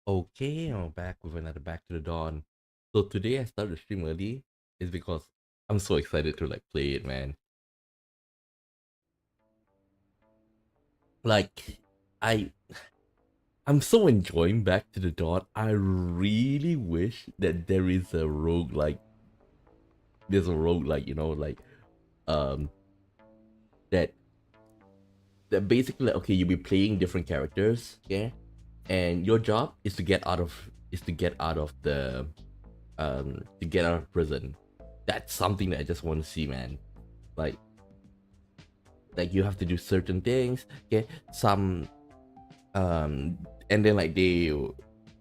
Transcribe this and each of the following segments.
Okay, I'm back with another Back to the Dawn. So today I started the stream early is because I'm so excited to like play it, man. Like I I'm so enjoying Back to the Dawn. I really wish that there is a rogue like like um that basically like, okay, you'll be playing different characters, yeah? And your job is to get out of the to get out of prison. That's something that I just want to see, man. Like you have to do certain things, okay? Some and then like they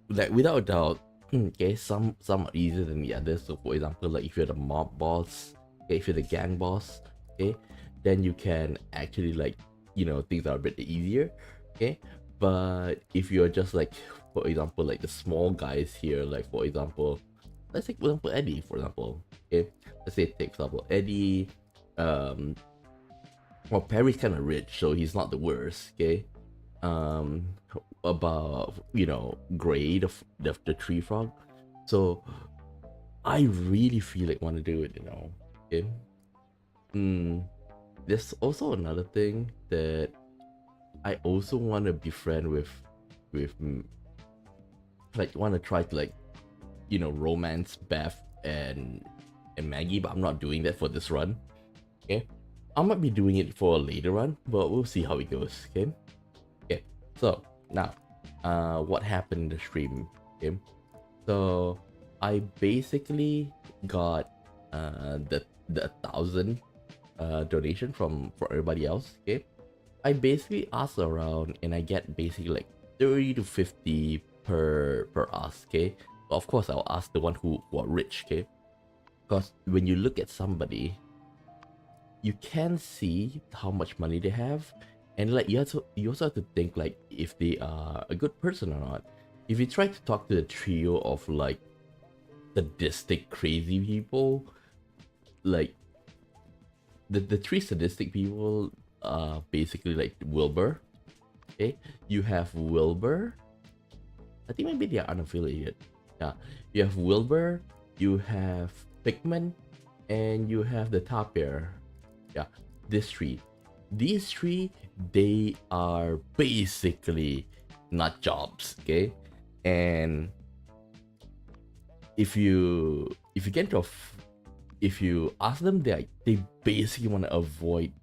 like without a doubt, okay, some are easier than the others. So for example, like if you're the mob boss, okay, if you're the gang boss, okay, then you can actually like things are a bit easier, okay. But if you're just like, for example, like the small guys here, like for example, let's take for example Eddie, for example, okay, let's say take for example Eddie, um well, Perry's kind of rich, so he's not the worst, okay. um about Gray, the tree frog. So I really feel like want to do it, okay. mm, there's also another thing that I also want to befriend with like want to try to like romance Beth and Maggie, but I'm not doing that for this run, okay. I might be doing it for a later run, but we'll see how it goes, okay. Okay, so now, what happened in the stream? Okay, so I basically got the 1,000 donation for everybody else. Okay, I basically asked around and I get basically like 30 to 50 per ask. Okay, but of course I'll ask the one who are rich. Okay, because when you look at somebody, you can see how much money they have, and like you also have to think like if they are a good person or not. If you try to talk to the trio of like sadistic crazy people, like the three sadistic people are basically like Wilbur. Okay, you have Wilbur. I think maybe they are unaffiliated. Yeah, you have Wilbur, you have Pikmin, and you have the Tapir. Yeah, these three. These three, they are basically nut jobs, okay? And if you get to if you ask them, they basically want to avoid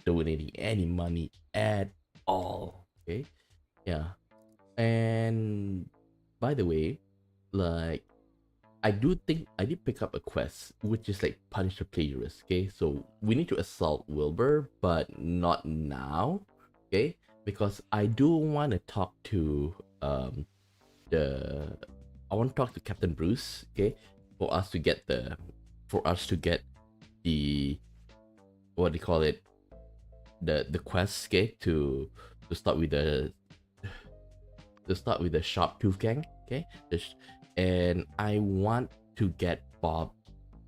donating any money at all, okay? Yeah. And by the way, like I do think I did pick up a quest, which is like punish the plagiarist. Okay, so we need to assault Wilbur, but not now. Okay, because I do want to talk to the I want to talk to Captain Bruce. Okay, for us to get the what do you call it, the quest. Okay, to start with the sharp tooth gang. Okay, and I want to get Bob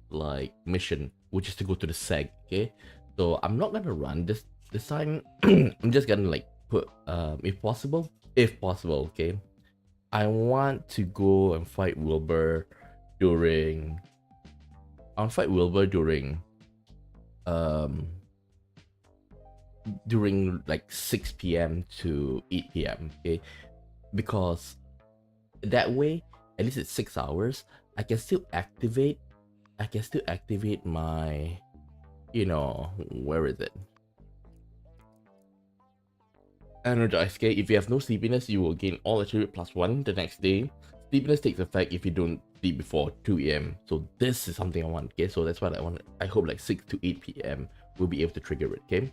like mission, which is to go to the seg. Okay, so I'm not gonna run this time. I'm just gonna like put if possible. Okay, I want to go and fight Wilbur during. I'll fight Wilbur um during like 6 p.m. to 8 p.m. Okay, because that way at least it's 6 hours. I can still activate. My where is it? Energize. Okay, if you have no sleepiness, you will gain all attribute +1 the next day. Sleepiness takes effect if you don't sleep before 2 a.m. So this is something I want. Okay, so that's what I want. I hope like 6 to 8 p.m. we'll be able to trigger it. Okay.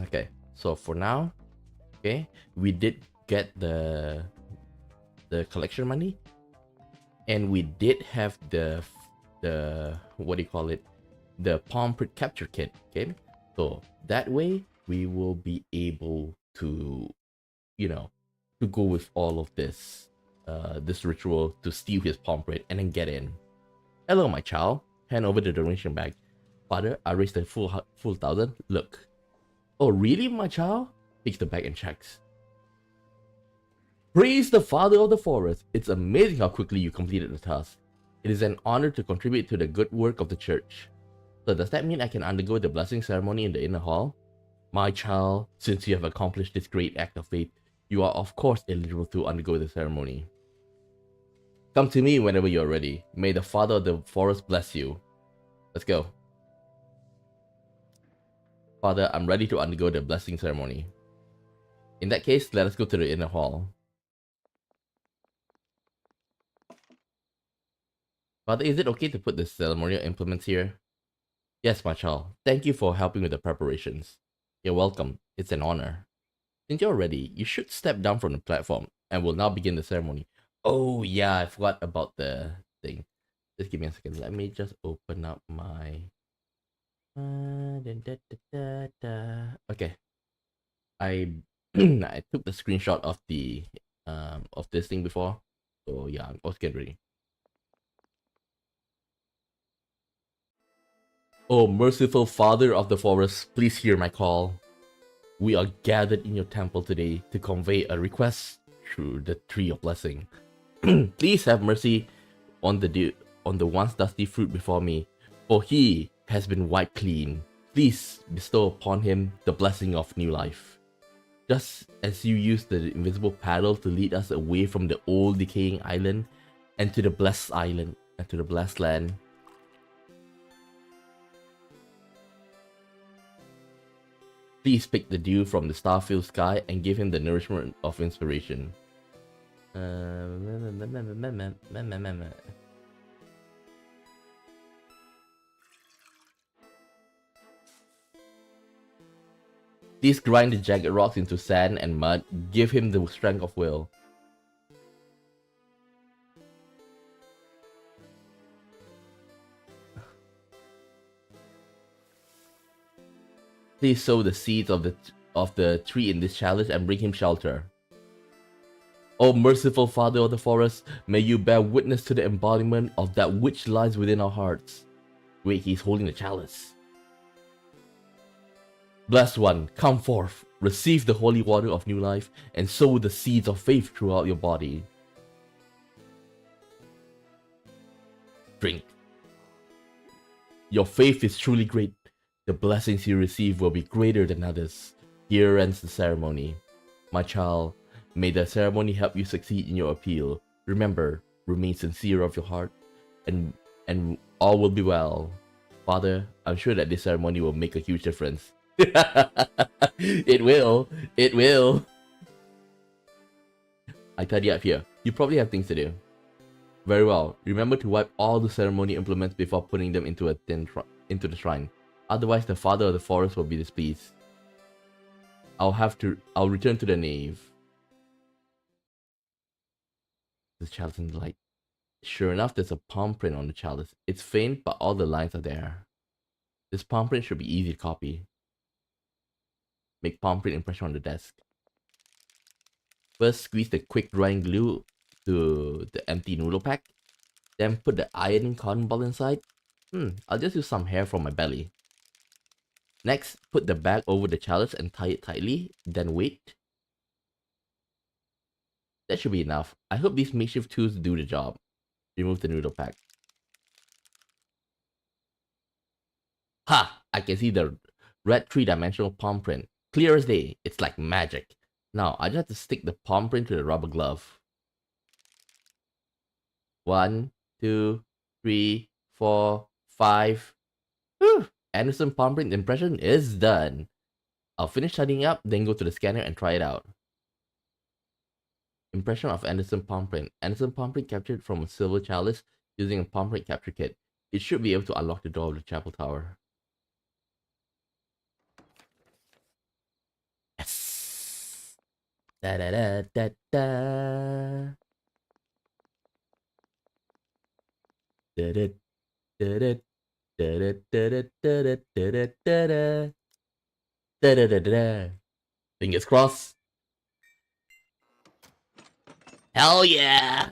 Okay. So for now, okay, we did get the collection money, and we did have the what do you call it, the palm print capture kit. Okay, so that way we will be able to to go with all of this ritual to steal his palm print and then get in. Hello, my child. Hand over the donation bag. Father, I raised the full 1,000. Look. Oh, really, my child? Takes the bag and checks. Praise the Father of the Forest. It's amazing how quickly you completed the task. It is an honor to contribute to the good work of the church. So does that mean I can undergo the blessing ceremony in the inner hall? My child, since you have accomplished this great act of faith, you are of course eligible to undergo the ceremony. Come to me whenever you're ready. May the Father of the Forest bless you. Let's go. Father, I'm ready to undergo the blessing ceremony. In that case, let us go to the inner hall. Father, is it okay to put the ceremonial implements here? Yes, my child. Thank you for helping with the preparations. You're welcome. It's an honor. Since you're ready, you should step down from the platform and we'll now begin the ceremony. Oh yeah, I forgot about the thing. Just give me a second. Let me just open up my... Okay. I I took the screenshot of this thing before. So yeah, let's get ready. Oh, merciful Father of the Forest, please hear my call. We are gathered in your temple today to convey a request through the Tree of Blessing. Please have mercy on the once dusty fruit before me, for he has been wiped clean. Please bestow upon him the blessing of new life. Just as you used the invisible paddle to lead us away from the old decaying island and to the blessed island and to the blessed land. Please pick the dew from the star-filled sky and give him the nourishment of inspiration. Please grind the jagged rocks into sand and mud. Give him the strength of will. Please sow the seeds of the tree in this chalice and bring him shelter. O merciful Father of the Forest, may you bear witness to the embodiment of that which lies within our hearts. Wait, he's holding the chalice. Blessed one, come forth, receive the holy water of new life, and sow the seeds of faith throughout your body. Drink. Your faith is truly great. The blessings you receive will be greater than others. Here ends the ceremony. My child, may the ceremony help you succeed in your appeal. Remember, remain sincere of your heart, and all will be well. Father, I'm sure that this ceremony will make a huge difference. It will. It will. I tidy up here. You probably have things to do. Very well. Remember to wipe all the ceremony implements before putting them into the shrine. Otherwise, the Father of the Forest will be displeased. I'll return to the nave. This chalice in the light. Sure enough, there's a palm print on the chalice. It's faint, but all the lines are there. This palm print should be easy to copy. Make palm print impression on the desk. First, squeeze the quick drying glue to the empty noodle pack. Then put the ironing cotton ball inside. I'll just use some hair from my belly. Next, put the bag over the chalice and tie it tightly, then wait. That should be enough. I hope these makeshift tools do the job. Remove the noodle pack. Ha! I can see the red 3-dimensional palm print. Clear as day. It's like magic. Now, I just have to stick the palm print to the rubber glove. 1, 2, 3, 4, 5. Whew! Anderson palm print impression is done. I'll finish tidying up, then go to the scanner and try it out. Impression of Anderson palm print. Anderson palm print captured from a silver chalice using a palm print capture kit. It should be able to unlock the door of the chapel tower. Yes! Da da da da da. Da da da da da da da da da da da da da. Fingers crossed. Hell yeah!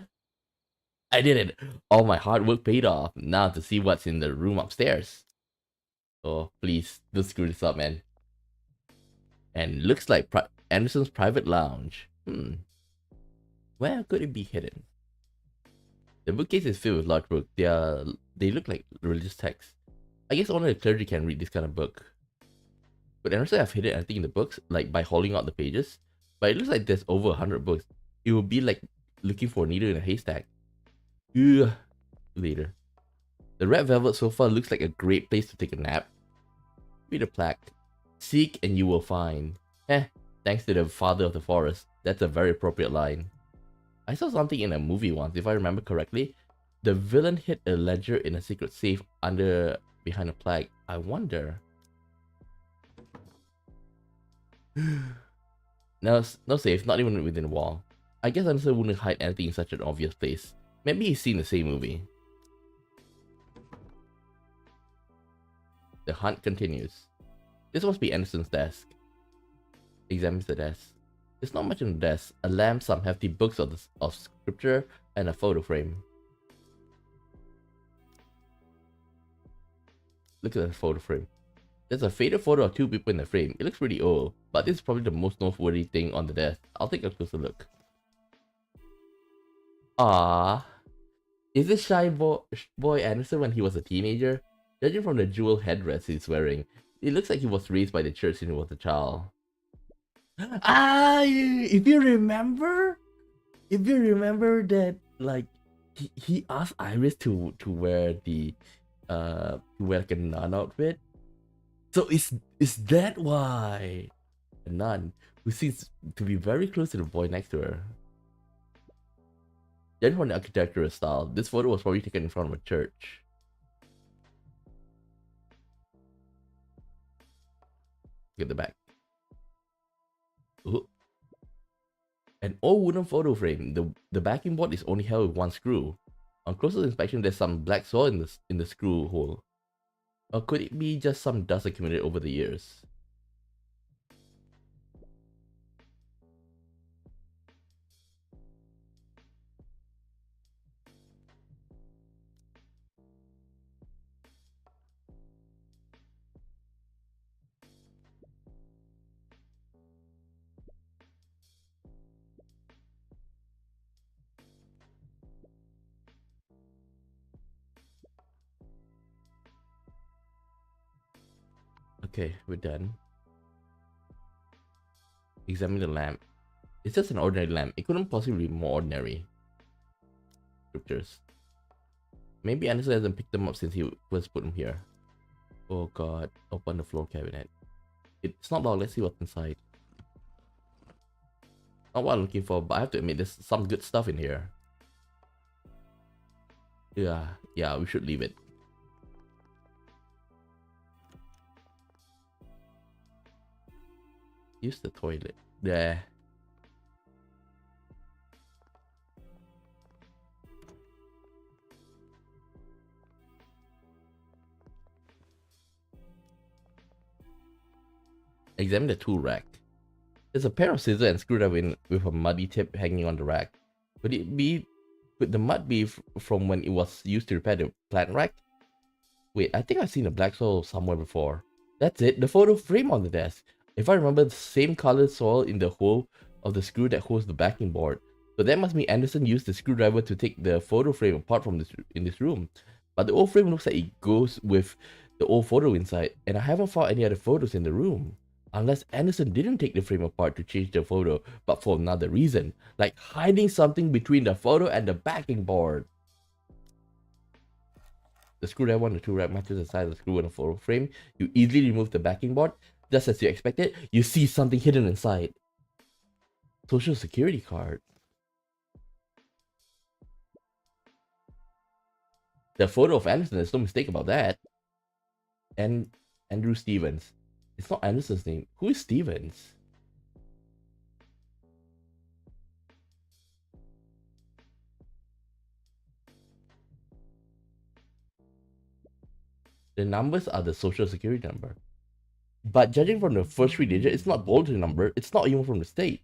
I did it. All my hard work paid off. Now to see what's in the room upstairs. Oh, please, don't screw this up, man. And looks like Anderson's private lounge. Where could it be hidden? The bookcase is filled with large books. They look like religious texts. I guess only the clergy can read this kind of book. But honestly, I've hidden anything in the books, like by holding out the pages. But it looks like there's over 100 books. It would be like looking for a needle in a haystack. Ugh. Later. The red velvet sofa looks like a great place to take a nap. Read a plaque. Seek and you will find. Thanks to the father of the forest. That's a very appropriate line. I saw something in a movie once, if I remember correctly. The villain hid a ledger in a secret safe behind a plaque. I wonder. No safe, not even within a wall. I guess Anderson wouldn't hide anything in such an obvious place. Maybe he's seen the same movie. The hunt continues. This must be Anderson's desk. Examines the desk. There's not much on the desk. A lamp, some hefty books of scripture, and a photo frame. Look at the photo frame. There's a faded photo of two people in the frame. It looks pretty old, but this is probably the most noteworthy thing on the desk. I'll take a closer look. Ah, is this shy boy Anderson when he was a teenager? Judging from the jewel headdress he's wearing, it looks like he was raised by the church since he was a child. Ah, if you remember that, like, he asked Iris to wear the to wear like a nun outfit. So is that why? A nun who seems to be very close to the boy next to her. Then from the architectural style, this photo was probably taken in front of a church. Look at the back. Ooh. An old wooden photo frame. The backing board is only held with one screw. On closer inspection, there's some black soil in the screw hole. Or could it be just some dust accumulated over the years? Okay, we're done. Examine the lamp. It's just an ordinary lamp. It couldn't possibly be more ordinary. Scriptures. Maybe Anderson hasn't picked them up since he first put them here. Oh god. Open the floor cabinet. It's not locked. Let's see what's inside. Not what I'm looking for, but I have to admit there's some good stuff in here. Yeah, we should leave it. Use the toilet. There. Examine the tool rack. There's a pair of scissors and screwdriver with a muddy tip hanging on the rack. Could the mud be from when it was used to repair the plant rack? Wait, I think I've seen a black soil somewhere before. That's it, the photo frame on the desk. If I remember, the same colored soil in the hole of the screw that holds the backing board. So that must mean Anderson used the screwdriver to take the photo frame apart from in this room. But the old frame looks like it goes with the old photo inside, and I haven't found any other photos in the room. Unless Anderson didn't take the frame apart to change the photo, but for another reason, like hiding something between the photo and the backing board. The screwdriver on the tool rack matches the size of the screw in the photo frame. You easily remove the backing board. Just as you expected, you see something hidden inside. Social security card. The photo of Anderson, there's no mistake about that. And Andrew Stevens. It's not Anderson's name. Who is Stevens? The numbers are the social security number. But judging from the first three digits, it's not Bolton number. It's not even from the state.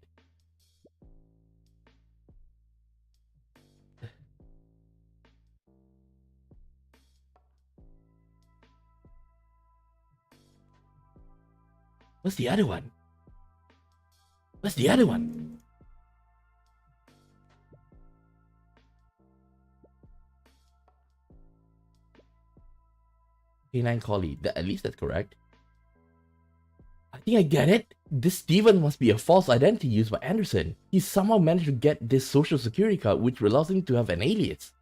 What's the other one? What's the other one? Canine collie. At least that's correct. I think I get it. This Steven must be a false identity used by Anderson. He somehow managed to get this social security card which allows him to have an alias.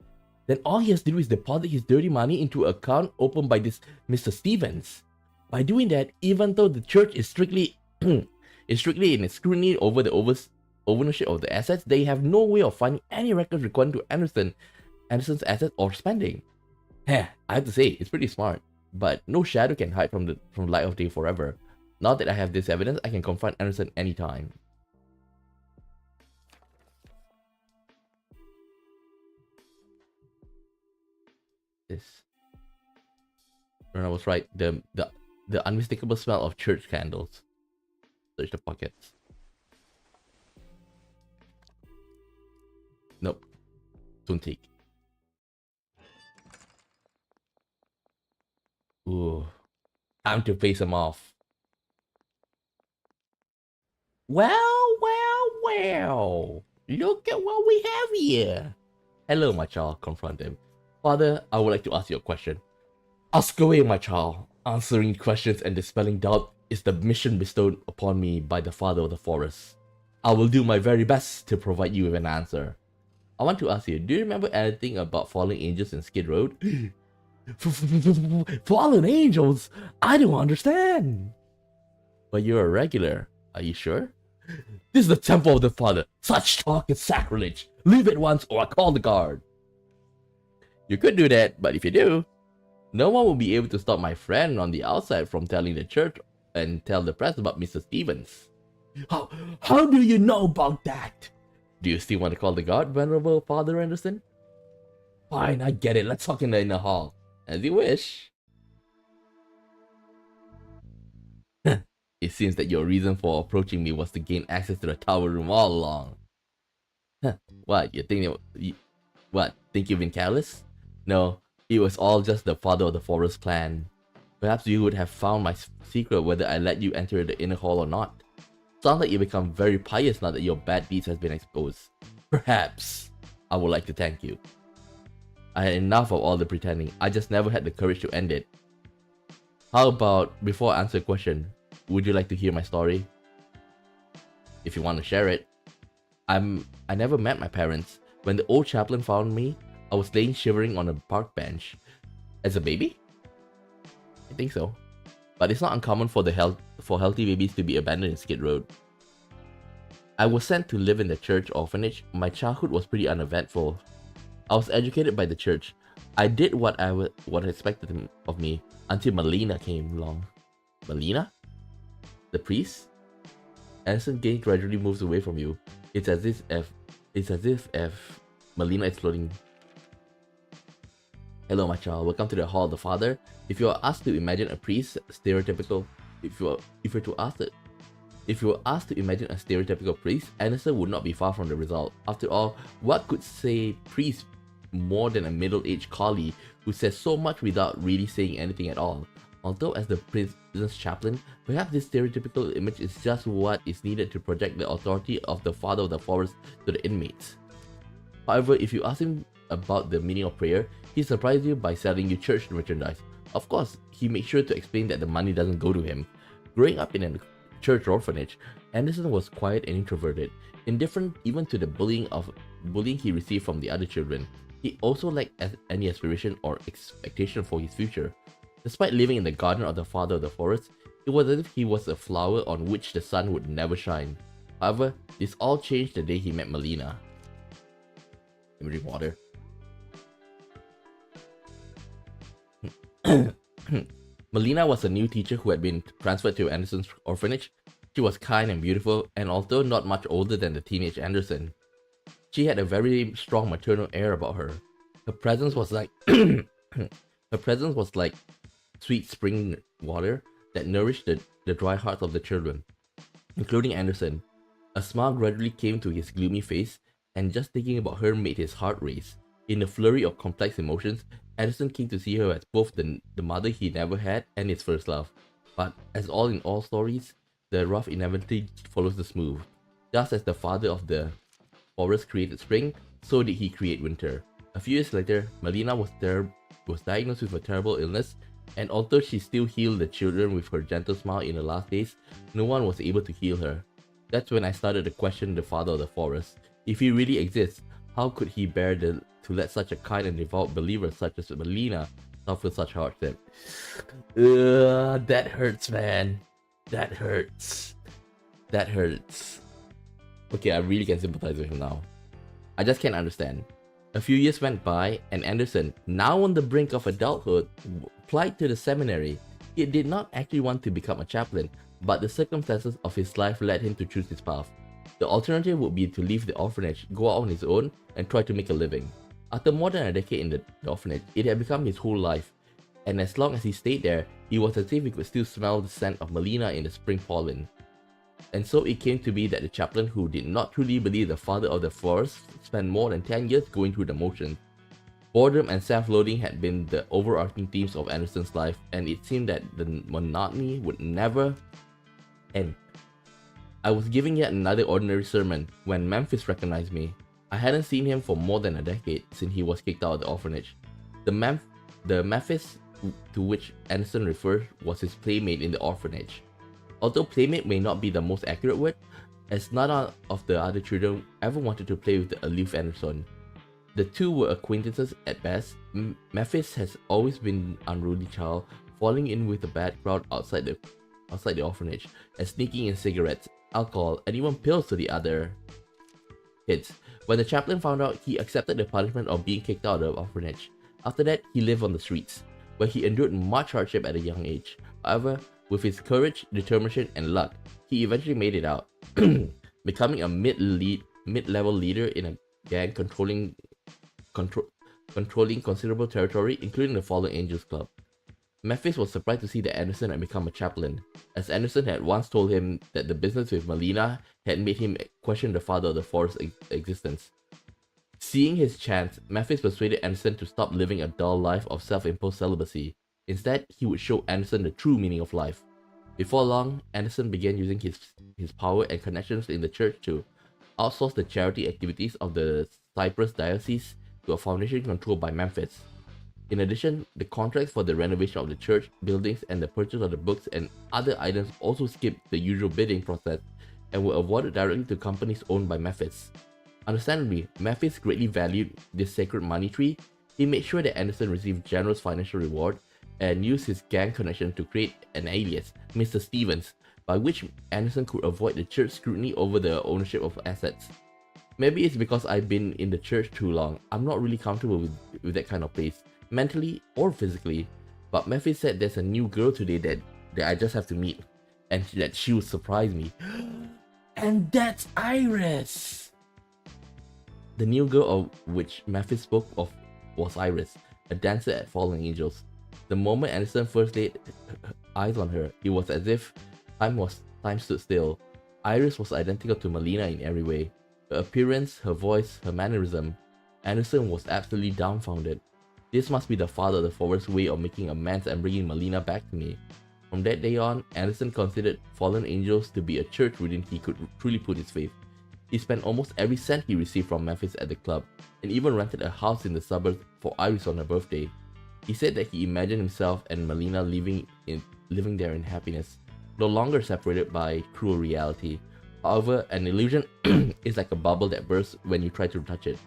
Then all he has to do is deposit his dirty money into an account opened by this Mr. Stevens. By doing that, even though the church is strictly in its scrutiny over the ownership of the assets, they have no way of finding any records recording to Anderson's assets or spending. I have to say, it's pretty smart, but no shadow can hide from light of day forever. Now that I have this evidence, I can confront Anderson anytime. This. I was right. The unmistakable smell of church candles. Search the pockets. Nope. Don't take. Ooh. Time to face him off. Well. Look at what we have here. Hello, my child. Confront him. Father, I would like to ask you a question. Ask away, my child. Answering questions and dispelling doubt is the mission bestowed upon me by the Father of the Forest. I will do my very best to provide you with an answer. I want to ask you, do you remember anything about fallen angels in Skid Road? Fallen angels? I don't understand. But you're a regular. Are you sure? This is the temple of the Father. Such talk is sacrilege. Leave at once or I call the guard. You could do that, but if you do, no one will be able to stop my friend on the outside from telling the church and tell the press about Mr. Stevens. How do you know about that? Do you still want to call the guard, Venerable Father Anderson? Fine, I get it. Let's talk in the inner hall. As you wish. It seems that your reason for approaching me was to gain access to the tower room all along. What, you think think you've been careless? No, it was all just the Father of the Forest plan. Perhaps you would have found my secret whether I let you enter the inner hall or not. Sounds like you become very pious now that your bad deeds has been exposed. Perhaps. I would like to thank you. I had enough of all the pretending. I just never had the courage to end it. How about, before I answer a question, would you like to hear my story? If you want to share it. I never met my parents. When the old chaplain found me, I was laying shivering on a park bench. As a baby? I think so. But it's not uncommon for healthy babies to be abandoned in Skid Road. I was sent to live in the church orphanage. My childhood was pretty uneventful. I was educated by the church. I did what expected of me until Melina came along. Melina? The priest? Anderson Gain gradually moves away from you. It's as if Melina is floating. Hello, my child. Welcome to the Hall of the Father. If you are asked to imagine a priest, if you were asked to imagine a stereotypical priest, Anderson would not be far from the result. After all, what could say priest more than a middle-aged collie who says so much without really saying anything at all? Although as the prison's chaplain, perhaps this stereotypical image is just what is needed to project the authority of the Father of the Forest to the inmates. However, if you ask him about the meaning of prayer, he surprises you by selling you church merchandise. Of course, he makes sure to explain that the money doesn't go to him. Growing up in a church orphanage, Anderson was quiet and introverted, indifferent even to the bullying he received from the other children. He also lacked any aspiration or expectation for his future. Despite living in the garden of the Father of the Forest, it was as if he was a flower on which the sun would never shine. However, this all changed the day he met Melina. Let me drink water. Melina was a new teacher who had been transferred to Anderson's orphanage. She was kind and beautiful, and although not much older than the teenage Anderson, she had a very strong maternal air about her. Her presence was like sweet spring water that nourished the dry hearts of the children, including Anderson. A smile gradually came to his gloomy face, and just thinking about her made his heart race. In a flurry of complex emotions, Anderson came to see her as both the mother he never had and his first love. But as all in all stories, the rough inevitably follows the smooth. Just as the Father of the Forest created spring, so did he create winter. A few years later, Melina was diagnosed with a terrible illness And although she still healed the children with her gentle smile in the last days, no one was able to heal her. That's when I started to question the father of the forest. If he really exists, how could he bear to let such a kind and devout believer such as Melina suffer such hardship? That hurts, man. That hurts. That hurts. Okay, I really can sympathize with him now. I just can't understand. A few years went by, and Anderson, now on the brink of adulthood, applied to the seminary. He did not actually want to become a chaplain, but the circumstances of his life led him to choose this path. The alternative would be to leave the orphanage, go out on his own, and try to make a living. After more than a decade in the orphanage, it had become his whole life, and as long as he stayed there, he was as if he could still smell the scent of Melina in the spring pollen. And so it came to be that the chaplain, who did not truly believe the father of the forest, spent more than 10 years going through the motions. Boredom and self-loathing had been the overarching themes of Anderson's life, and it seemed that the monotony would never end. I was giving yet another ordinary sermon when Memphis recognized me. I hadn't seen him for more than a decade since he was kicked out of the orphanage. The Memphis to which Anderson referred was his playmate in the orphanage. Although playmate may not be the most accurate word, as none of the other children ever wanted to play with the aloof Anderson. The two were acquaintances at best. Memphis has always been an unruly child, falling in with the bad crowd outside the orphanage, and sneaking in cigarettes, alcohol, and even pills to the other kids. When the chaplain found out, he accepted the punishment of being kicked out of the orphanage. After that, he lived on the streets, where he endured much hardship at a young age. However, with his courage, determination, and luck, he eventually made it out, becoming a mid-level leader in a gang controlling considerable territory, including the Fallen Angels Club. Memphis was surprised to see that Anderson had become a chaplain, as Anderson had once told him that the business with Melina had made him question the father of the forest's existence. Seeing his chance, Memphis persuaded Anderson to stop living a dull life of self-imposed celibacy. Instead, he would show Anderson the true meaning of life. Before long, Anderson began using his power and connections in the church to outsource the charity activities of the Cyprus diocese to a foundation controlled by Memphis. In addition, the contracts for the renovation of the church buildings and the purchase of the books and other items also skipped the usual bidding process and were awarded directly to companies owned by Memphis. Understandably, Memphis greatly valued this sacred money tree. He made sure that Anderson received generous financial reward and used his gang connection to create an alias, Mr. Stevens, by which Anderson could avoid the church scrutiny over the ownership of assets. Maybe it's because I've been in the church too long. I'm not really comfortable with that kind of place, mentally or physically. But Memphis said there's a new girl today that I just have to meet, and that she will surprise me. And that's Iris! The new girl of which Memphis spoke of was Iris, a dancer at Fallen Angels. The moment Anderson first laid eyes on her, it was as if time stood still. Iris was identical to Melina in every way. Her appearance, her voice, her mannerism. Anderson was absolutely dumbfounded. This must be the father of the forest's way of making amends and bringing Melina back to me. From that day on, Anderson considered Fallen Angels to be a church wherein he could truly put his faith. He spent almost every cent he received from Memphis at the club, and even rented a house in the suburbs for Iris on her birthday. He said that he imagined himself and Melina living there in happiness, no longer separated by cruel reality. However, an illusion is like a bubble that bursts when you try to touch it.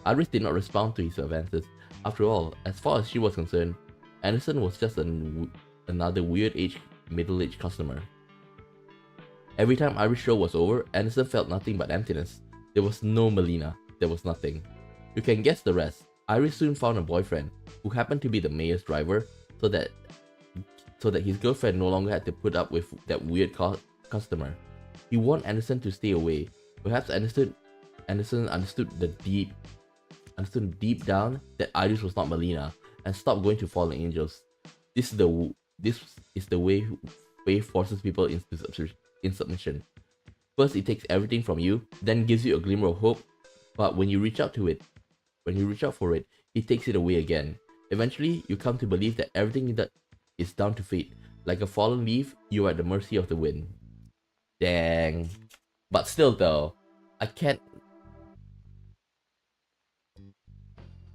Iris did not respond to his advances. After all, as far as she was concerned, Anderson was just another middle-aged customer. Every time Iris' show was over, Anderson felt nothing but emptiness. There was no Melina. There was nothing. You can guess the rest. Iris soon found a boyfriend, who happened to be the mayor's driver, so that his girlfriend no longer had to put up with that weird customer. He warned Anderson to stay away. Perhaps Anderson understood deep down that Iris was not Melina, and stopped going to Fallen Angels. This is the way faith forces people in submission. First, it takes everything from you, then gives you a glimmer of hope. But when you reach out for it, it takes it away again. Eventually, you come to believe that everything that is down to fate. Like a fallen leaf, you are at the mercy of the wind. Dang. But still though, I can't...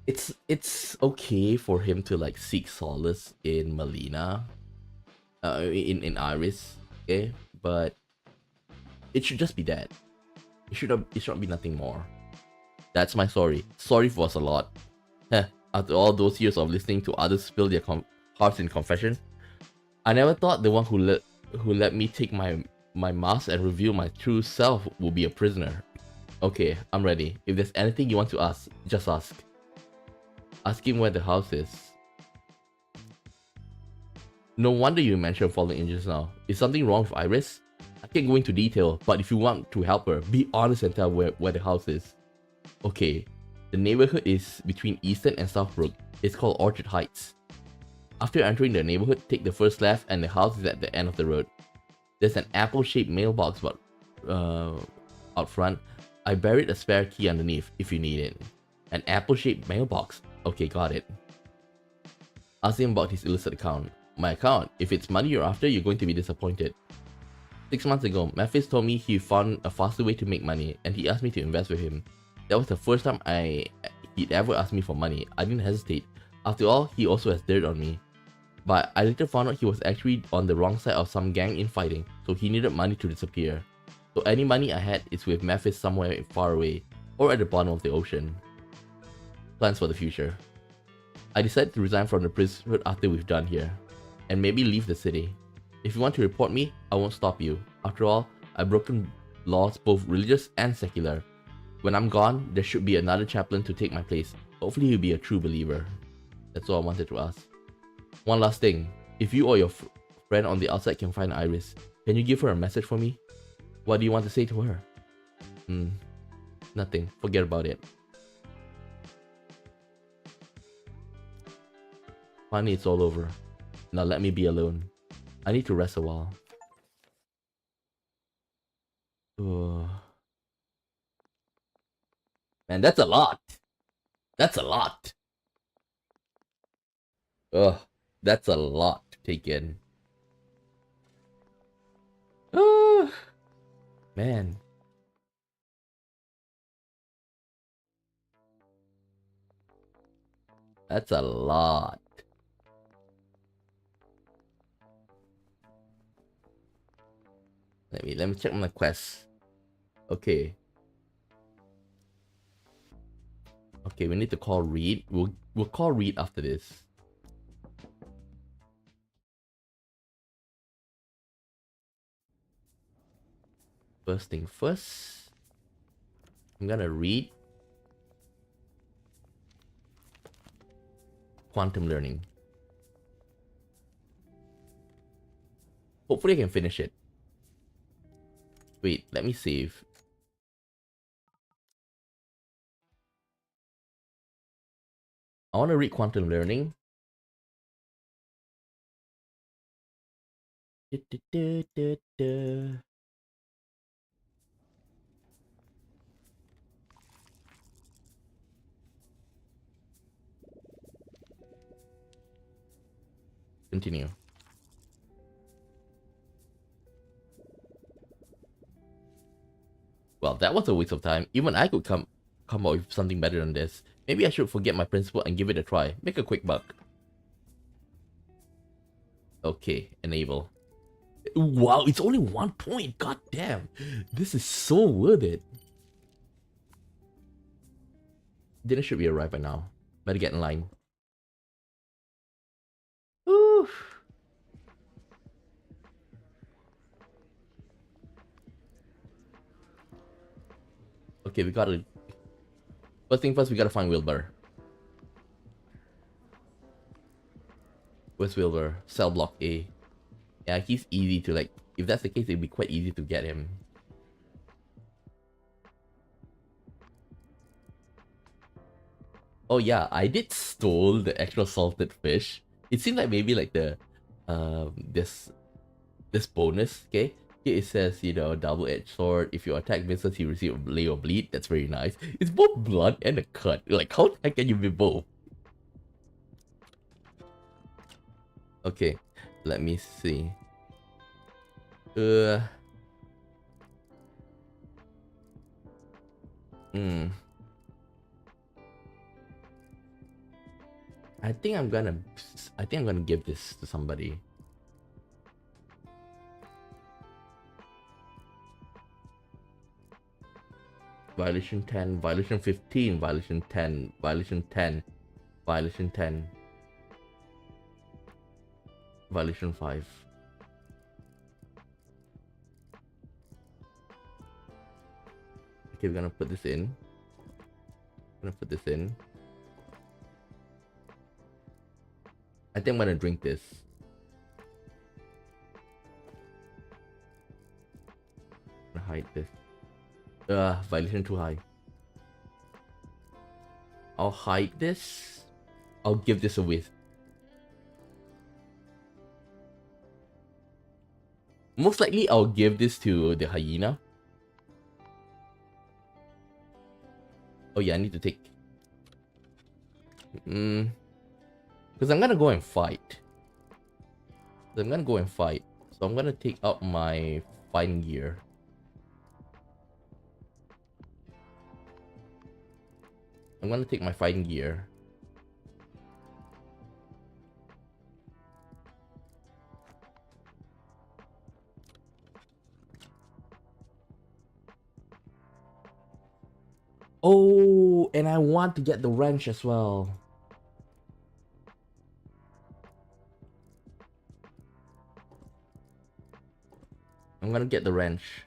it's okay for him to like seek solace in Melina, in Iris, okay, but it should just be that. It should be nothing more. That's my sorry. Sorry was a lot. Heh, after all those years of listening to others spill their hearts in confession, I never thought the one who let me take my mask and reveal my true self would be a prisoner. Okay, I'm ready. If there's anything you want to ask, just ask. Ask him where the house is. No wonder you mentioned falling in just now. Is something wrong with Iris? I can't go into detail, but if you want to help her, be honest and tell where the house is. Okay, the neighborhood is between Eastern and Southbrook. It's called Orchard Heights. After entering the neighborhood, take the first left and the house is at the end of the road. There's an apple-shaped mailbox out front. I buried a spare key underneath if you need it. An apple-shaped mailbox. Okay, got it. Ask him about his illicit account. My account? If it's money you're after, you're going to be disappointed. 6 months ago, Memphis told me he found a faster way to make money and he asked me to invest with him. That was the first time he'd ever asked me for money. I didn't hesitate. After all, he also has dirt on me. But I later found out he was actually on the wrong side of some gang infighting, so he needed money to disappear. So any money I had is with Memphis somewhere far away, or at the bottom of the ocean. Plans for the future. I decided to resign from the priesthood after we've done here, and maybe leave the city. If you want to report me, I won't stop you. After all, I've broken laws both religious and secular. When I'm gone, there should be another chaplain to take my place. Hopefully he'll be a true believer. That's all I wanted to ask. One last thing. If you or your friend on the outside can find Iris, can you give her a message for me? What do you want to say to her? Nothing. Forget about it. Finally, it's all over. Now let me be alone. I need to rest a while. Man, that's a lot. That's a lot. Ugh, that's a lot to take in. Man. That's a lot. Let me check my quest. Okay. Okay, we need to call Reed. We'll call Reed after this. First thing first, I'm gonna read quantum learning. Hopefully I can finish it. Wait, let me save. I want to read quantum learning. Continue. Well, that was a waste of time. Even I could come up with something better than this. Maybe I should forget my principal and give it a try. Make a quick buck. Okay, enable. Wow, it's only 1 point. God damn. This is so worth it. Dinner should be arrived by now. Better get in line. Whew. Okay, we gotta... First thing first, we gotta find Wilbur. Where's Wilbur? Cell block A. Yeah, he's easy to like... If that's the case, it'd be quite easy to get him. Oh yeah, I did stole the extra salted fish. It seems like maybe like the... This bonus, okay? Here it says, you know, double-edged sword. If you attack misses, you receive a layer of bleed. That's very nice. It's both blood and a cut. Like, how the heck can you be both? Okay, let me see. Hmm. I think I'm gonna give this to somebody. Violation 10, violation 15, violation 10, violation 10, violation 10, violation 5. Okay, we're gonna put this in. I think I'm gonna drink this. I'm gonna hide this. Violation too high. I'll hide this. I'll give this away. Most likely I'll give this to the hyena. Oh yeah, I need to take... Because I'm gonna go and fight. So I'm gonna take out my fighting gear. I'm gonna take my fighting gear. Oh, and I want to get the wrench as well. I'm gonna get the wrench.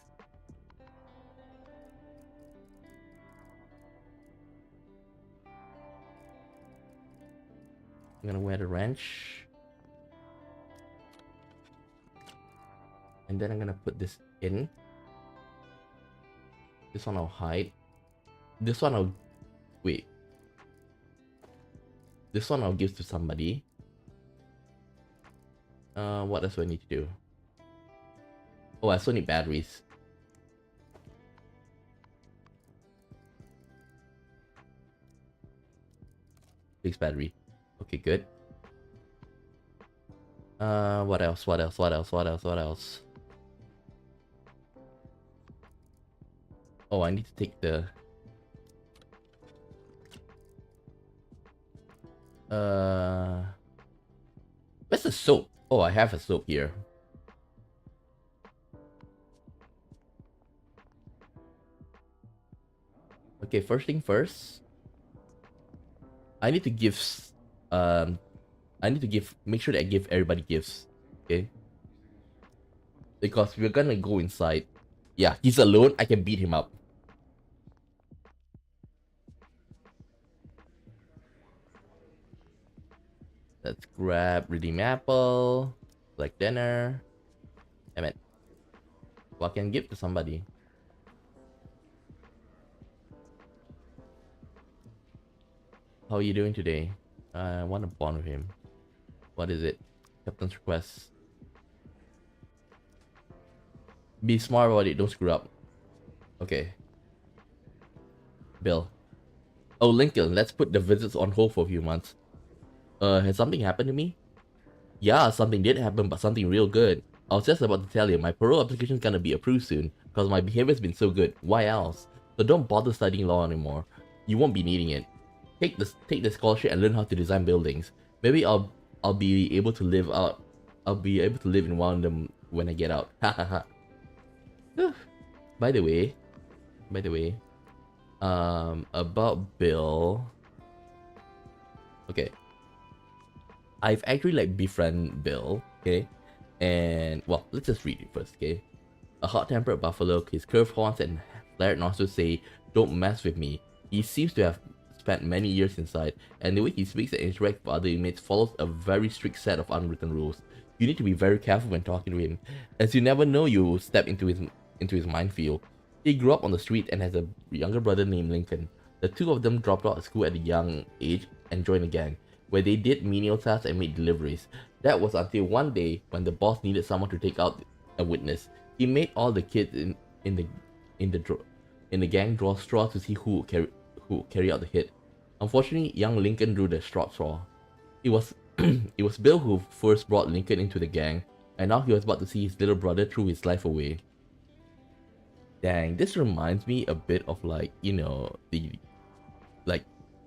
I'm gonna wear the wrench. And then I'm gonna put this in. This one I'll hide. This one I'll... Wait. This one I'll give to somebody. What else do I need to do? Oh, I still need batteries. Fixed battery. Okay, good. What else? Oh, I need to take the... Where's the soap? Oh, I have a soap here. Okay, first thing first. I need to give... Make sure that I give everybody gifts. Okay? Because we're gonna go inside. Yeah, he's alone. I can beat him up. Let's grab redeem apple. Select dinner. Damn it. Well, I can give to somebody. How are you doing today? I want to bond with him. What is it? Captain's request. Be smart about it, don't screw up. Okay. Bill. Oh, Lincoln, let's put the visits on hold for a few months. Has something happened to me? Yeah, something did happen, but something real good. I was just about to tell you, my parole application's gonna be approved soon, because my behavior's been so good. Why else? So don't bother studying law anymore. You won't be needing it. Take the scholarship and learn how to design buildings. Maybe I'll be able to live in one of them when I get out. Hahaha. By the way, about Bill. Okay. I've actually befriend Bill, okay? And well, let's just read it first, okay? A hot-tempered buffalo, his curved horns and flared nostrils say, "Don't mess with me." He seems to have spent many years inside, and the way he speaks and interacts with other inmates follows a very strict set of unwritten rules. You need to be very careful when talking to him, as you never know you will step into his minefield. He grew up on the street and has a younger brother named Lincoln. The two of them dropped out of school at a young age and joined a gang, where they did menial tasks and made deliveries. That was until one day when the boss needed someone to take out a witness. He made all the kids in the gang draw straws to see who would carry out the hit. Unfortunately, young Lincoln drew the straw. It was Bill who first brought Lincoln into the gang, and now he was about to see his little brother throw his life away. Dang, this reminds me a bit of the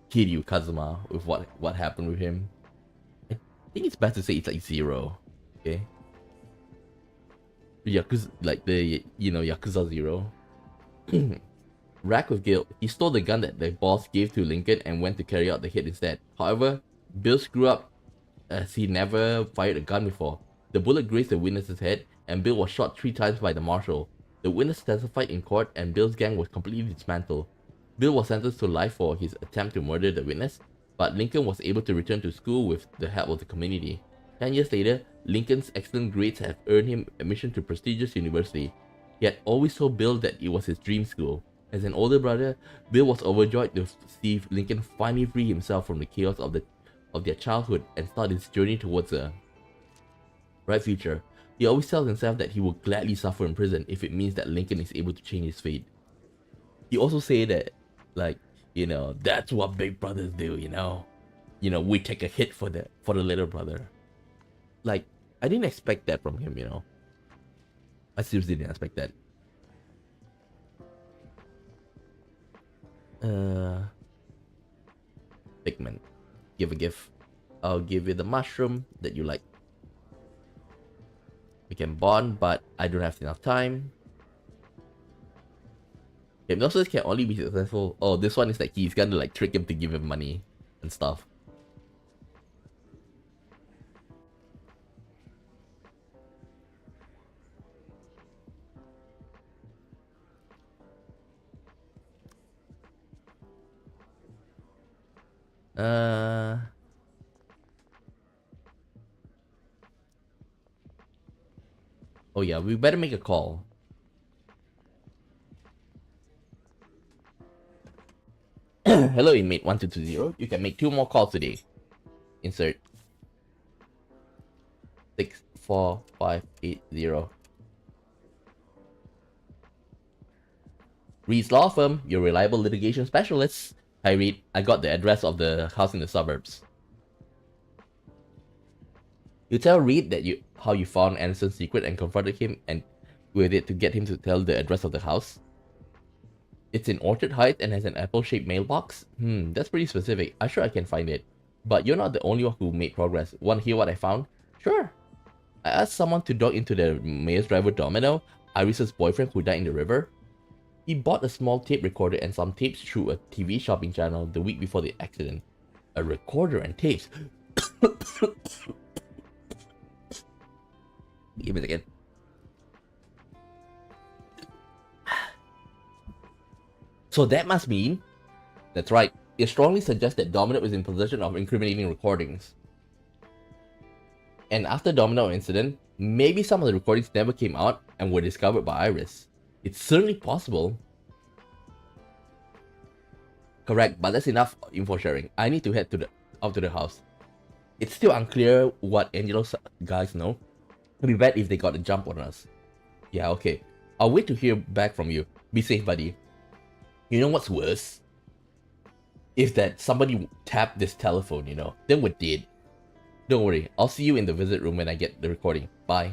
Kiryu Kazuma with what happened with him. think it's best to say it's like 0. Okay. Yakuza, like the, Yakuza 0. Racked with guilt, he stole the gun that the boss gave to Lincoln and went to carry out the hit instead. However, Bill screwed up as he never fired a gun before. The bullet grazed the witness's head, and Bill was shot 3 times by the marshal. The witness testified in court, and Bill's gang was completely dismantled. Bill was sentenced to life for his attempt to murder the witness, but Lincoln was able to return to school with the help of the community. 10 years later, Lincoln's excellent grades have earned him admission to prestigious university. He had always told Bill that it was his dream school. As an older brother, Bill was overjoyed to see Lincoln finally free himself from the chaos of their childhood and start his journey towards a bright future. He always tells himself that he will gladly suffer in prison if it means that Lincoln is able to change his fate. He also said that, like, that's what big brothers do, we take a hit for the little brother. Like, I didn't expect that from him, I seriously didn't expect that. Pigment. Give a gift. I'll give you the mushroom that you like. We can bond, but I don't have enough time. Hypnosis can only be successful. Oh, this one is like he's gonna like trick him to give him money and stuff. Oh yeah, we better make a call. Hello, inmate 1220. You can make 2 more calls today. Insert 64580. Reed's Law Firm, your reliable litigation specialist. Hi Reed, I got the address of the house in the suburbs. You tell Reed that how you found Anderson's secret and confronted him and with it to get him to tell the address of the house. It's in Orchard Heights and has an apple-shaped mailbox? That's pretty specific. I'm sure I can find it. But you're not the only one who made progress. Want to hear what I found? Sure. I asked someone to dock into the mayor's driver Domino, Iris's boyfriend who died in the river. He bought a small tape recorder and some tapes through a TV shopping channel the week before the accident. A recorder and tapes? Give me a second. So that must mean... That's right. It strongly suggests that Domino is in possession of incriminating recordings. And after Domino incident, maybe some of the recordings never came out and were discovered by Iris. It's certainly possible. Correct, but that's enough info sharing. I need to head out to the house. It's still unclear what Angelo's guys know. It'd be bad if they got a jump on us. Yeah, okay. I'll wait to hear back from you. Be safe, buddy. You know what's worse? If that somebody tapped this telephone, then we're dead. Don't worry, I'll see you in the visit room when I get the recording. Bye.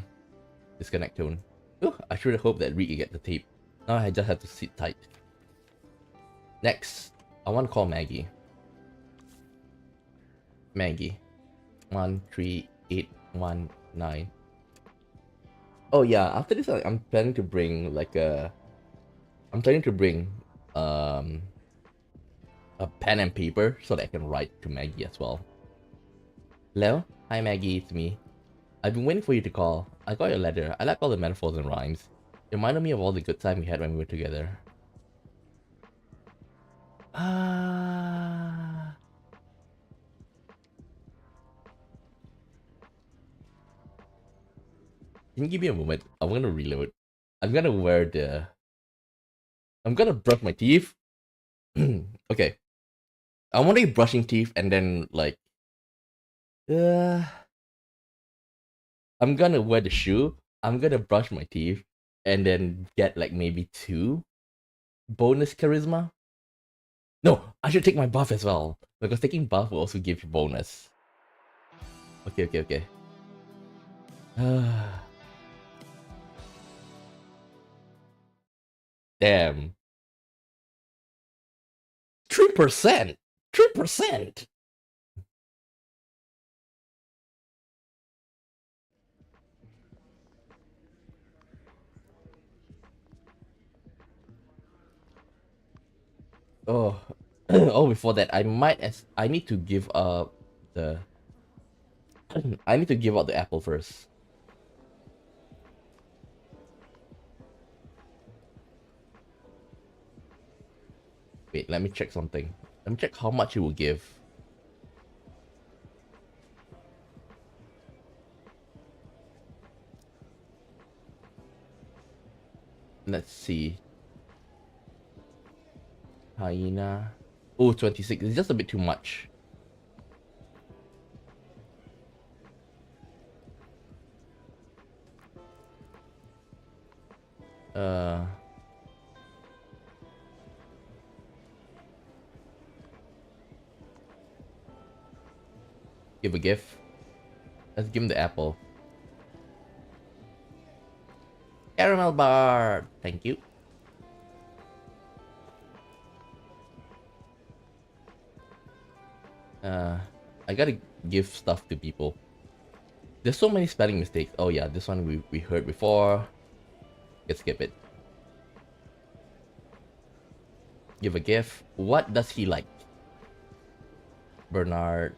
Disconnect tone. I should hope that Reed can get the tape. Now I just have to sit tight. Next, I want to call Maggie. Maggie. 13819. Oh yeah, after this I'm planning to bring a pen and paper so that I can write to Maggie as well. Hello? Hi Maggie, it's me. I've been waiting for you to call. I got your letter. I like all the metaphors and rhymes. It reminded me of all the good time we had when we were together. Can you give me a moment? I'm gonna reload. I'm gonna brush my teeth. Okay. I'm already brushing teeth and then like I'm gonna wear the shoe. I'm gonna brush my teeth and then get like maybe 2 bonus charisma. No, I should take my buff as well because taking buff will also give you bonus. Okay. Damn. 3%. Oh, oh, before that, I need to give up the I need to give out the apple first. Wait, let me check something. Let me check how much it will give. Let's see. Hyena. Oh, 26. It's just a bit too much. Uh, give a gift. Let's give him the apple. Caramel bar. Thank you. I gotta give stuff to people. There's so many spelling mistakes. Oh yeah, this one we heard before. Let's skip it. Give a gift. What does he like? Bernard.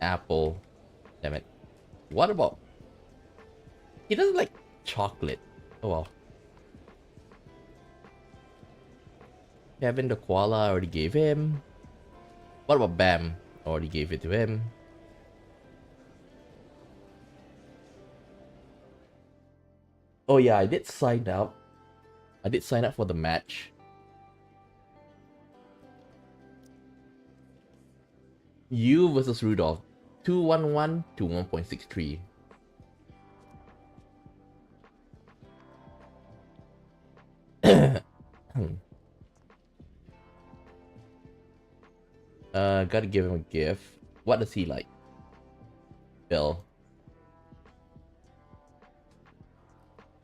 Apple. Damn it. What about? He doesn't like chocolate. Oh well. Kevin the koala, I already gave him. What about Bam? Already gave it to him. Oh yeah, I did sign up. I did sign up for the match. You versus Rudolph. 211 to 1.63. Gotta give him a gift. What does he like? Bill.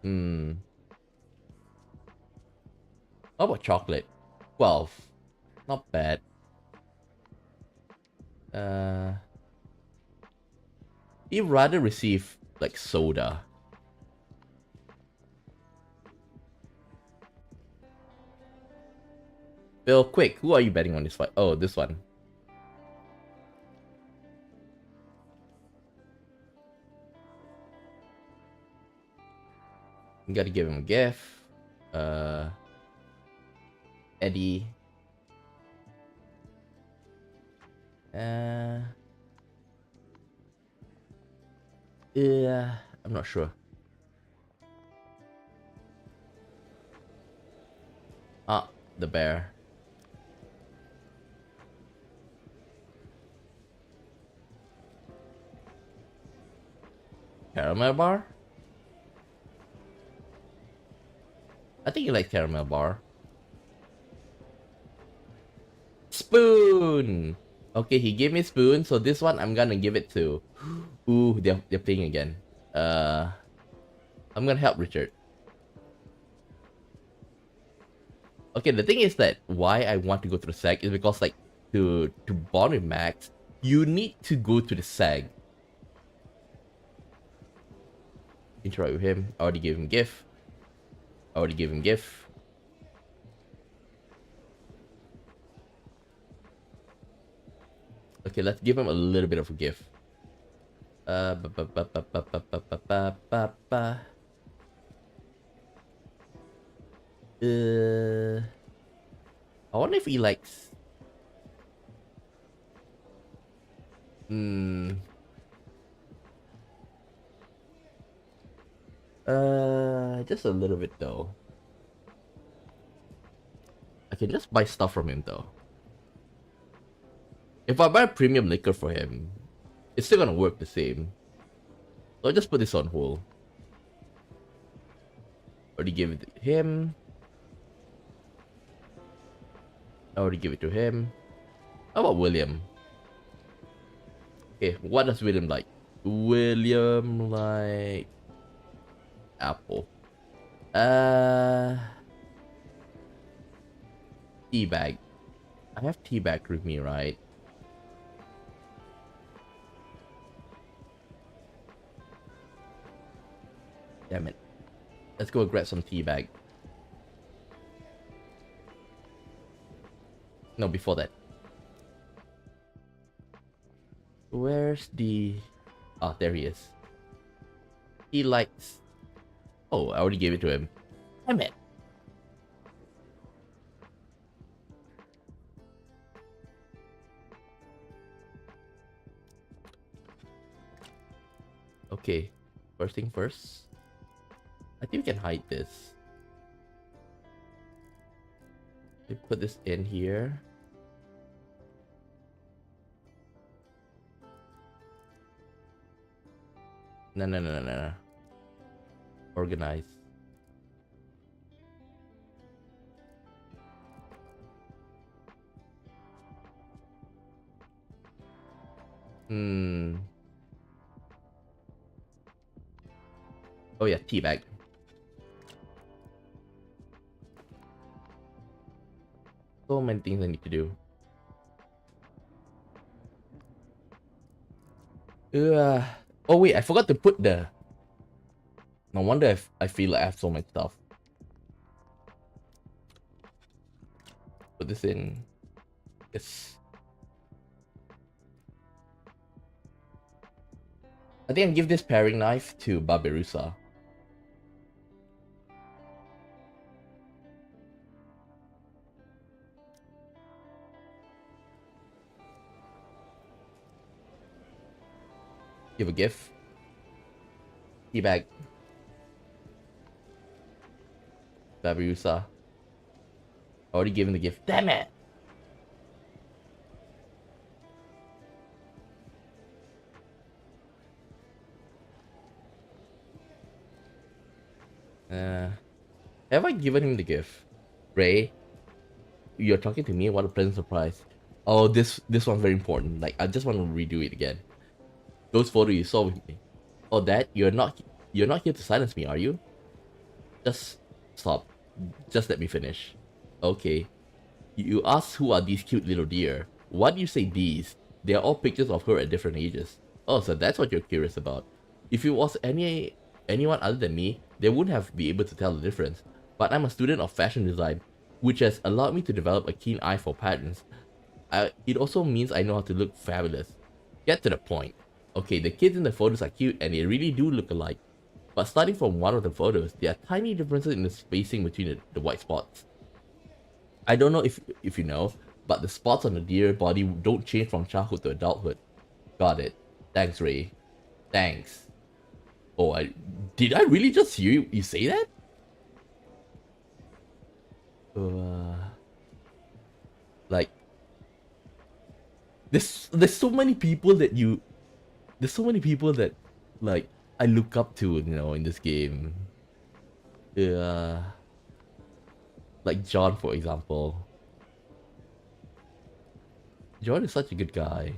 Hmm. How about chocolate? 12. Not bad. He'd rather receive like soda. Bill, quick, who are you betting on this fight? Oh, this one. You gotta give him a gift. Eddie. Yeah, I'm not sure. Ah, the bear. Caramel bar? I think you like caramel bar. Spoon! Okay, he gave me spoon, so this one I'm gonna give it to. Ooh, they're playing again. I'm gonna help Richard. Okay, the thing is that why I want to go to the SAG is because like to bond with Max, you need to go to the SAG. Interact with him. I already gave him gift. I already gave him gift. Okay, let's give him a little bit of a gift. Ba, ba, ba, ba, ba, ba, ba, ba, ba, ba, ba. I wonder if he likes. Just a little bit though. I can just buy stuff from him though. If I buy premium liquor for him, it's still gonna work the same. So I'll just put this on hold. Already gave it to him. I already give it to him. How about William? Okay, what does William like? William like apple. Tea bag. I have tea bag with me, right? Damn it. Let's go grab some tea bag. No, before that. Where's the... Oh, there he is. He likes... Oh, I already gave it to him. Damn it. Okay, first thing first. I think we can hide this. We put this in here. No. Organize. Oh yeah, teabag. So many things I need to do. Oh wait, I forgot to put the... No wonder if I feel like I have so much stuff. Put this in. Yes. I think I'll give this paring knife to Babirusa. Give a gift. Teabag. Babirusa. Already given the gift. Damn it! Have I given him the gift? Ray, you're talking to me? What a pleasant surprise. Oh, this one's very important. Like, I just want to redo it again. Those photos you saw with me. Oh, that? You're not here to silence me, are you? Just stop. Just let me finish. Okay. You asked who are these cute little deer. Why do you say these? They are all pictures of her at different ages. Oh, so that's what you're curious about. If it was anyone other than me, they wouldn't have been able to tell the difference. But I'm a student of fashion design, which has allowed me to develop a keen eye for patterns. It also means I know how to look fabulous. Get to the point. Okay, the kids in the photos are cute and they really do look alike. But starting from one of the photos, there are tiny differences in the spacing between the white spots. I don't know if you know, but the spots on the deer body don't change from childhood to adulthood. Got it. Thanks, Ray. Thanks. Oh, did I really just hear you say that? Like, there's so many people that like I look up to, in this game. Like John, for example. John is such a good guy.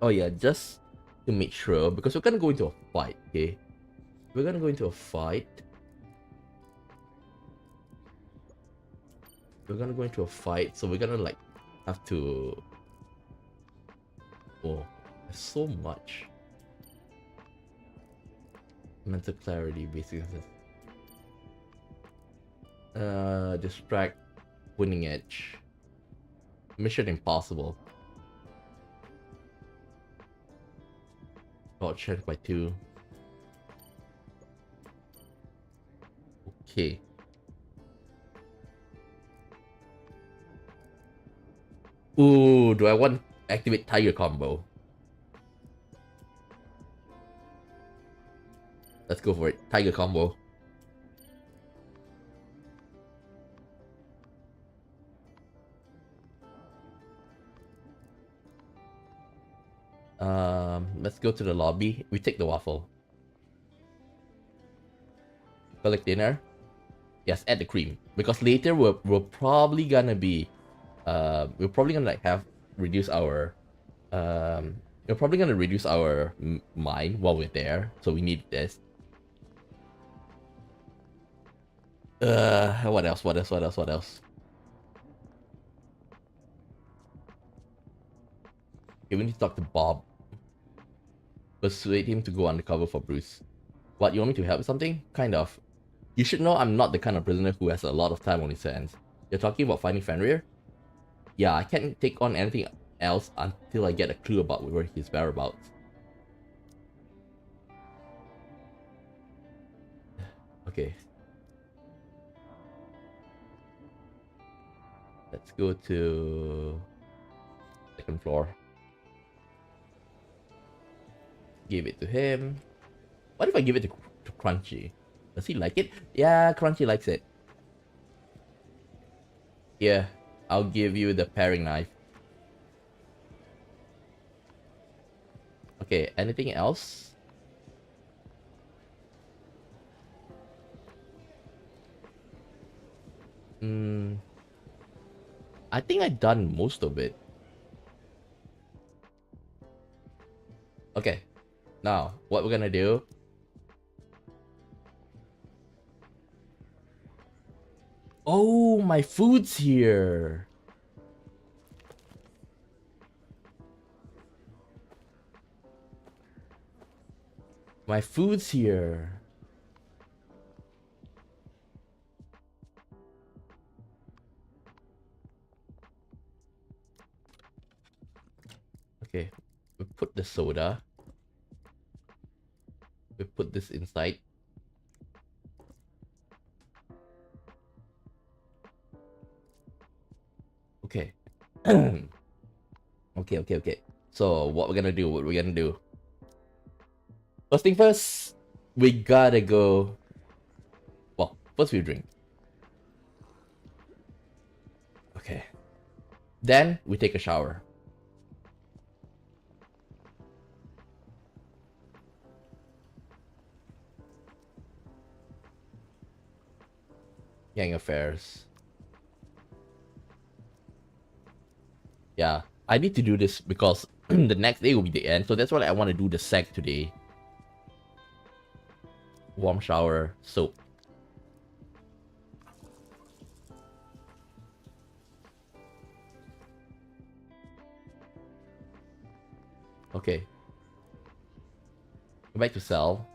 Oh yeah, just to make sure, because we're gonna go into a fight, okay? We're gonna go into a fight. We're gonna go into a fight, so we're gonna like have to... Oh, there's so much. Mental clarity, basically. Distract, winning edge. Mission impossible. Got checked by 2. Okay. Ooh, do I want to activate Tiger combo? Let's go for it. Tiger combo. Let's go to the lobby. We take the waffle. Collect dinner. Yes, add the cream. Because later we're probably gonna be we're probably gonna like have reduce our we're probably gonna reduce our mine while we're there, so we need this. What else? What Okay, Okay, we need to talk to Bob. Persuade him to go undercover for Bruce. What, you want me to help with something? Kind of. You should know I'm not the kind of prisoner who has a lot of time on his hands. You're talking about finding Fenrir? Yeah, I can't take on anything else until I get a clue about where his whereabouts. Okay. Let's go to second floor. Give it to him. What if I give it to Crunchy? Does he like it? Yeah, Crunchy likes it. Yeah, I'll give you the paring knife. Okay, anything else? I think I've done most of it. Okay, now what we're gonna do. Oh, my food's here. My food's here. Okay, we put the soda. We put this inside. Okay. Okay. So what we're gonna do? What we're gonna do? First thing first, we gotta go. Well, first we drink. Okay. Then we take a shower. Gang affairs. Yeah, I need to do this because the next day will be the end. So that's why I want to do the sec today. Warm shower, soap. Okay. Go back to cell.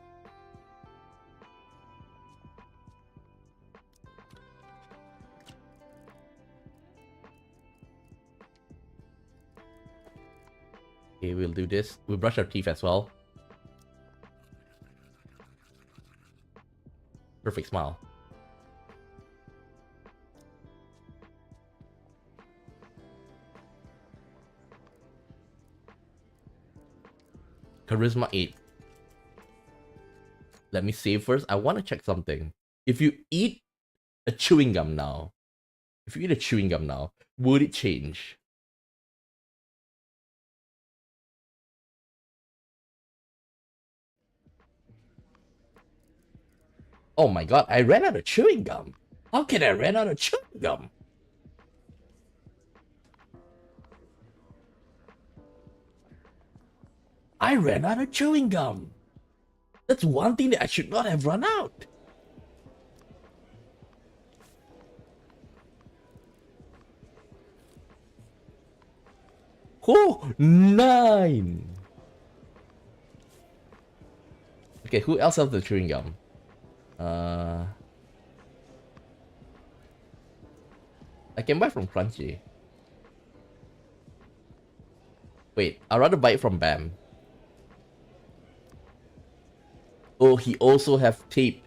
Okay, we'll do this. We'll brush our teeth as well. Perfect smile. Charisma 8. Let me save first. I want to check something. If you eat a chewing gum now, would it change? Oh my god, I ran out of chewing gum. How can I run out of chewing gum? I ran out of chewing gum. That's one thing that I should not have run out. Oh, 9. Okay, who else has the chewing gum? I can buy from Crunchy. Wait, I'd rather buy it from Bam. Oh, he also have tape.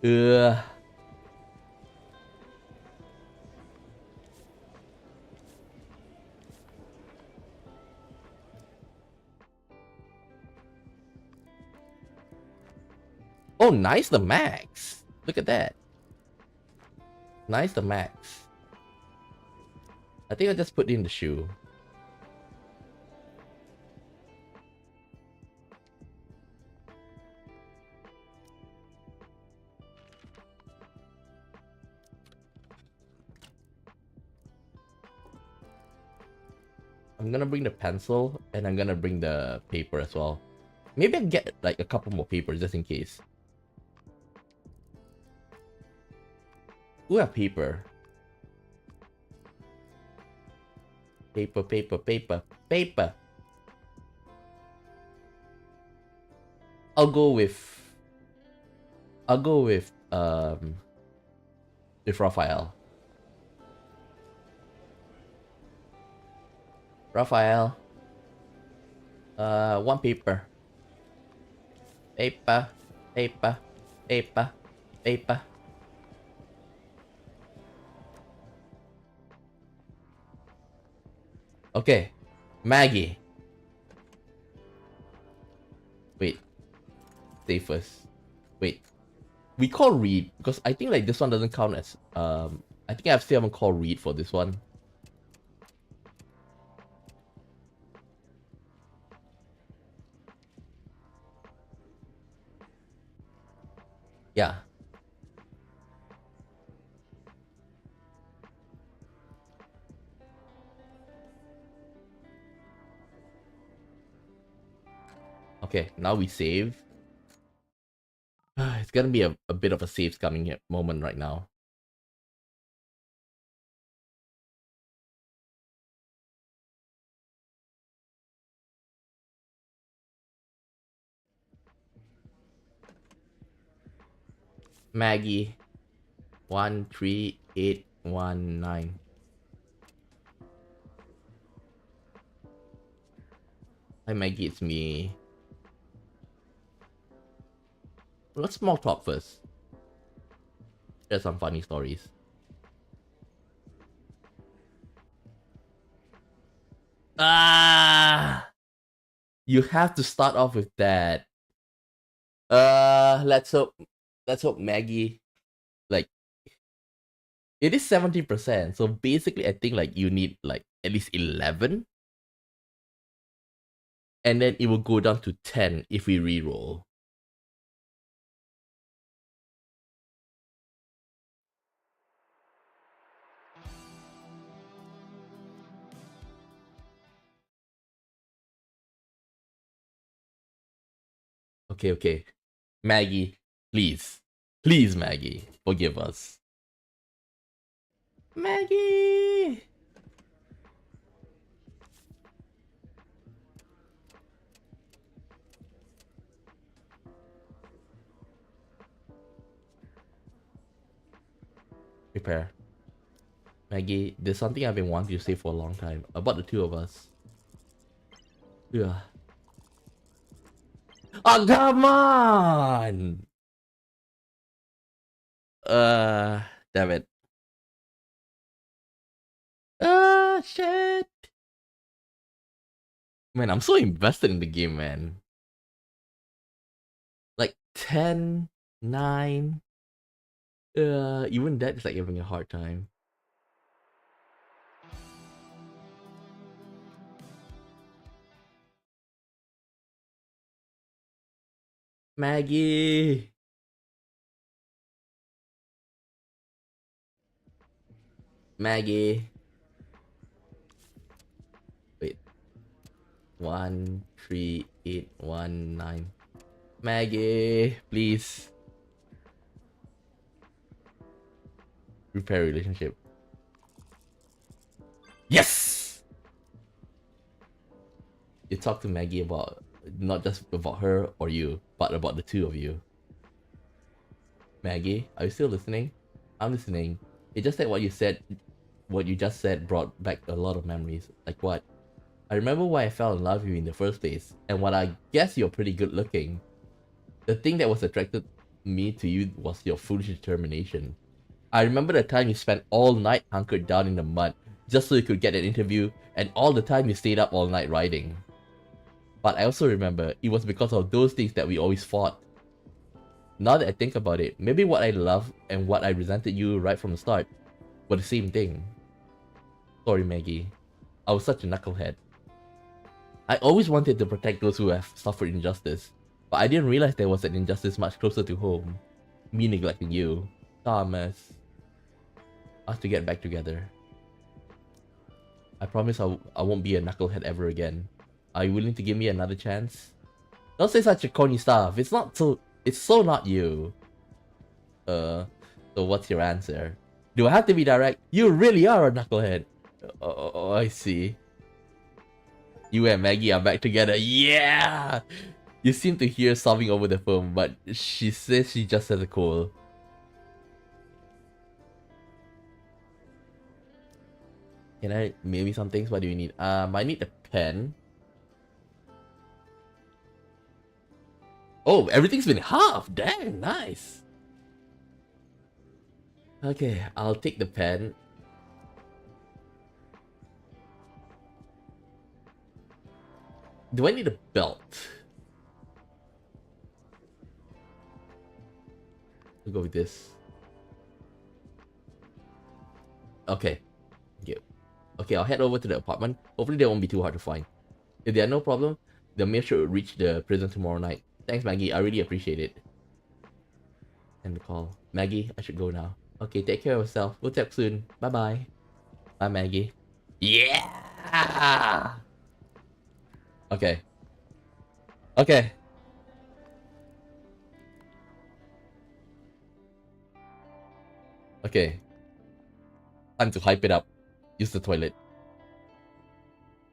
Ugh. Oh, nice the max. Look at that. Nice the max. I think I just put in the shoe. I'm gonna bring the pencil and I'm gonna bring the paper as well. Maybe I'll get like a couple more papers just in case. Who have paper? Paper. I'll go with Raphael. Raphael. One paper. Paper. Paper. Paper. Paper. Okay. Maggie. Wait. Say first. Wait. We call Reed because I think like this one doesn't count as I think I still haven't called Reed for this one. Yeah. Okay, now we save. It's gonna be a bit of a save coming moment right now. Maggie 13819. Hi Maggie, it's me. Let's small talk first. Share some funny stories. Ah, you have to start off with that. Let's hope Maggie, like, it is 70%. So basically I think like you need like at least 11. And then it will go down to 10 if we reroll. Okay. Maggie, please. Please, Maggie, forgive us. Maggie! Prepare. Maggie, there's something I've been wanting to say for a long time about the two of us. Yeah. Oh, come on! Damn it. Shit! Man, I'm so invested in the game, man. Like 10, 9. Even that is like having a hard time. Maggie! Maggie. Wait. 13819. Maggie, please. Repair relationship. Yes! You talk to Maggie about not just about her or you, but about the two of you. Maggie, are you still listening? I'm listening. It's just that what you just said brought back a lot of memories. Like what? I remember why I fell in love with you in the first place, and what I guess you're pretty good looking. The thing that was attracted me to you was your foolish determination. I remember the time you spent all night hunkered down in the mud just so you could get an interview, and all the time you stayed up all night writing. But I also remember it was because of those things that we always fought. Now that I think about it, maybe what I loved and what I resented you right from the start were the same thing. Sorry, Maggie. I was such a knucklehead. I always wanted to protect those who have suffered injustice, but I didn't realize there was an injustice much closer to home. Me neglecting you. Thomas. Us to get back together. I promise I won't be a knucklehead ever again. Are you willing to give me another chance? Don't say such a corny stuff. It's so not you. So what's your answer? Do I have to be direct? You really are a knucklehead. Oh, I see. You and Maggie are back together. Yeah! You seem to hear sobbing over the phone, but she says she just has a cold. Can I maybe some things? What do you need? I need a pen. Oh, everything's been halved. Dang, nice. Okay, I'll take the pen. Do I need a belt? We'll go with this. Okay. Yeah. Okay, I'll head over to the apartment. Hopefully they won't be too hard to find. If they are no problem, the mail should reach the prison tomorrow night. Thanks, Maggie. I really appreciate it. End the call. Maggie, I should go now. Okay, take care of yourself. We'll talk soon. Bye-bye. Bye, Maggie. Yeah! Okay. Okay. Okay. Time to hype it up. Use the toilet.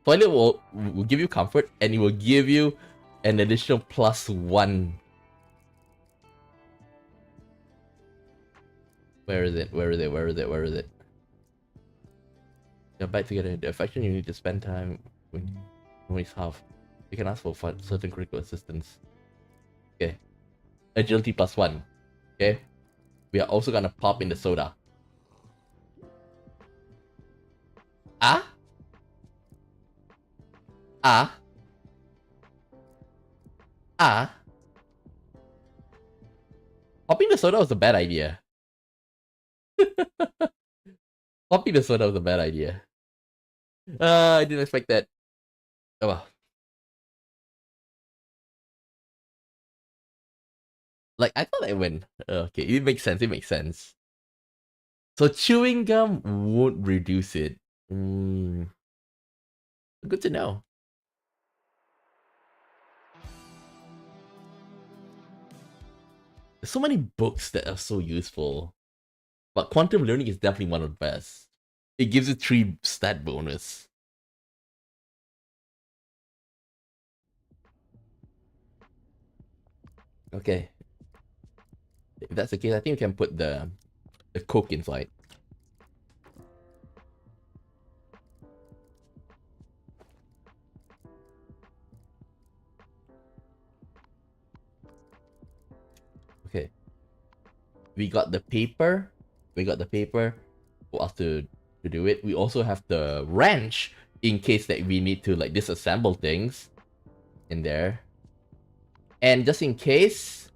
Toilet will give you comfort, and it will give you an additional +1. Where is it? Where is it? Where is it? Where is it? You're back together. The affection you need to spend time when it's half. You can ask for certain critical assistance. Okay. Agility +1. Okay. We are also gonna pop in the soda. Ah? Ah? Ah? Popping the soda was a bad idea. Popping the soda was a bad idea. I didn't expect that. Oh well. Like, I thought I went. Okay, it makes sense. It makes sense. So chewing gum won't reduce it. Good to know. There's so many books that are so useful. But quantum learning is definitely one of the best. It gives you 3 stat bonus. Okay. If that's the case, I think we can put the Coke inside. Okay. We got the paper. We got the paper for us to do it. We also have the wrench in case that we need to like disassemble things in there. And just in case,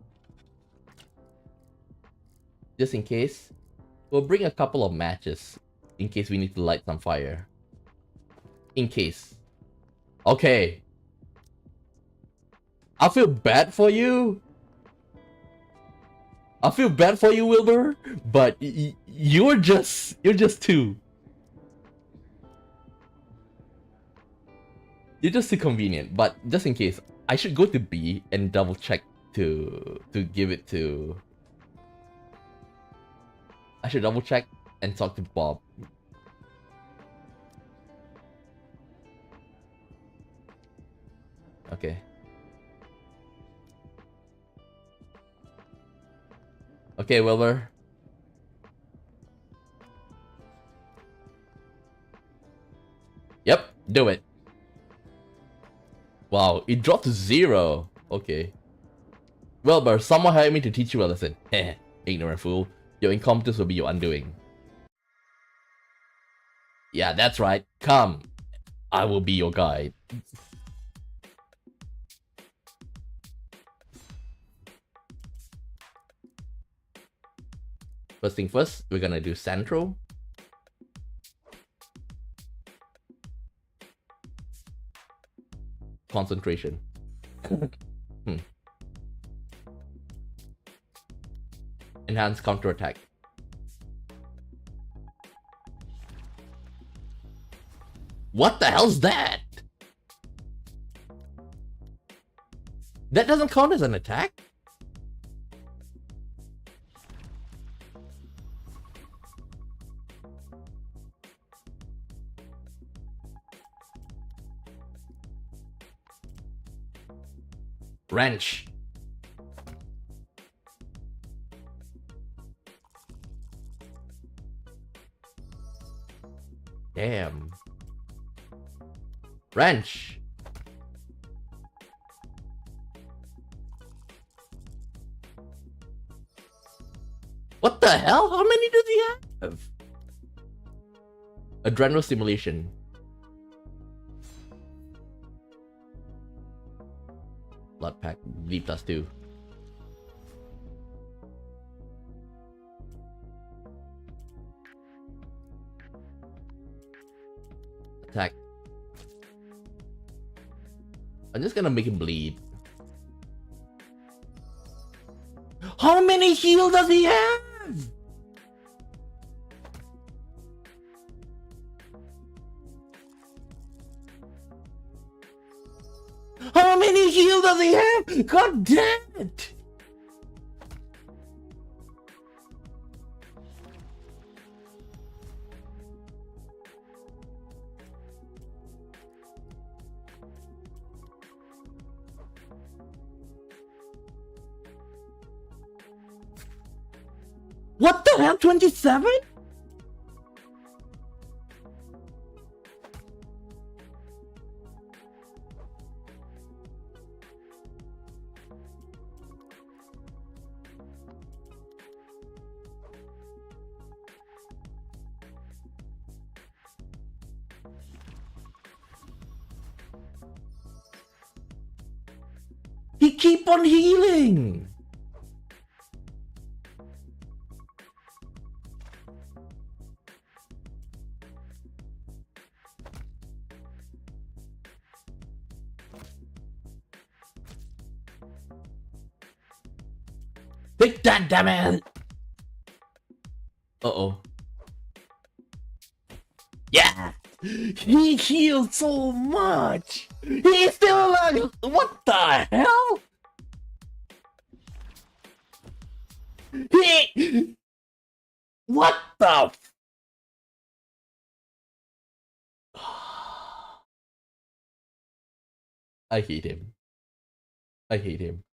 we'll bring a couple of matches in case we need to light some fire. In case. Okay. I feel bad for you. I feel bad for you, Wilbur, but you're just 2. You're just too convenient. But just in case, I should go to B and double check to give it to. I should double check and talk to Bob. Okay. Okay, Wilbur. Yep, do it. Wow, it dropped to 0. Okay. Wilbur, someone hired me to teach you a lesson. Heh, ignorant fool. Your incompetence will be your undoing. Yeah, that's right. Come. I will be your guide. First thing first, we're gonna do Central. Concentration. Enhance counterattack. What the hell's that? That doesn't count as an attack? Wrench. Damn. Wrench. What the hell? How many does he have? Adrenal stimulation. Blood pack. Bleed +2. Attack. I'm just gonna make him bleed. How many heal does he have? How many heal does he have? God damn it! What the hell? 27? He keep on healing. Take that, damn it! Uh-oh. Yeah! He healed so much! He's still alive! What the hell? What the I hate him. I hate him.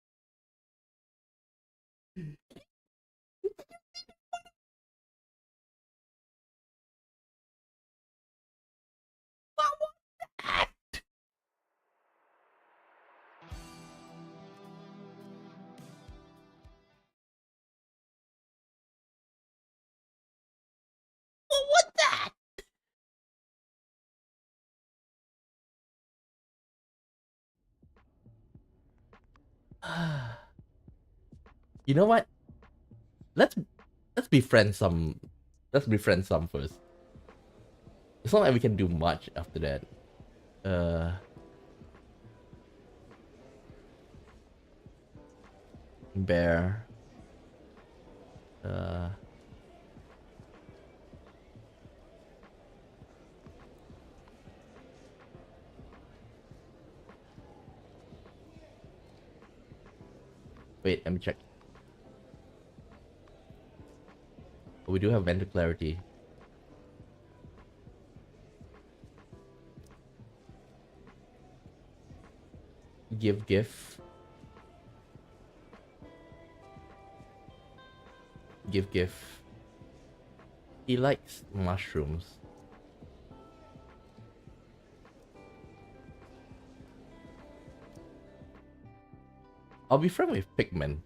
What that? You know what? Let's befriend some. Let's befriend some first. It's not like we can do much after that. Bear. Wait, let me check. We do have vendor clarity. Give gift. Give gift. He likes mushrooms. I'll be friends with Pigman.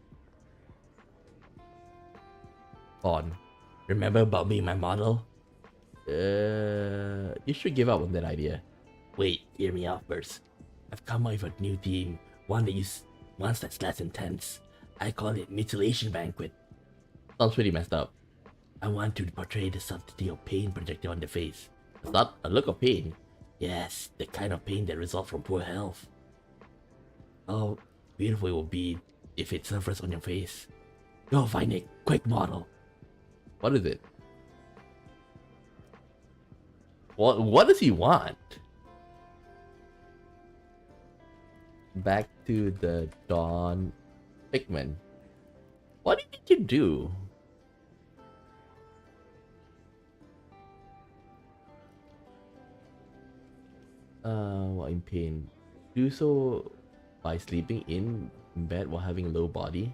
Fawn. Remember about being my model? You should give up on that idea. Wait, hear me out first. I've come up with a new theme. One that's less intense. I call it Mutilation Banquet. Sounds pretty messed up. I want to portray the subtlety of pain projected on the face. A look of pain? Yes, the kind of pain that results from poor health. Oh, beautiful it will be if it surfaces on your face. Go find it, quick model. What is it? What does he want? Back to the dawn. Pigman. What did you do? While in pain. Do so by sleeping in bed while having a low body.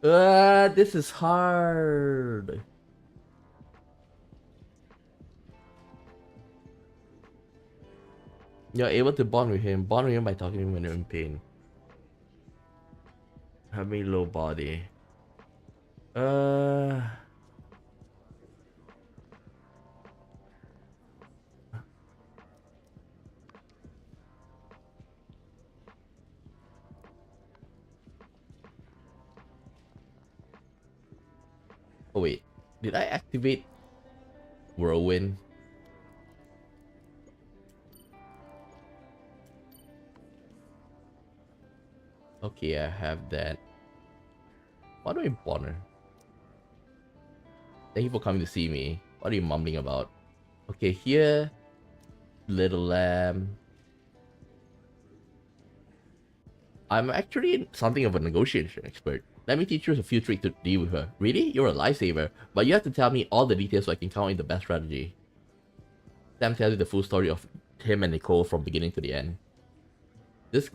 This is hard. You're able to bond with him. Bond with him by talking to him when you're in pain. Having low body. Oh wait, did I activate Whirlwind? Okay, I have that. Why do I bother? Thank you for coming to see me. What are you mumbling about? Okay, here, little lamb. I'm actually something of a negotiation expert. Let me teach you a few tricks to deal with her. Really? You're a lifesaver, but you have to tell me all the details so I can count in the best strategy. Sam tells you the full story of him and Nicole from beginning to the end. This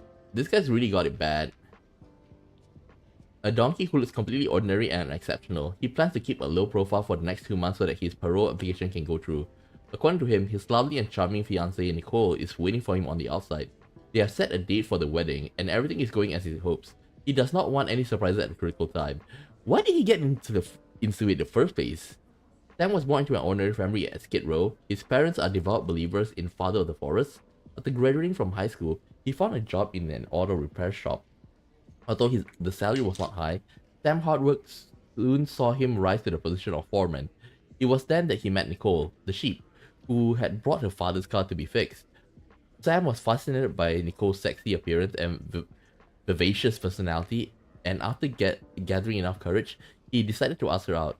guy's really got it bad. A donkey who looks completely ordinary and exceptional. He plans to keep a low profile for the next 2 months so that his parole application can go through. According to him, his lovely and charming fiancée Nicole is waiting for him on the outside. They have set a date for the wedding, and everything is going as he hopes. He does not want any surprises at the critical time. Why did he get into it in the first place? Sam was born into an ordinary family at Skid Row. His parents are devout believers in Father of the Forest. After graduating from high school, he found a job in an auto repair shop. Although the salary was not high, Sam's hard work soon saw him rise to the position of foreman. It was then that he met Nicole, the sheep, who had brought her father's car to be fixed. Sam was fascinated by Nicole's sexy appearance and vivacious personality, and after gathering enough courage, he decided to ask her out.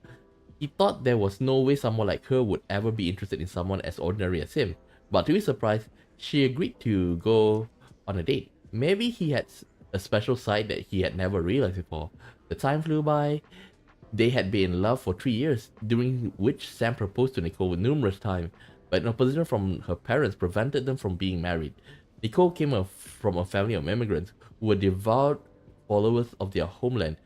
He thought there was no way someone like her would ever be interested in someone as ordinary as him, but to his surprise, she agreed to go on a date. Maybe he had a special side that he had never realized before. The time flew by. They had been in love for 3 years, during which Sam proposed to Nicole numerous times, but an opposition from her parents prevented them from being married. Nicole came from a family of immigrants who were devout followers of their homeland,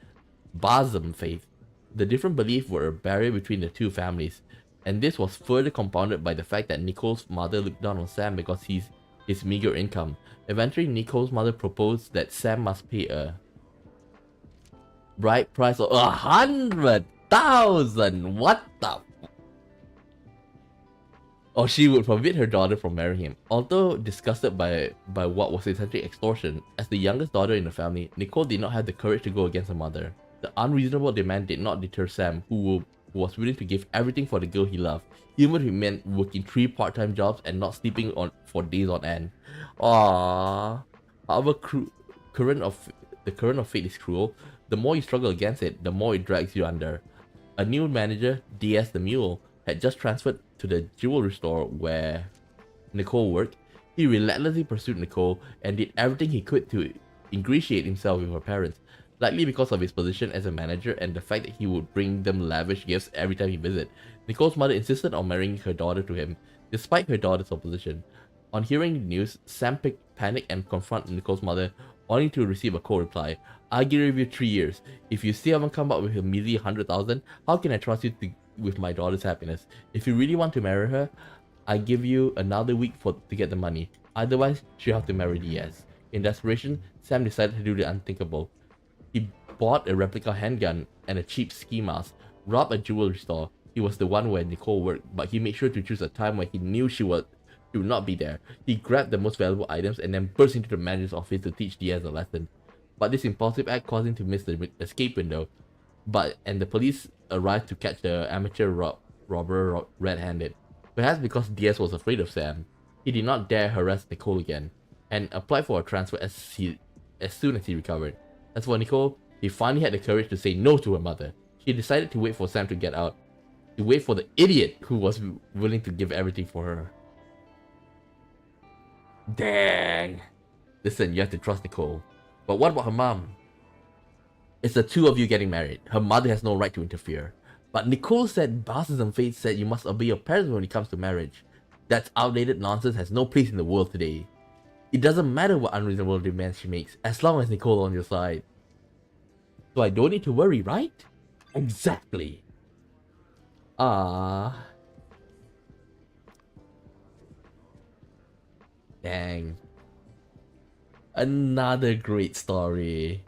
Basm faith. The different beliefs were a barrier between the two families, and this was further compounded by the fact that Nicole's mother looked down on Sam because his meager income. Eventually, Nicole's mother proposed that Sam must pay a bride price of 100,000. What the? Or she would forbid her daughter from marrying him. Although disgusted by what was essentially extortion, as the youngest daughter in the family, Nicole did not have the courage to go against her mother. The unreasonable demand did not deter Sam, who was willing to give everything for the girl he loved, even if it meant working 3 part-time jobs and not sleeping for days on end. Aww. However, the current of fate is cruel. The more you struggle against it, the more it drags you under. A new manager, DS the Mule, had just transferred to the jewelry store where Nicole worked. He relentlessly pursued Nicole and did everything he could to ingratiate himself with her parents, likely because of his position as a manager and the fact that he would bring them lavish gifts every time he visited. Nicole's mother insisted on marrying her daughter to him, despite her daughter's opposition. On hearing the news, Sam panicked and confronted Nicole's mother, only to receive a cold reply. "I give you 3 years. If you still haven't come up with a measly 100,000, how can I trust you with my daughter's happiness? If you really want to marry her, I give you another week to get the money. Otherwise, she'll have to marry DS." In desperation, Sam decided to do the unthinkable. He bought a replica handgun and a cheap ski mask, robbed a jewelry store. He was the one where Nicole worked, but he made sure to choose a time when he knew she would not be there. He grabbed the most valuable items and then burst into the manager's office to teach Diaz a lesson. But this impulsive act caused him to miss the escape window. And the police arrived to catch the amateur robber red-handed. Perhaps because Diaz was afraid of Sam, he did not dare harass Nicole again, and applied for a transfer as soon as he recovered. As for Nicole, he finally had the courage to say no to her mother. She decided to wait for Sam to get out, to wait for the idiot who was willing to give everything for her. Dang! Listen, you have to trust Nicole. But what about her mom? It's the two of you getting married. Her mother has no right to interfere. But Nicole said bosses and fate said you must obey your parents when it comes to marriage. That's outdated nonsense, has no place in the world today. It doesn't matter what unreasonable demands she makes, as long as Nicole on your side. So I don't need to worry, right? Exactly. Ah. Dang. Another great story.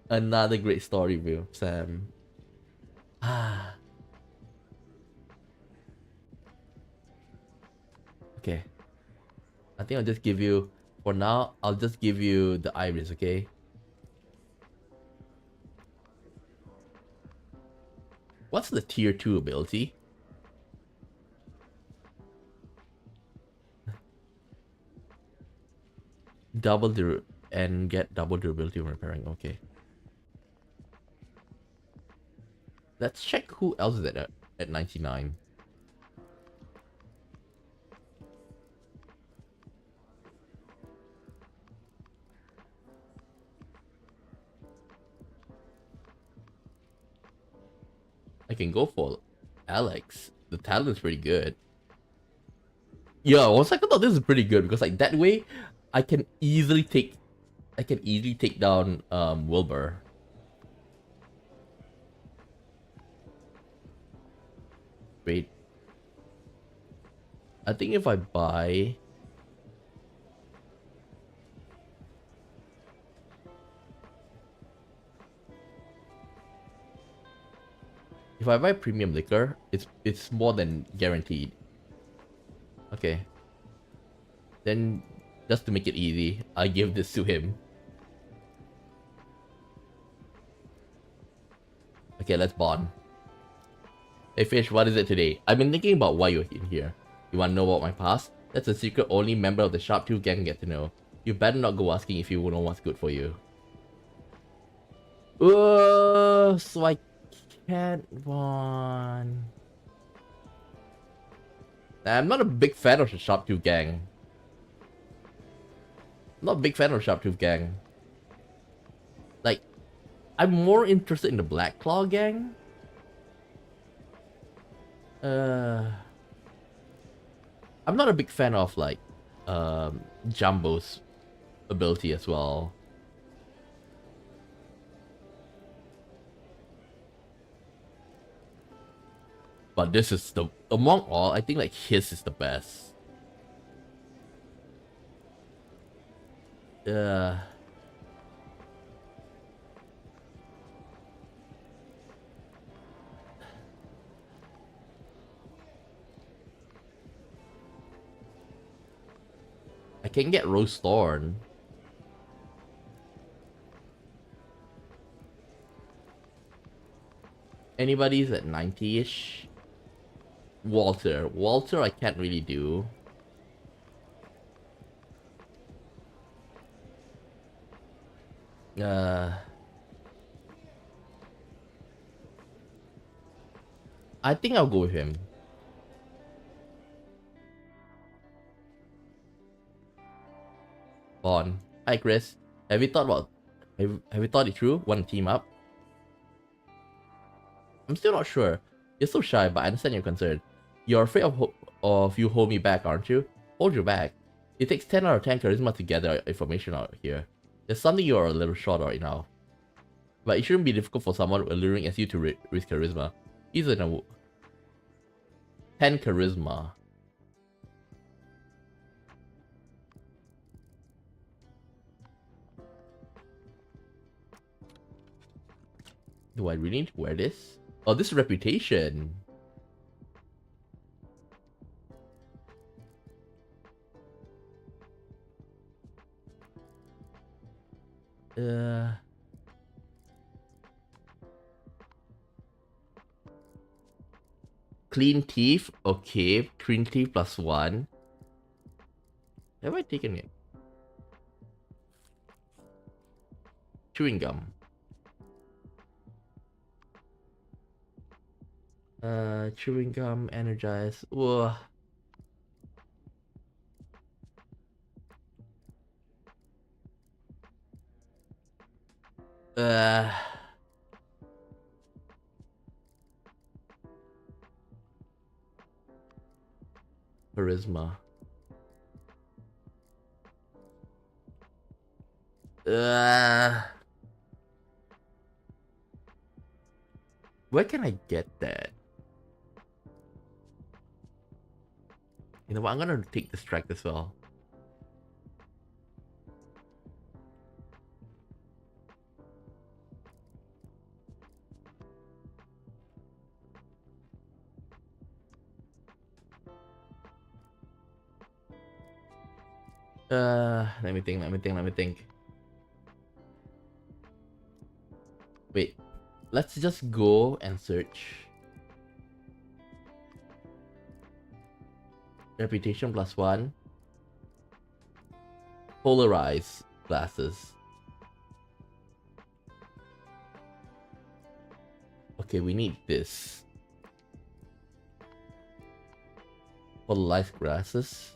Another great story, Will, Sam. Ah. Okay. I think I'll just give you, for now, I'll just give you the iris, okay? What's the tier 2 ability? Double and get double durability when repairing, okay. Let's check who else is at 99. I can go for Alex. The talent's pretty good. Yeah, one second thought this is pretty good because like that way I can easily take down Wilbur. Wait. I think if I buy premium liquor, it's more than guaranteed. Okay. Then just to make it easy, I give this to him. Okay, let's bond. Hey Fish, what is it today? I've been thinking about why you're in here. You wanna know about my past? That's a secret only member of the Sharp Tooth gang get to know. You better not go asking if you know what's good for you. So I can't bond. I'm not a big fan of the Sharp Tooth gang. I'm not a big fan of the Sharp Tooth gang. Like, I'm more interested in the Black Claw gang. I'm not a big fan of like Jumbo's ability as well. But this is the among all, I think like his is the best. I can get Rose Thorn. Anybody's at 90-ish? Walter. Walter I can't really do. I think I'll go with him. Bond. Hi Chris. Have you thought about have you thought it through? Want to team up? I'm still not sure. You're so shy, but I understand your concern. You're afraid of you hold me back, aren't you? Hold your back. It takes 10 out of 10 charisma to gather information out here. There's something you're a little short right now. But it shouldn't be difficult for someone alluring as you to risk charisma. He's in a 10 charisma. Do I really need to wear this? Oh, this is reputation. Clean teeth. Okay, clean teeth +1. Have I taken it? Chewing gum. Chewing gum, energize. Whoa. Charisma. Uh, where can I get that? You know what? I'm gonna take this track as well. Let me think. Wait, let's just go and search. Reputation +1. Polarized glasses. Okay, we need this. Polarized glasses.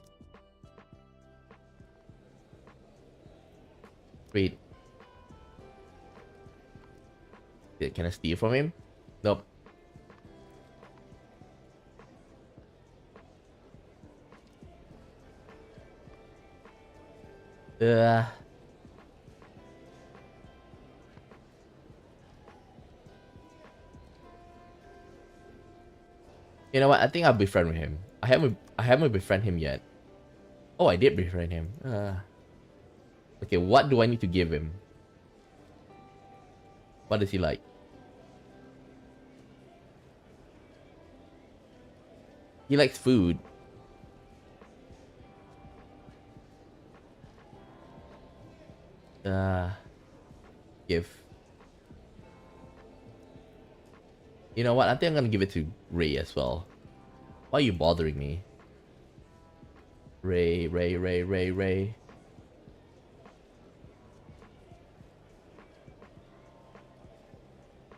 Wait. Can I steal from him? Nope. Uh, you know what? I think I'll befriend with him. I haven't befriend him yet. Oh, I did befriend him. Okay, what do I need to give him? What is he like? He likes food. Give. You know what? I think I'm gonna give it to Ray as well. Why are you bothering me? Ray.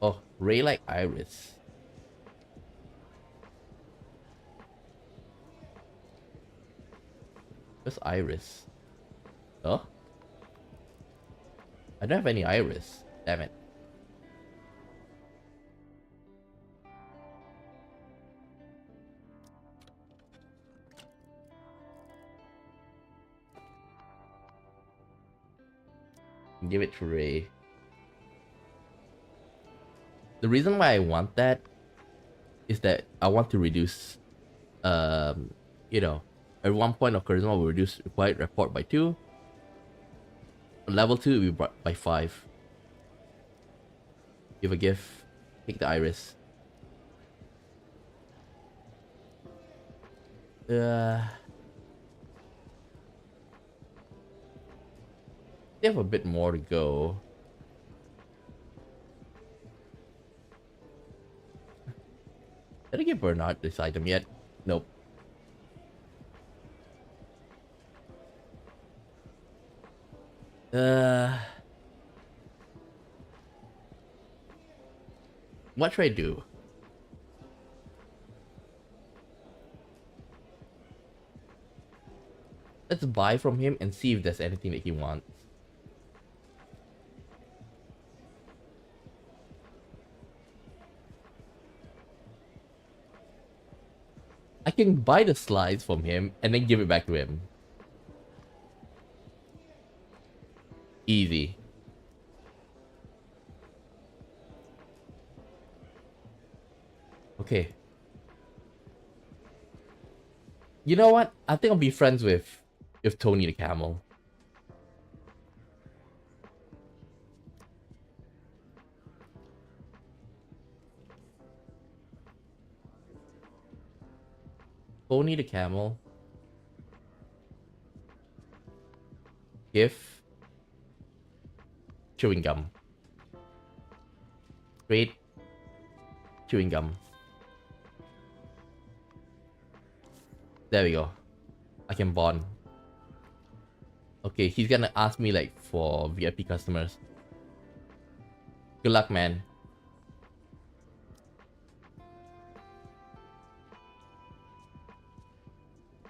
Oh, Ray like Iris. Where's Iris? Oh? I don't have any Iris. Damn it. Give it to Ray. The reason why I want that is that I want to reduce, you know, at one point of charisma will reduce required report by 2. Level 2 will be brought by 5. Give a gift. Take the Iris. They have a bit more to go. Did I give Bernard this item yet? Nope. What should I do? Let's buy from him and see if there's anything that he wants. I can buy the slides from him and then give it back to him. Easy. Okay. You know what? I think I'll be friends with Tony the Camel. Tony the Camel. Gift. Chewing gum. Great. Chewing gum. There we go. I can bond. Okay, he's gonna ask me like for VIP customers. Good luck, man.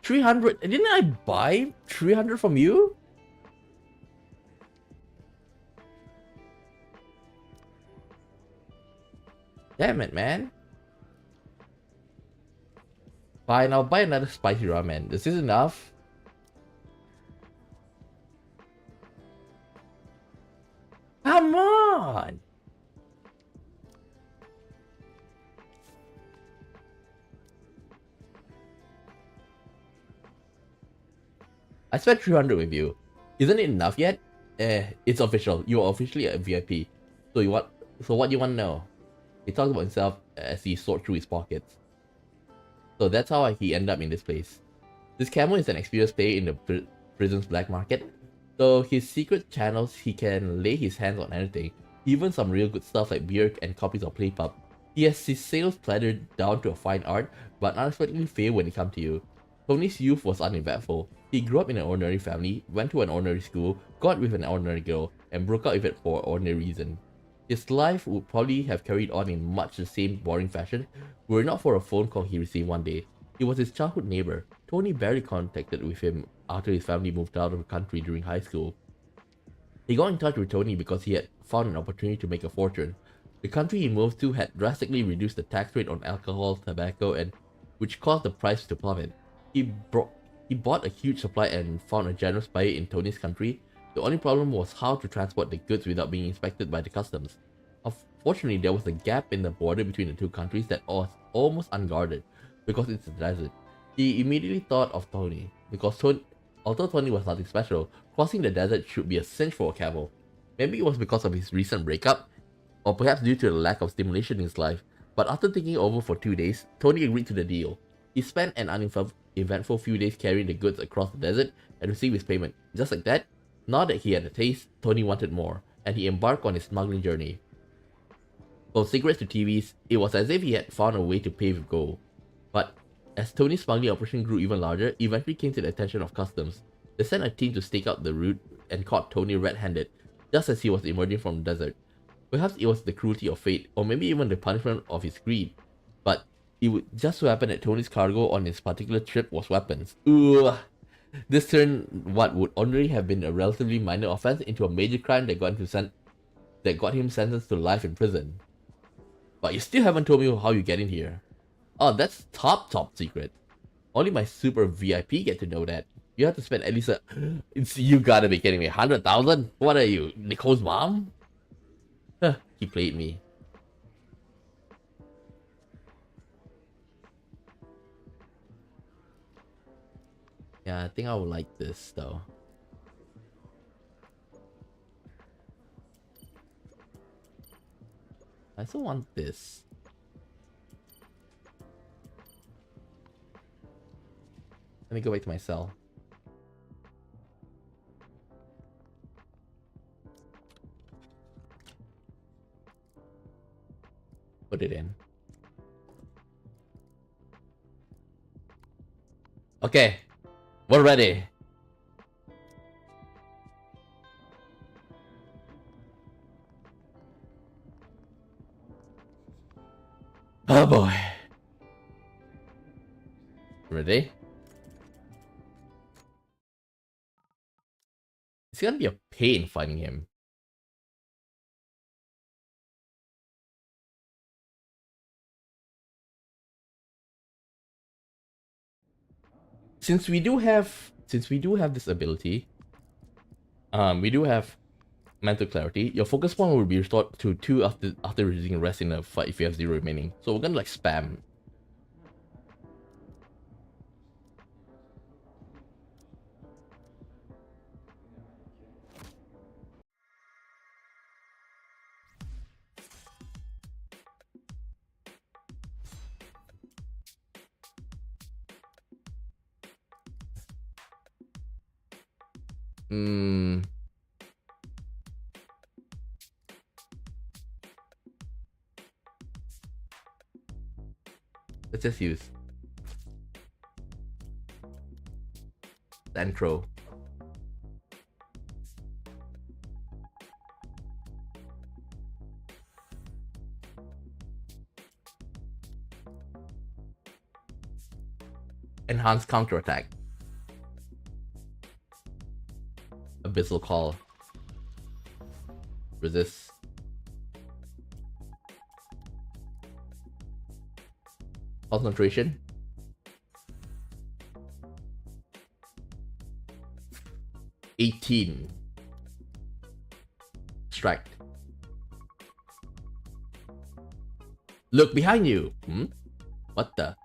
$300. Didn't I buy 300 from you? Damn it, man. Fine, I'll buy another spicy ramen. This is enough. on! I spent 300 with you. Isn't it enough yet? It's official. You are officially a VIP. So what do you want to know? He talks about himself as he sorts through his pockets. So that's how he ended up in this place. This camo is an experienced player in the prison's black market. So his secret channels, he can lay his hands on anything, even some real good stuff like beer and copies of PlayPub. He has his sales plattered down to a fine art, but unexpectedly fail when it comes to you. Tony's youth was uneventful. He grew up in an ordinary family, went to an ordinary school, got with an ordinary girl, and broke up with it for an ordinary reason. His life would probably have carried on in much the same boring fashion were it not for a phone call he received one day. It was his childhood neighbor. Tony barely contacted with him after his family moved out of the country during high school. He got in touch with Tony because he had found an opportunity to make a fortune. The country he moved to had drastically reduced the tax rate on alcohol, tobacco, and which caused the price to plummet. He bought a huge supply and found a generous buyer in Tony's country. The only problem was how to transport the goods without being inspected by the customs. Unfortunately, there was a gap in the border between the two countries that was almost unguarded, because it's a desert. He immediately thought of Tony, because although Tony was nothing special, crossing the desert should be a cinch for a camel. Maybe it was because of his recent breakup, or perhaps due to the lack of stimulation in his life, but after thinking over for 2 days, Tony agreed to the deal. He spent an uneventful few days carrying the goods across the desert and received his payment. Just like that, now that he had a taste, Tony wanted more, and he embarked on his smuggling journey. From cigarettes to TVs, it was as if he had found a way to pay with gold. But as Tony's smuggling operation grew even larger, eventually came to the attention of customs. They sent a team to stake out the route and caught Tony red-handed, just as he was emerging from the desert. Perhaps it was the cruelty of fate, or maybe even the punishment of his greed. But it would just so happen that Tony's cargo on his particular trip was weapons. Ooh. This turned what would ordinarily have been a relatively minor offense into a major crime that got him sentenced to life in prison. But you still haven't told me how you get in here. Oh, that's top secret. Only my super VIP get to know that. You have to spend at least you gotta be kidding me, 100,000? What are you, Nicole's mom? Huh, he played me. Yeah, I think I would like this though. I still want this. Let me go back to my cell. Put it in. Okay, we're ready. Oh boy. Ready? It's gonna be a pain finding him. Since we do have this ability, we do have mental clarity. Your focus point will be restored to 2 after reducing rest in a fight if you have 0 remaining. So we're gonna like spam. Let's just use Centro. Enhanced counterattack. Abyssal Call. Resist. Concentration. $18. Strike. Look behind you. Hmm? What the?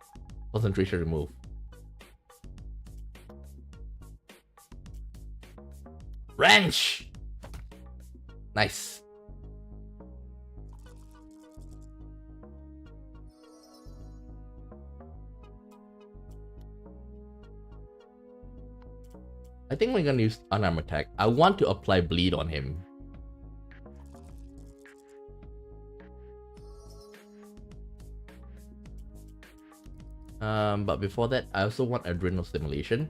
Concentration remove. Wrench! Nice. I think we're gonna use unarmed attack. I want to apply bleed on him. But before that, I also want adrenal stimulation.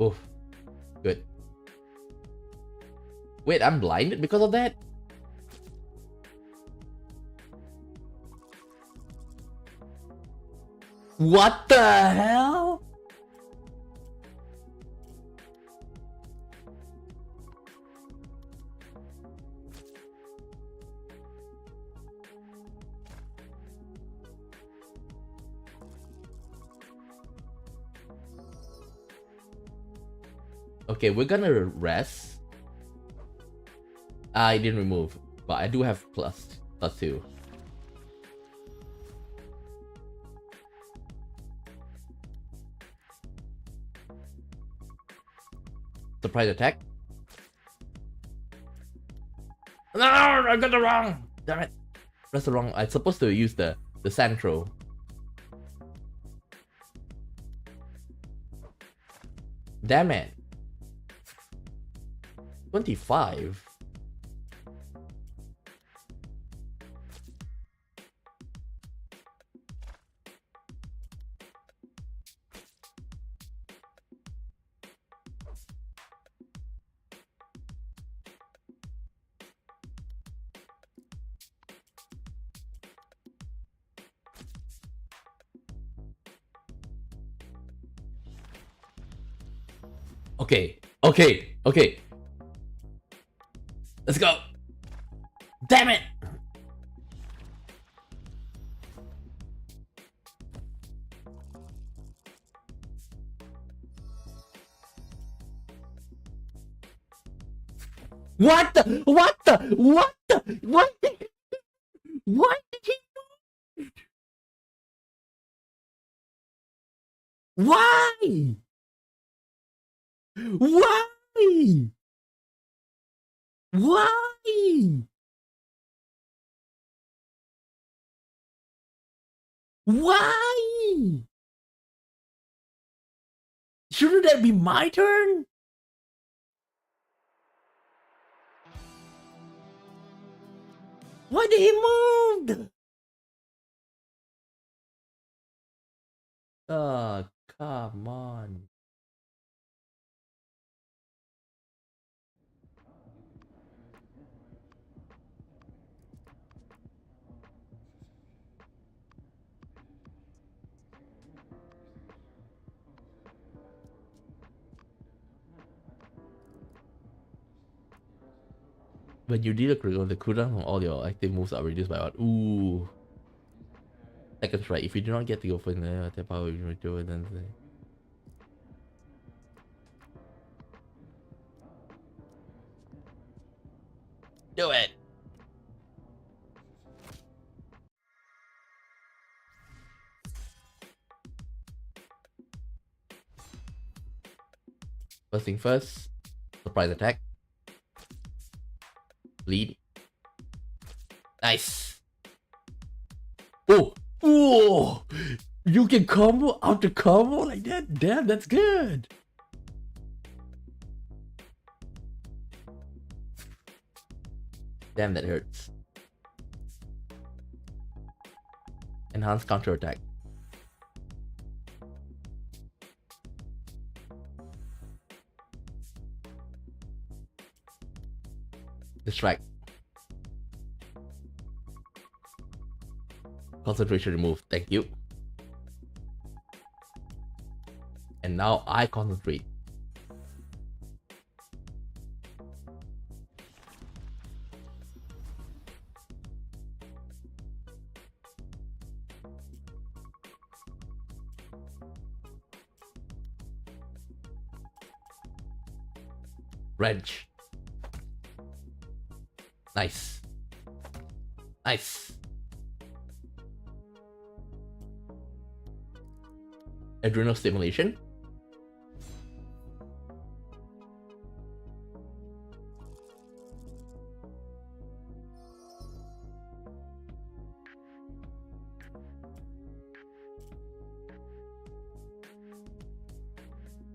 Oof. Good. Wait, I'm blinded because of that? What the hell? Okay, we're gonna rest. I didn't remove, but I do have +2. Surprise attack. No, I got the wrong. Damn it. That's the wrong. I'm supposed to use the Sandro. Damn it. 25. Okay. Let's go. Damn it. What did he Why? Why? Shouldn't that be my turn? Why did he move? Oh, come on. When you deal a critical, the cooldown on all your active moves are reduced by 1. Ooh. Second strike. If you do not get to go for the attack power, you do it then. Do it. First thing first. Surprise attack. Bleed. Nice. Oh! You can combo out the combo like that? Damn, that's good. Damn, that hurts. Enhanced counter attack. Distract. Concentration removed. Thank you. And now I concentrate. Wrench. Nice. Nice. Adrenal stimulation.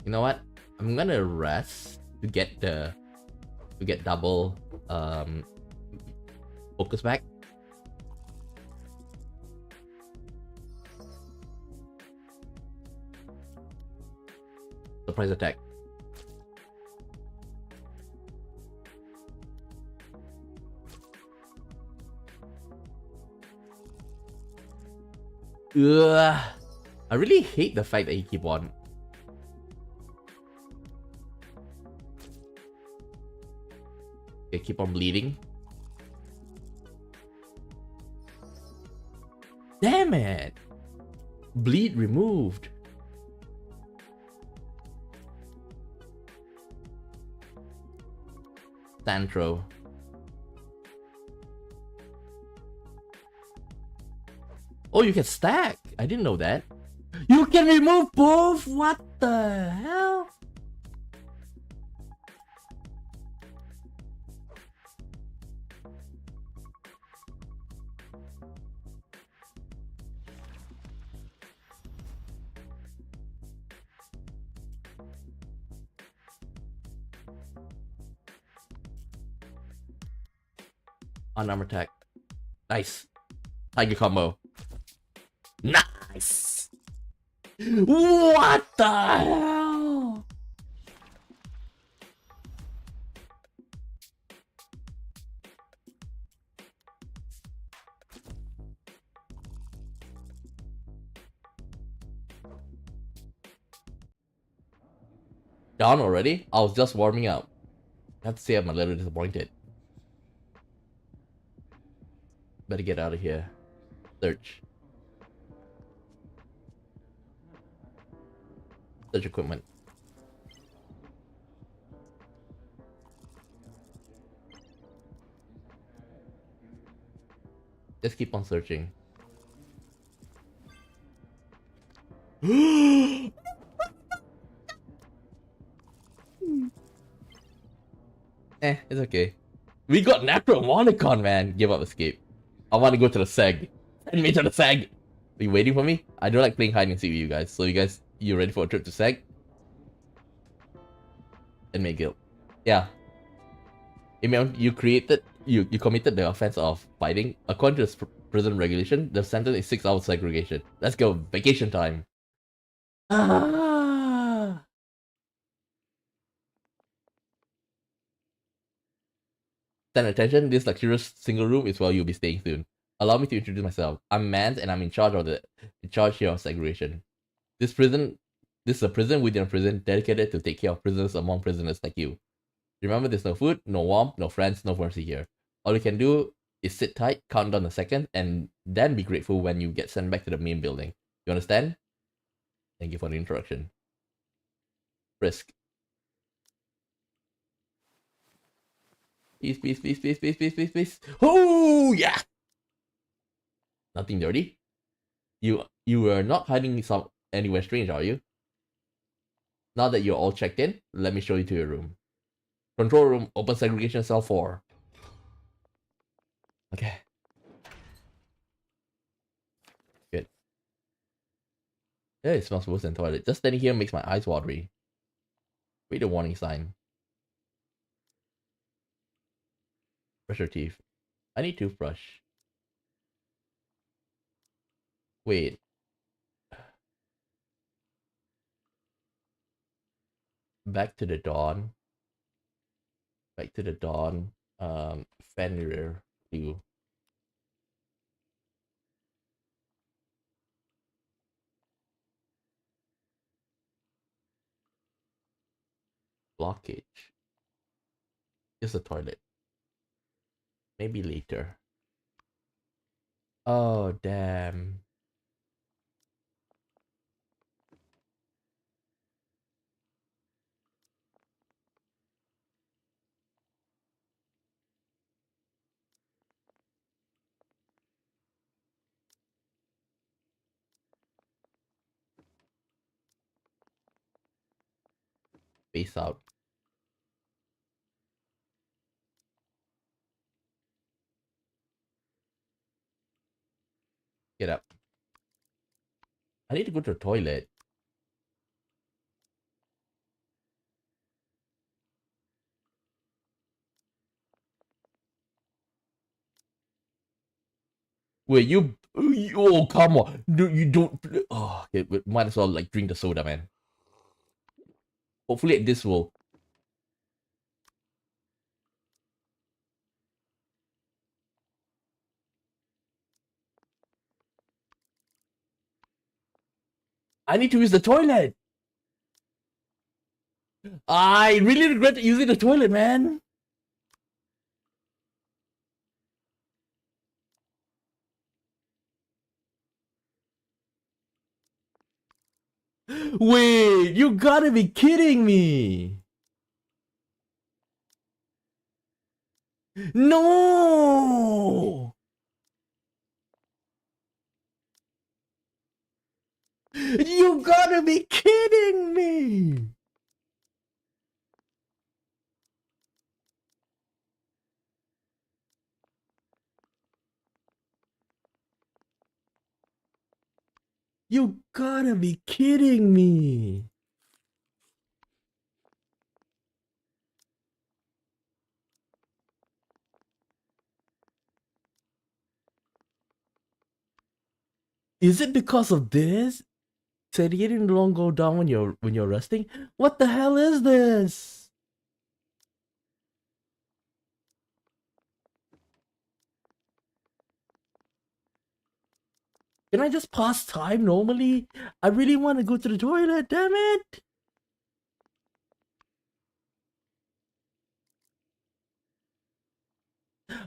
You know what? I'm gonna rest to get double focus back. Surprise attack. Ugh. I really hate the fact that he keep on. Okay, keep on bleeding. Damn it! Bleed removed. Santro. Oh, you can stack. I didn't know that. You can remove both? What the hell? Unarmed attack. Nice. Tiger combo. Nice! What the hell? Down already? I was just warming up. I have to say I'm a little disappointed. Better get out of here. Search. Search equipment. Just keep on searching. It's okay. We got Necro Monicon, man. Give up escape. I want to go to the SEG. Send me to the SEG. Are you waiting for me? I don't like playing hide and seek with you guys. So you ready for a trip to SEG? Inmate guild. Yeah. You committed the offense of fighting. According to the prison regulation, the sentence is 6 hours segregation. Let's go. Vacation time. Ah. Stand attention, this luxurious single room is where you'll be staying soon. Allow me to introduce myself. I'm Mans and I'm in charge here of segregation. This is a prison within a prison dedicated to take care of prisoners among prisoners like you. Remember, there's no food, no warmth, no friends, no mercy here. All you can do is sit tight, count down a second, and then be grateful when you get sent back to the main building. You understand? Thank you for the introduction. Risk. Peace, peace, peace, peace, peace, peace, peace, peace. Oh, yeah! Nothing dirty. You are not hiding anywhere strange, are you? Now that you're all checked in, let me show you to your room. Control room, open segregation cell 4. Okay. Good. Yeah, it smells worse than toilet. Just standing here makes my eyes watery. Read the warning sign. Brush your teeth. I need toothbrush. Wait. Back to the dawn. Back to the dawn. Fenrir. Blue. Blockage. Just a toilet. Maybe later. Oh, damn. Space out. Get up. I need to go to the toilet. Wait, oh, come on. You don't. Oh, okay, might as well like drink the soda, man. Hopefully this will. I need to use the toilet. I really regret using the toilet, man. Wait, you gotta be kidding me. No! You gotta be kidding me! You gotta be kidding me! Is it because of this? Said you didn't long go down when you're resting? What the hell is this? Can I just pass time normally? I really want to go to the toilet, damn it!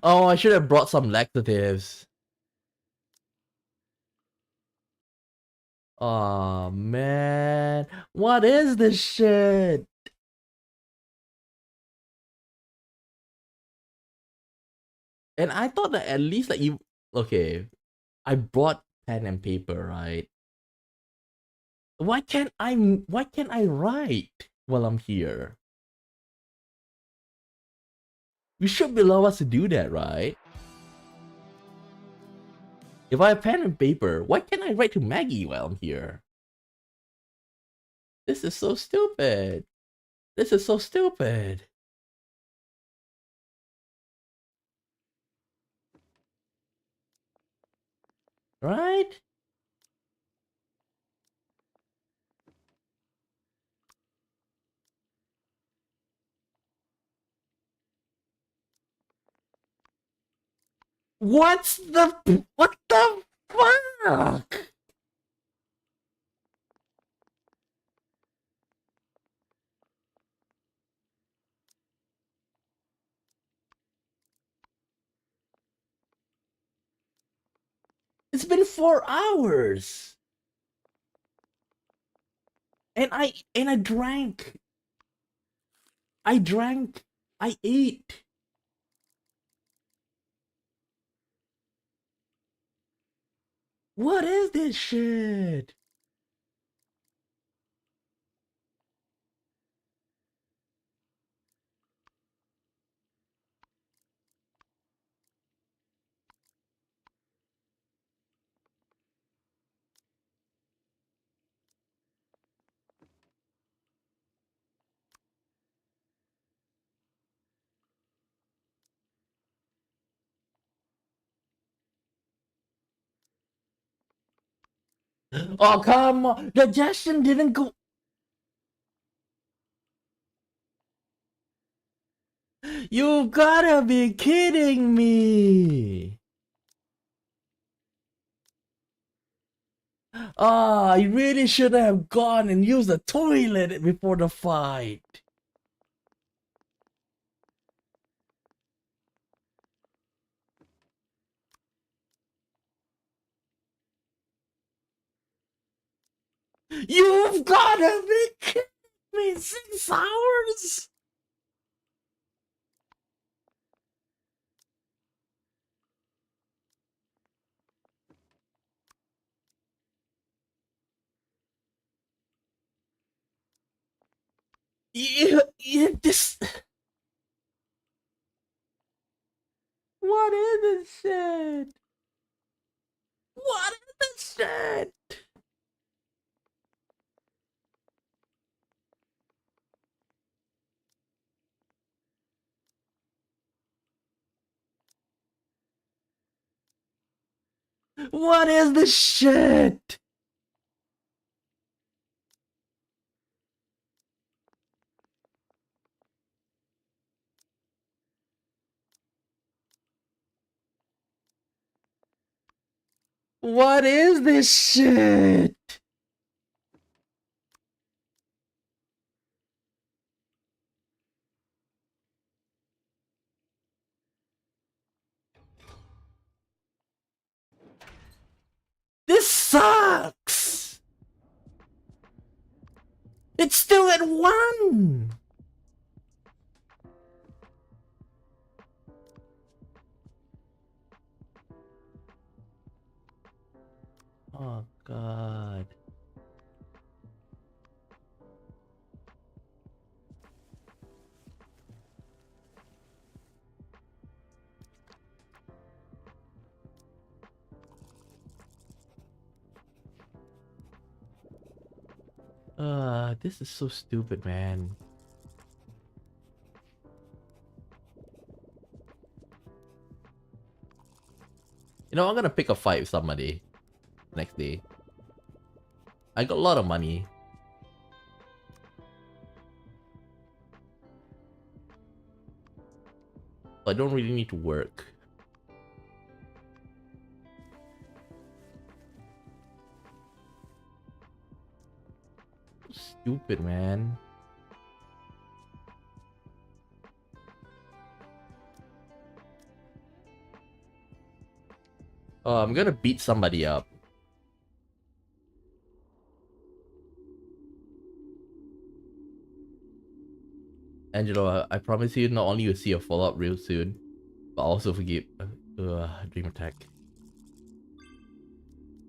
Oh, I should have brought some laxatives. Oh man, what is this shit? And I thought that at least like you okay, I brought pen and paper, right? Why can't I write while I'm here? You should be allow us to do that, right? If I have pen and paper, why can't I write to Maggie while I'm here? This is so stupid. This is so stupid. Right? What the fuck? It's been 4 hours. And I drank. I drank. I ate. What is this shit? Oh, come on. Digestion didn't go. You gotta be kidding me. Ah, I really should have gone and used the toilet before the fight. You've gotta be kidding me. 6 hours? Yeah, this. What is this shit? What is this shit? What is this shit? What is this shit? This sucks. It's still at 1. Oh god. This is so stupid, man. You know, I'm gonna pick a fight with somebody next day. I got a lot of money. So I don't really need to work. Stupid, man. Oh, I'm gonna beat somebody up. Angelo, I promise you not only you'll see a follow-up real soon, but also forgive. Dream attack.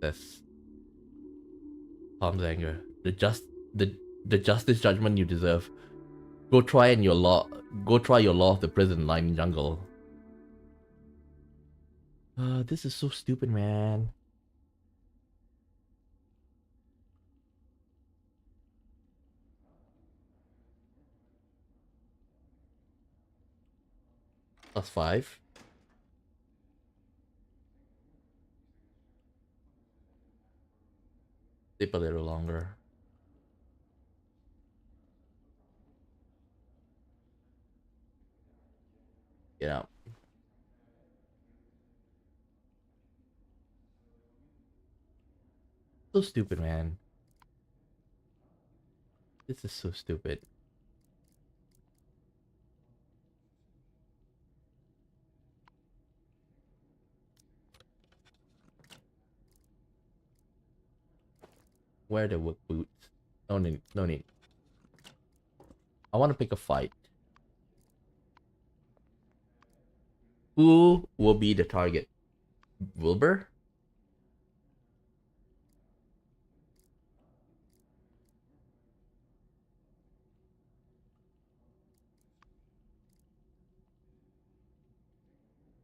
That's Tom's anger. The justice judgment you deserve. Go try your law of the prison line jungle. This is so stupid, man. +5. Sleep a little longer. Get out. So stupid, man. This is so stupid. Wear the work boots. No need. No need. I want to pick a fight. Who will be the target? Wilbur?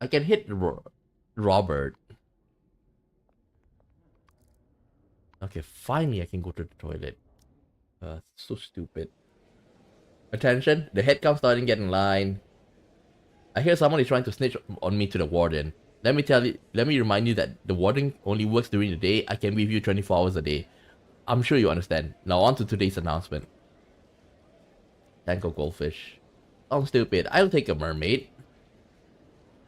I can hit Robert. Okay, finally I can go to the toilet. So stupid. Attention, the head count starting to get in line. I hear someone is trying to snitch on me to the warden. Let me remind you that the warden only works during the day. I can be with you 24 hours a day. I'm sure you understand. Now on to today's announcement. Tank of goldfish. Sounds stupid. I'll take a mermaid.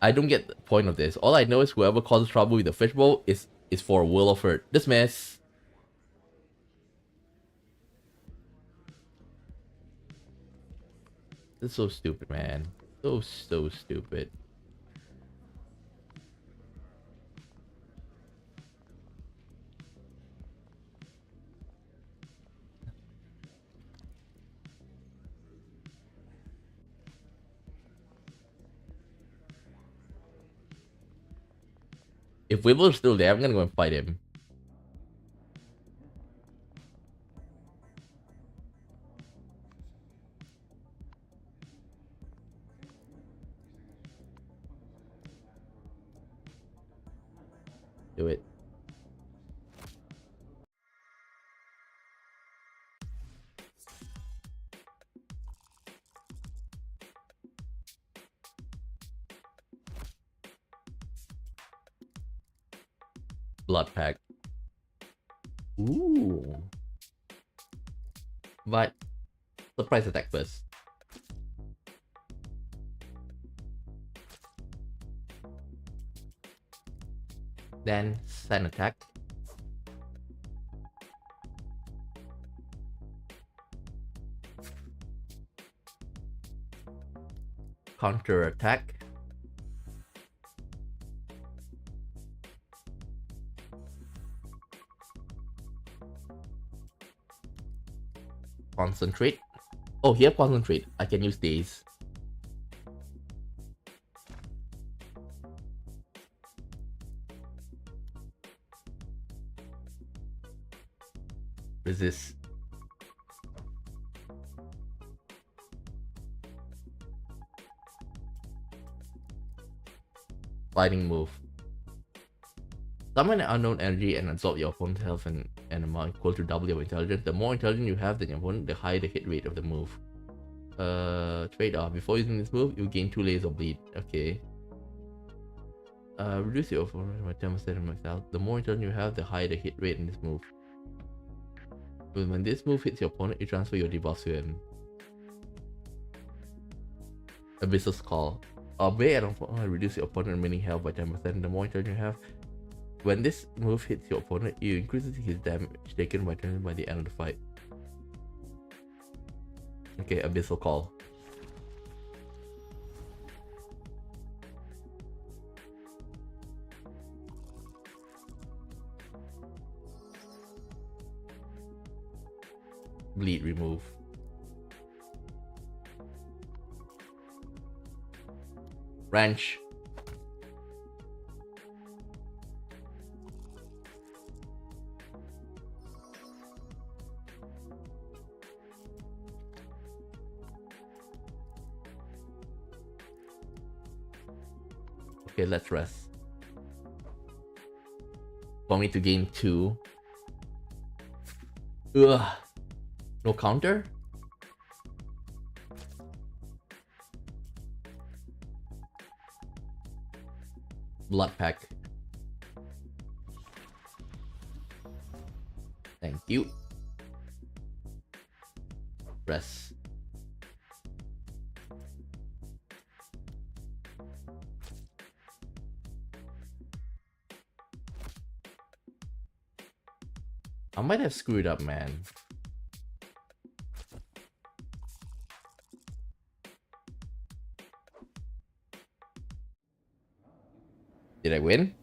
I don't get the point of this. All I know is whoever causes trouble with the fishbowl is for a will of hurt. Dismiss. This is so stupid, man. So stupid. If Wibble's still there, I'm gonna go and fight him. Do it. Blood pack. Ooh. But surprise attack first. Then sand attack. Counter attack. Concentrate. Oh, here concentrate. I can use these. Resist. Fighting move. Summon an unknown energy and absorb your opponent's health and amount equal to double your intelligence. The more intelligence you have than your opponent, the higher the hit rate of the move. Trade-off. Before using this move, you gain 2 layers of bleed. Okay. Reduce your opponent by 10% of max health. The more intelligence you have, the higher the hit rate in this move. When this move hits your opponent, you transfer your debuff to him. Abyssal Call. Reduce your opponent remaining health by 10%. The more intelligence you have, when this move hits your opponent, you increases his damage taken by 10% by the end of the fight. Okay, Abyssal Call. Bleed remove. Wrench. Okay, let's rest. For me to gain 2. Ugh. No counter? Blood pack. Thank you. Rest. I might have screwed up, man. Did I win?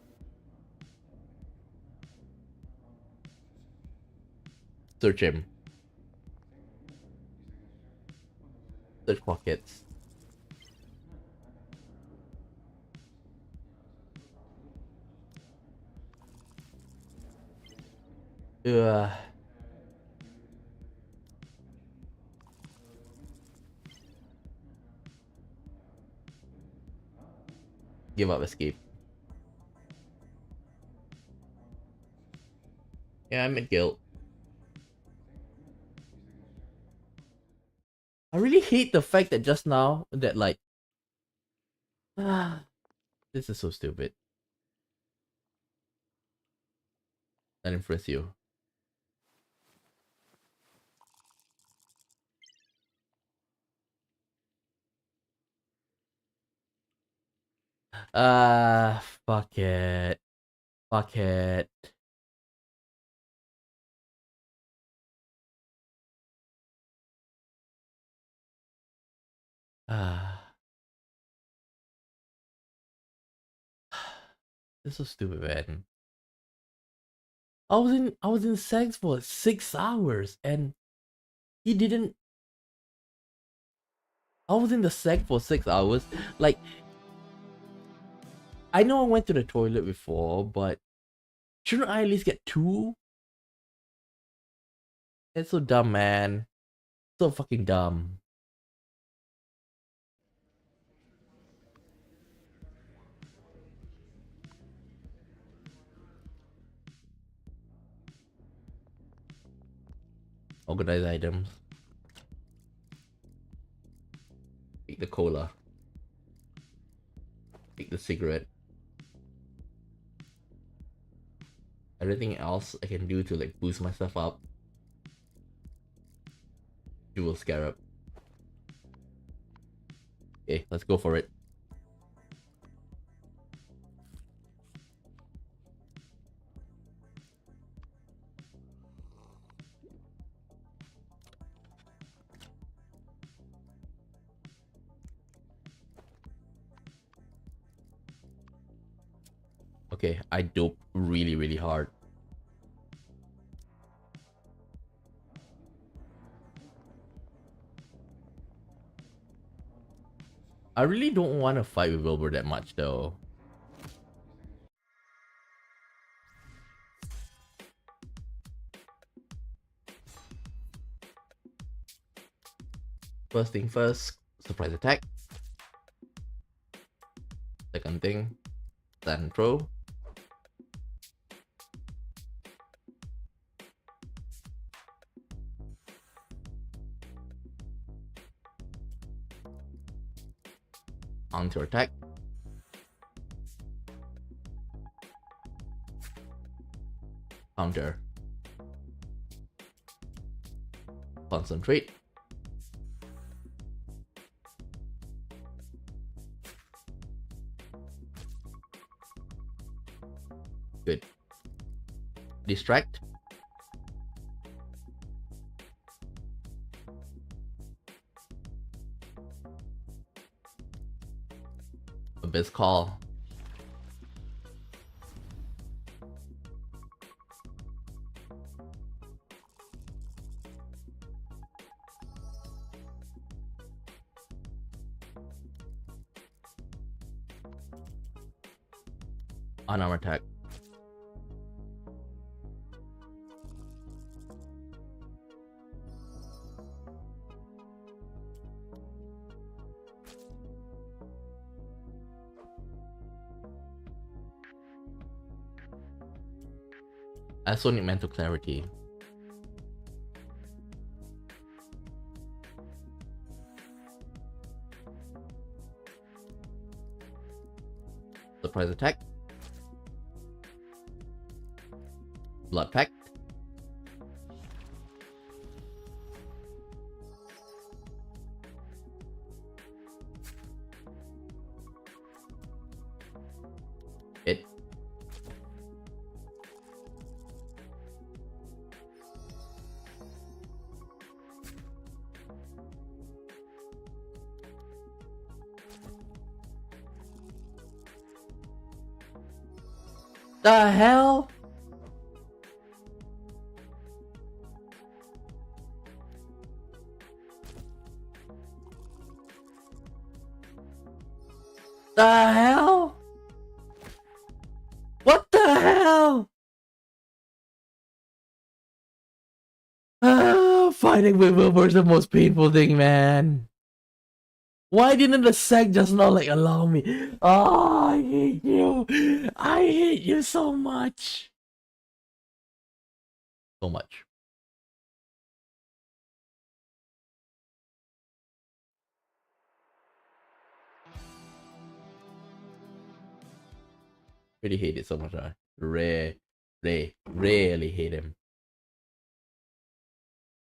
Search him. Search pockets. Ugh. Give up, escape. Yeah, I'm at guilt. I really hate the fact that just now that like this is so stupid. That impress you. Fuck it. Fuck it. This is so stupid, man. I was in sex for 6 hours and he didn't. I was in the sec for 6 hours. Like, I know I went to the toilet before, but shouldn't I at least get 2? It's so dumb, man. So fucking dumb. Organize items. Take the cola. Take the cigarette. Everything else I can do to like boost myself up. Jewel scarab. Okay, let's go for it. Okay, I dope really hard. I really don't want to fight with Wilbur that much though. First thing first, surprise attack. Second thing, stand and throw. Counter attack. Counter. Concentrate. Good. Distract. Abyss Call. Unarmed attack. I also need mental clarity. Surprise attack. Blood pact. It. The hell? The hell? What the hell? Fighting with Wilbur is the most painful thing, man. Why didn't the sec just not like allow me? Oh, I hate you. I hate you so much. So much. Really hate it so much. Really hate him.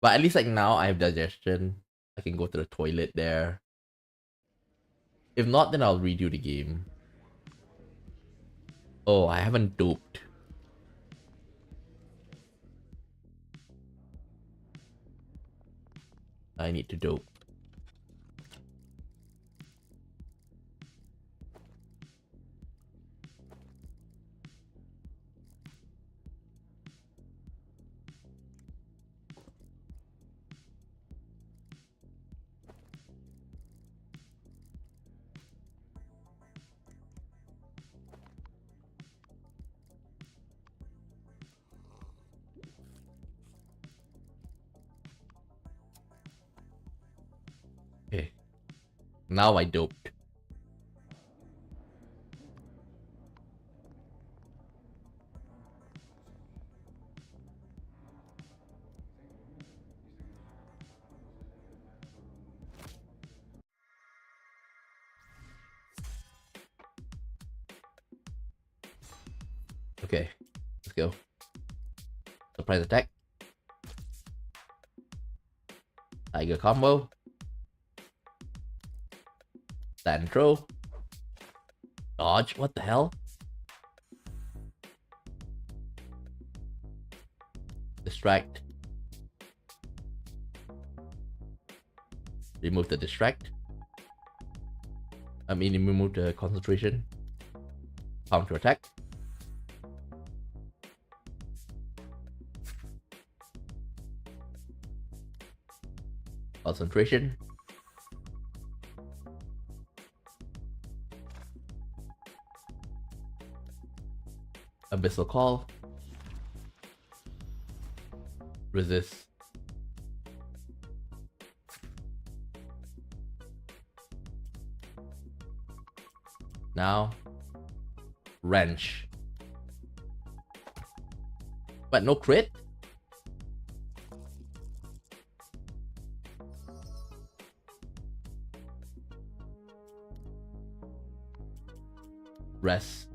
But at least like now I have digestion. I can go to the toilet there. If not, then I'll redo the game. Oh, I haven't doped. I need to dope. Okay. Now I doped. Okay, let's go. Surprise attack. Tiger combo. Stand throw. Dodge. What the hell? Distract. Remove the distract. Remove the concentration. Counter attack. Concentration. Abyssal call. Resist. Now, wrench. But no crit? Rest.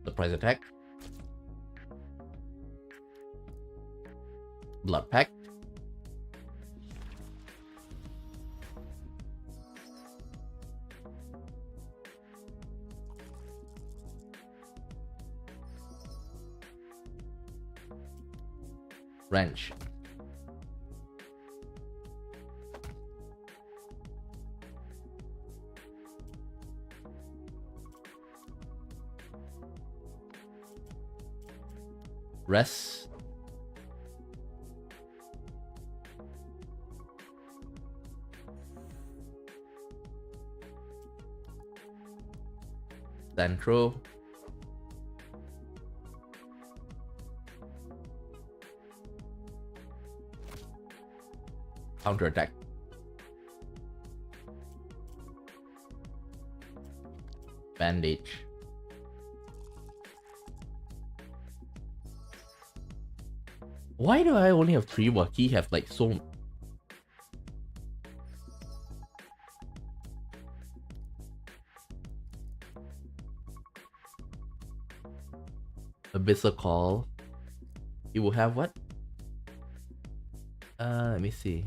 Surprise attack. Blood pact. Wrench. Rest. Central. Counter attack. Bandage. Why do I only have 3 while he have like so... Abyssal call. He will have what? Let me see.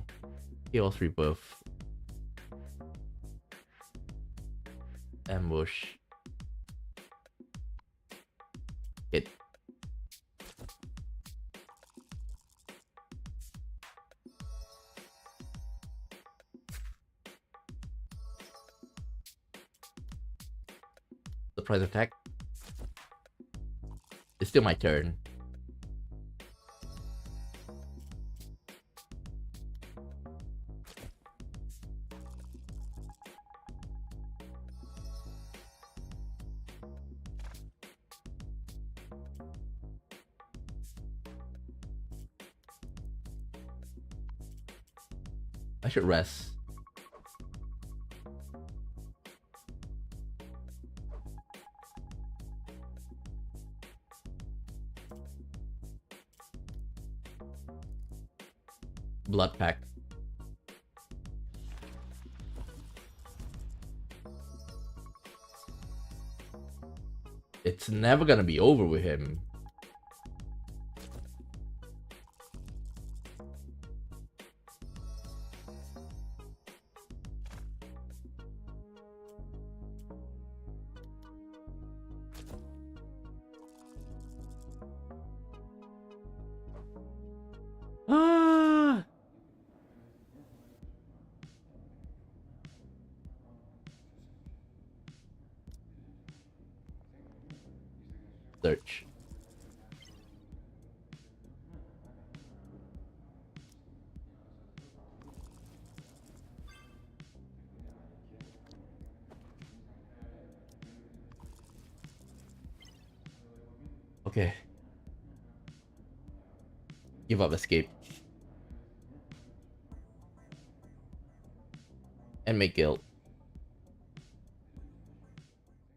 Chaos rebirth. Ambush. Hit. Surprise attack. It's still my turn. I should rest. Blood pack. It's never gonna be over with him. Ah. Search. Okay. Give up escape. And make guild.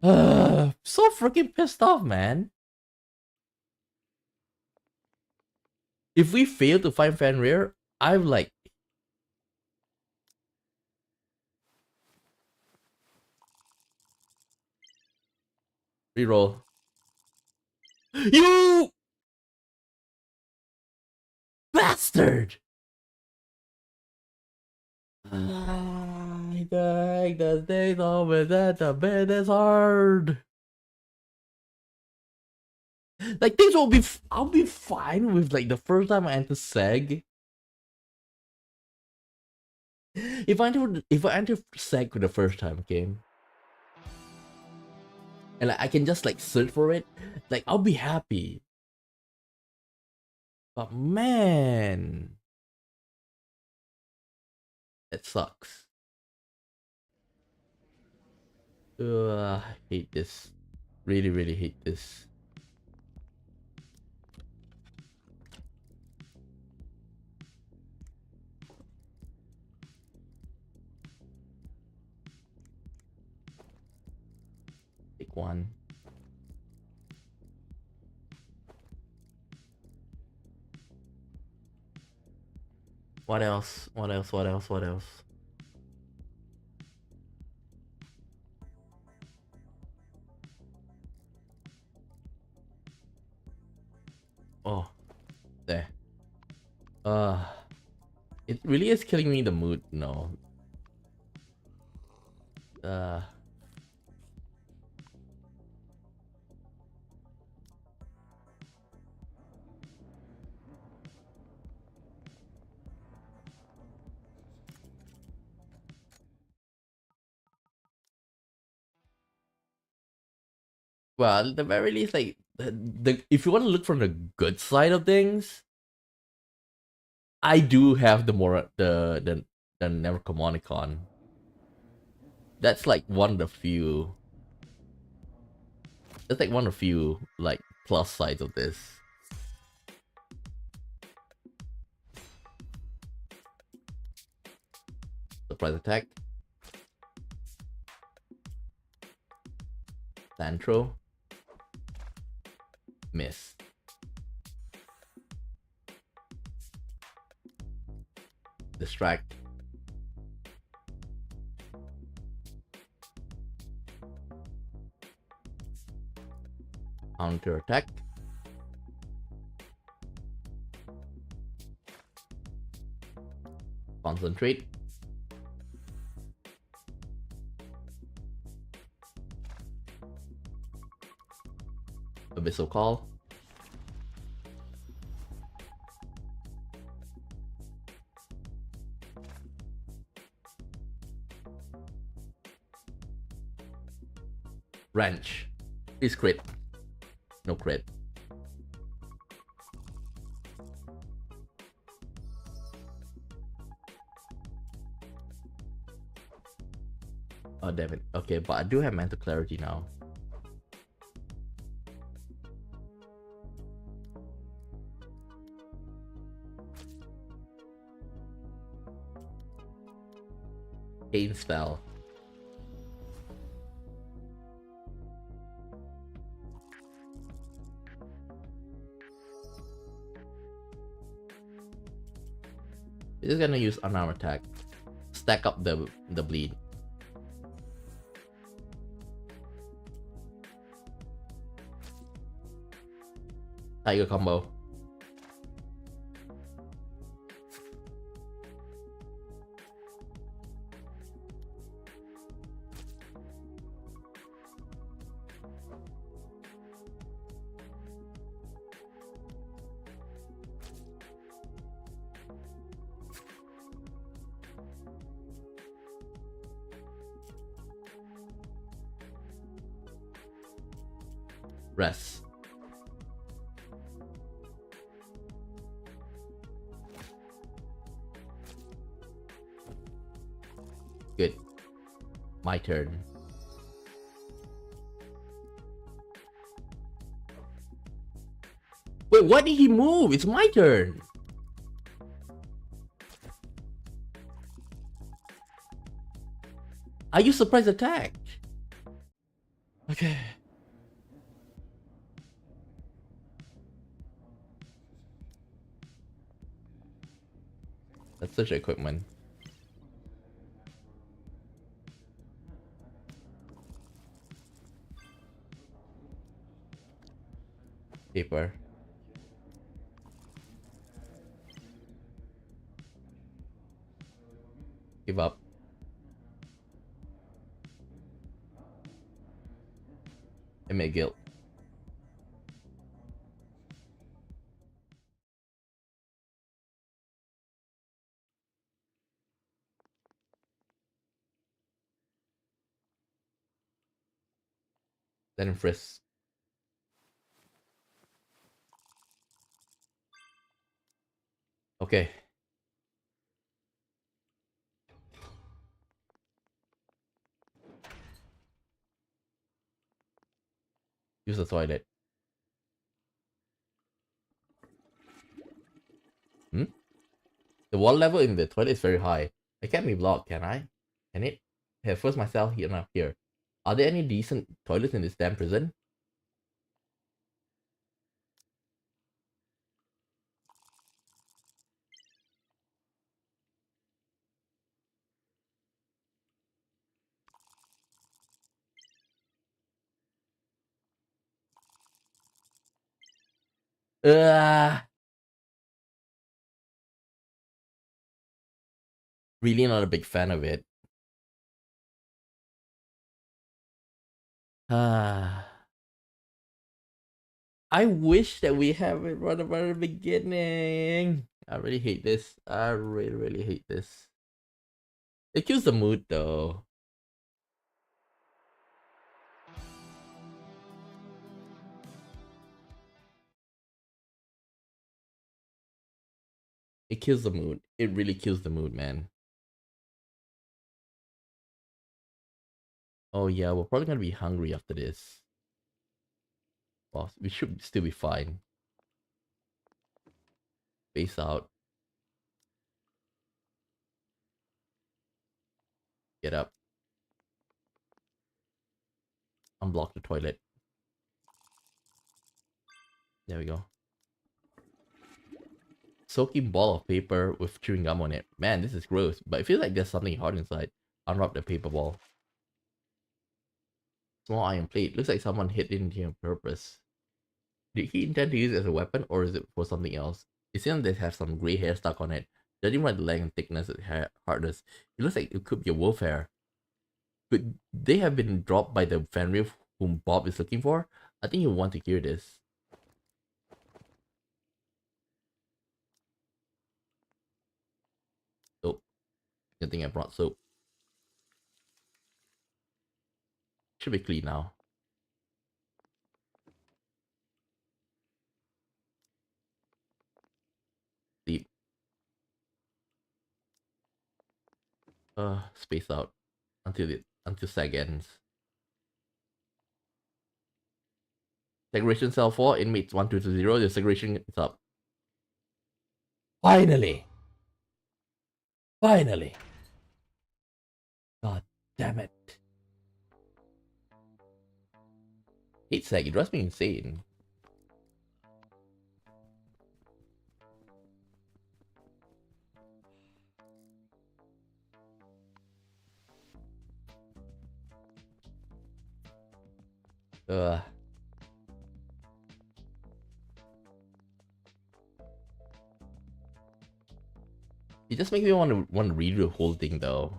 So freaking pissed off, man. If we fail to find Fenrir, I'm like Reroll. You bastard! I think the days over that the bed is hard. Like things will be, I'll be fine with like the first time I enter Seg. If I enter Seg for the first time, okay, and like, I can just like search for it, like I'll be happy. But man, that sucks. I hate this. Really, really hate this. Take one. What else? What else? What else? What else? Oh, there. It really is killing me the mood. No. Well, at the very least, like the if you want to look from the good side of things, I do have the Necromonicon. That's like one of the few. That's like one of the few like plus sides of this. Surprise attack. Santro. Miss. Distract. Counter attack. Concentrate. Abyssal Call. Wrench. Please crit. No crit. Oh damn it. Okay, but I do have mental clarity now. Pain spell. We're just gonna use unarmed attack. Stack up the bleed. Tiger combo. Rest. Good. My turn. Wait, why did he move? It's my turn. Are you surprise attack? Okay. That's such equipment. Paper. Give up. Inmate guilt. Then frisk. Okay. Use the toilet. Hmm? The water level in the toilet is very high. It can't be blocked, can I? Can it? Okay, first myself here now here. Are there any decent toilets in this damn prison? Ugh. Really not a big fan of it. I wish that we have it right about the beginning. I really hate this. I really, really hate this. It kills the mood though. It kills the mood. It really kills the mood, man. Oh yeah, we're probably gonna be hungry after this. Well, we should still be fine. Face out. Get up. Unblock the toilet. There we go. Soaking ball of paper with chewing gum on it. Man, this is gross, but it feels like there's something hot inside. Unwrap the paper ball. Small iron plate. Looks like someone hit it into on purpose. Did he intend to use it as a weapon, or is it for something else? It seems they have some grey hair stuck on it. Judging by the length and thickness and hair hardness, it looks like it could be a wolf hair. Could they have been dropped by the Fenrir whom Bob is looking for? I think you'll want to hear this. Soap. Good thing I brought soap. Should be clean now. Sleep. Space out until SAG ends. Segregation cell 4, inmates 1220. The segregation is up. Finally! Finally! God damn it. Hate SAG, it drives me insane. Ugh. It just makes me want to read the whole thing though.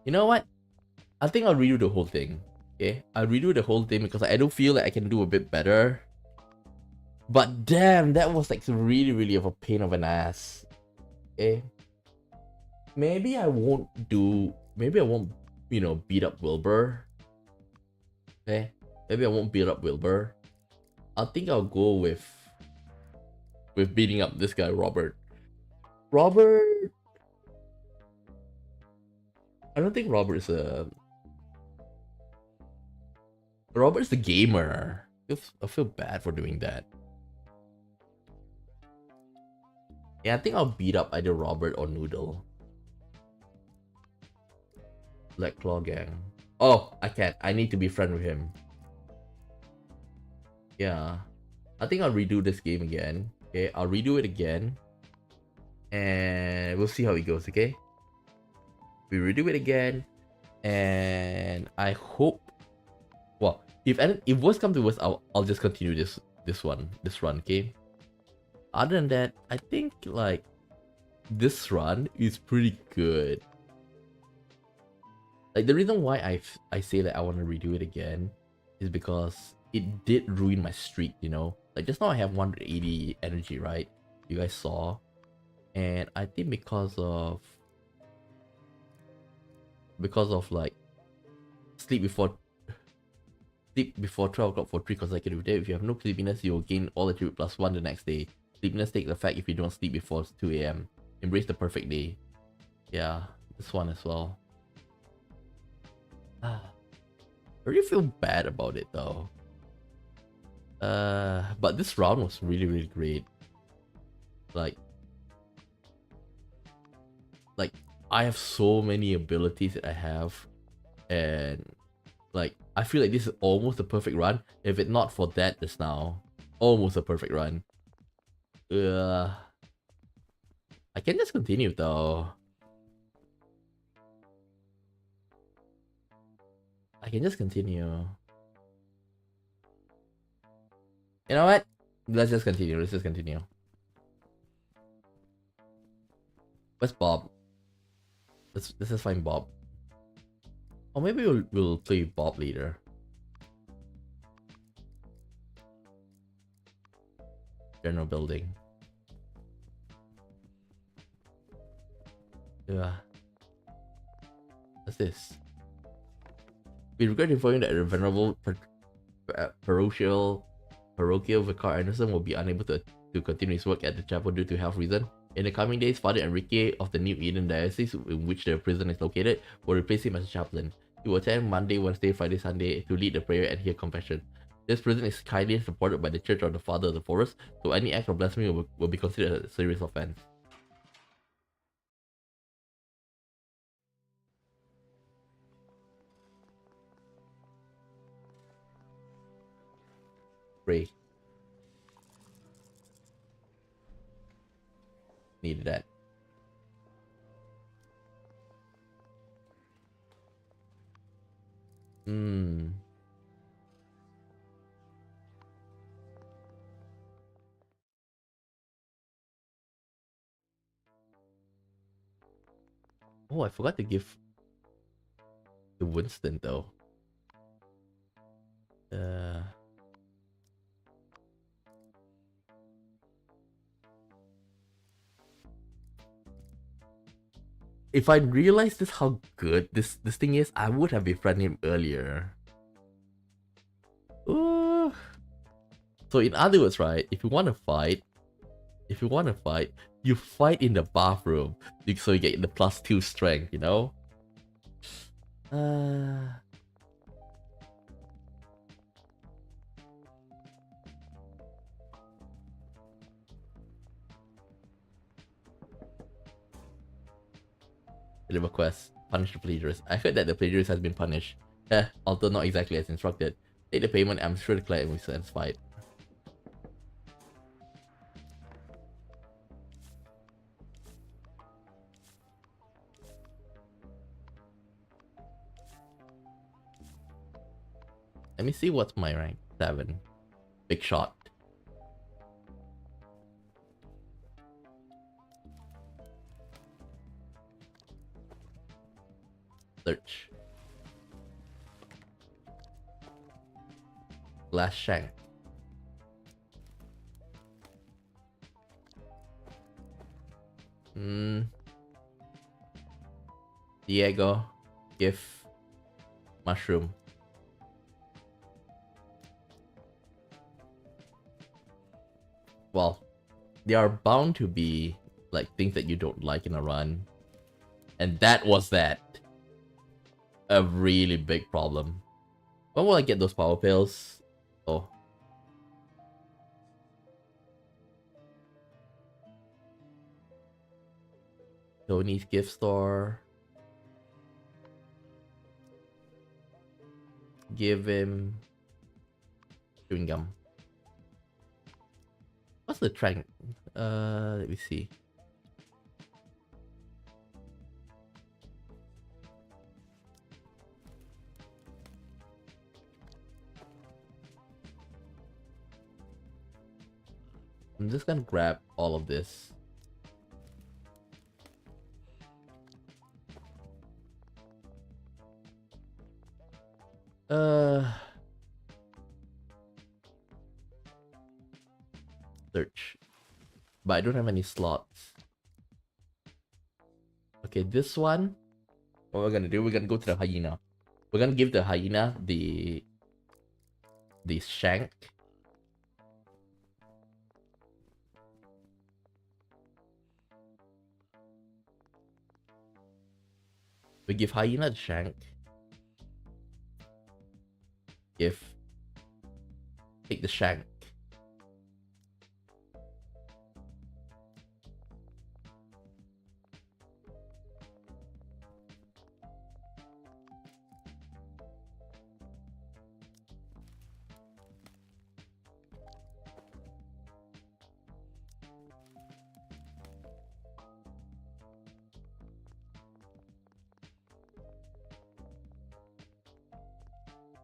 You know what? I think I'll redo the whole thing. Okay? I'll redo the whole thing because I don't feel like I can do a bit better. But damn, that was like really, really of a pain of an ass. Okay? Maybe I won't, you know, beat up Wilbur. Okay? Maybe I won't beat up Wilbur. I think I'll go with beating up this guy, Robert. Robert... I don't think Robert's the gamer. I feel bad for doing that. Yeah, I think I'll beat up either Robert or Noodle. Black Claw Gang. Oh, I can't. I need to be friend with him. Yeah. I think I'll redo this game again. Okay, I'll redo it again. And we'll see how it goes, okay? We redo it again. And I hope, well, if worst comes to worst, I'll just continue this run, okay? Other than that, I think like this run is pretty good. Like the reason why I say that I want to redo it again is because it did ruin my streak, you know? Like just now I have 180 energy, right? You guys saw. And I think because of like sleep before 12 o'clock for 3 consecutive days. If you have no sleepiness, you'll gain all attribute plus 1 the next day. Sleepiness takes effect if you don't sleep before 2 a.m. Embrace the perfect day. Yeah, this one as well. I really feel bad about it though. But this round was really, really great. Like I have so many abilities that I have, and like I feel like this is almost a perfect run. If it not for that just now, almost a perfect run. I can just continue though. I can just continue. You know what? Let's just continue. Let's just continue. Where's Bob? Let's just find Bob. Or maybe we'll play Bob later. General building. Yeah. What's this? We regret informing that the venerable parochial Vicar Anderson will be unable to continue his work at the chapel due to health reasons. In the coming days, Father Enrique of the New Eden Diocese, in which the prison is located, will replace him as a chaplain. He will attend Monday, Wednesday, Friday, Sunday to lead the prayer and hear confession. This prison is kindly supported by the Church of the Father of the Forest, so any act of blasphemy will be considered a serious offense. Pray. Needed that. Oh, I forgot to give to Winston though. If I realized this how good this thing is, I would have befriended him earlier. Ooh. So in other words, right, if you want to fight, you fight in the bathroom, so you get the +2 strength, you know? Deliver quest. Punish the plagiarist. I heard that the plagiarist has been punished. Although not exactly as instructed. Take the payment, I'm sure the client will be satisfied. Let me see what's my rank. 7. Big shot. Search. Glass shank. Diego. GIF. Mushroom. Well, there are bound to be like things that you don't like in a run. And that was that. A really big problem. When will I get those power pills? Oh. Tony's gift store. Give him chewing gum. What's the track? Let me see. I'm just gonna grab all of this. Search. But I don't have any slots. Okay, this one. What we're gonna do, we're gonna go to the hyena. We're gonna give the hyena the shank. We give hyena the shank. Take the shank.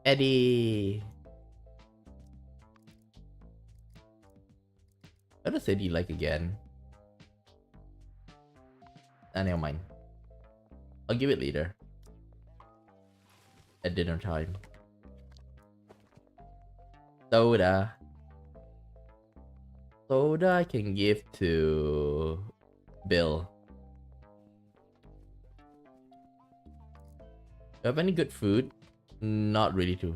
Eddie. What does Eddie like again? Never mind. I'll give it later. At dinner time. Soda. Soda I can give to Bill. Do you have any good food? Not really too.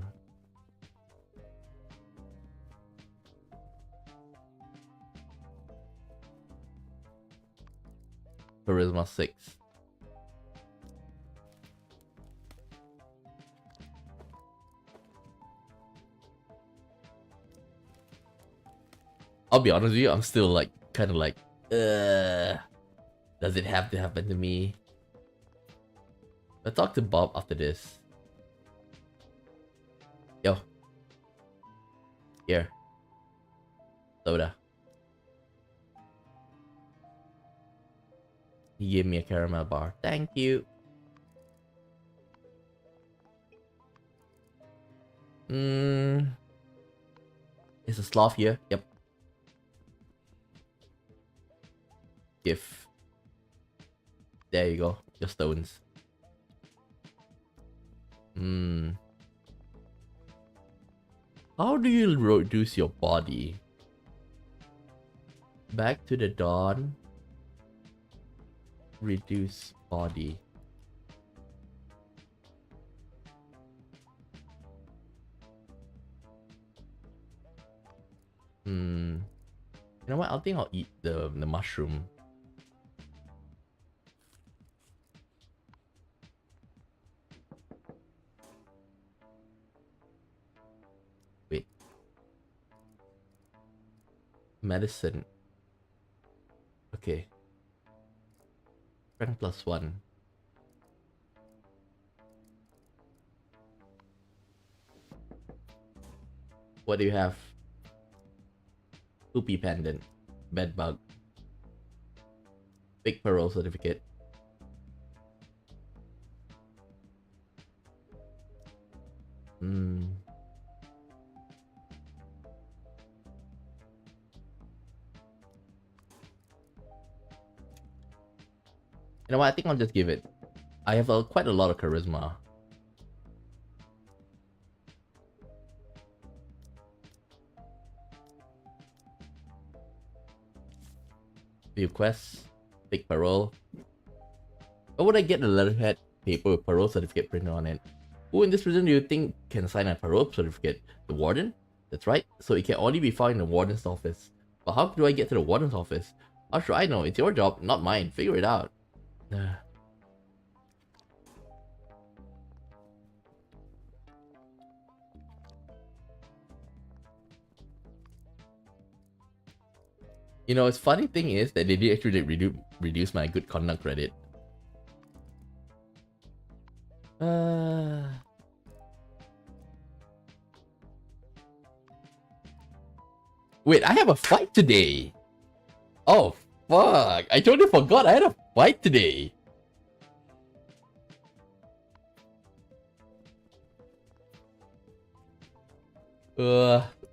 Charisma 6. I'll be honest with you, I'm still like, kind of like, does it have to happen to me? I'll talk to Bob after this. Yo. Here. Soda. He gave me a caramel bar. Thank you. Is a sloth here? Yep. Gift. There you go. Your stones. How do you reduce your body? Back to the dawn. Reduce body. You know what? I think I'll eat the mushroom. Wait. Medicine. Okay. Rank +1. What do you have? Poopy pendant. Bedbug. Big parole certificate. You know what? I think I'll just give it. I have quite a lot of charisma. View quests. Take parole. Where would I get the letterhead paper with parole certificate printed on it? Who in this prison do you think can sign a parole certificate? The warden? That's right. So it can only be found in the warden's office. But how do I get to the warden's office? How should I know? It's your job, not mine. Figure it out. You know, it's funny thing is that they did actually reduce my good conduct credit. Wait, I have a fight today. Oh, fuck. I totally forgot I had a fight today.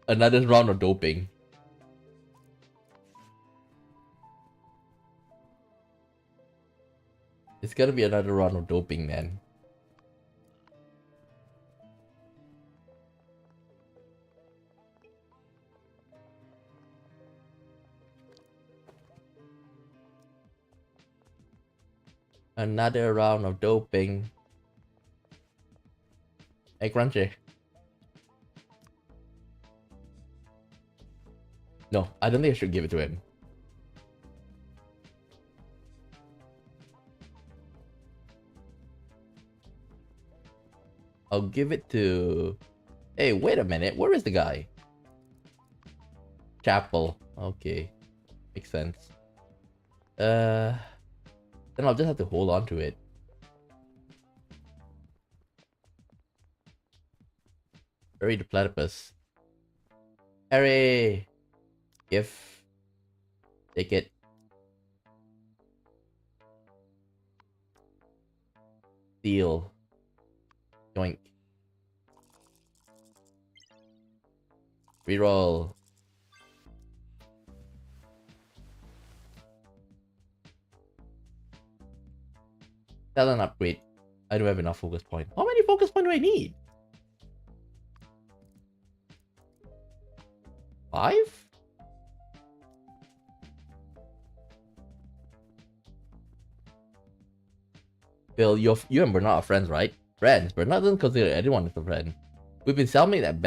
Another round of doping. It's gonna be another round of doping, man. Another round of doping. Hey, Crunchy. No, I don't think I should give it to him. I'll give it to... Hey, wait a minute. Where is the guy? Chapel. Okay. Makes sense. Then I'll just have to hold on to it. Harry the platypus. Harry! If... Take it. Steal. Yoink. Reroll. Talent upgrade. I don't have enough focus point. How many focus points do I need? 5? Bill, you and Bernard are friends, right? Friends. Bernard doesn't consider anyone as a friend. We've been cellmates at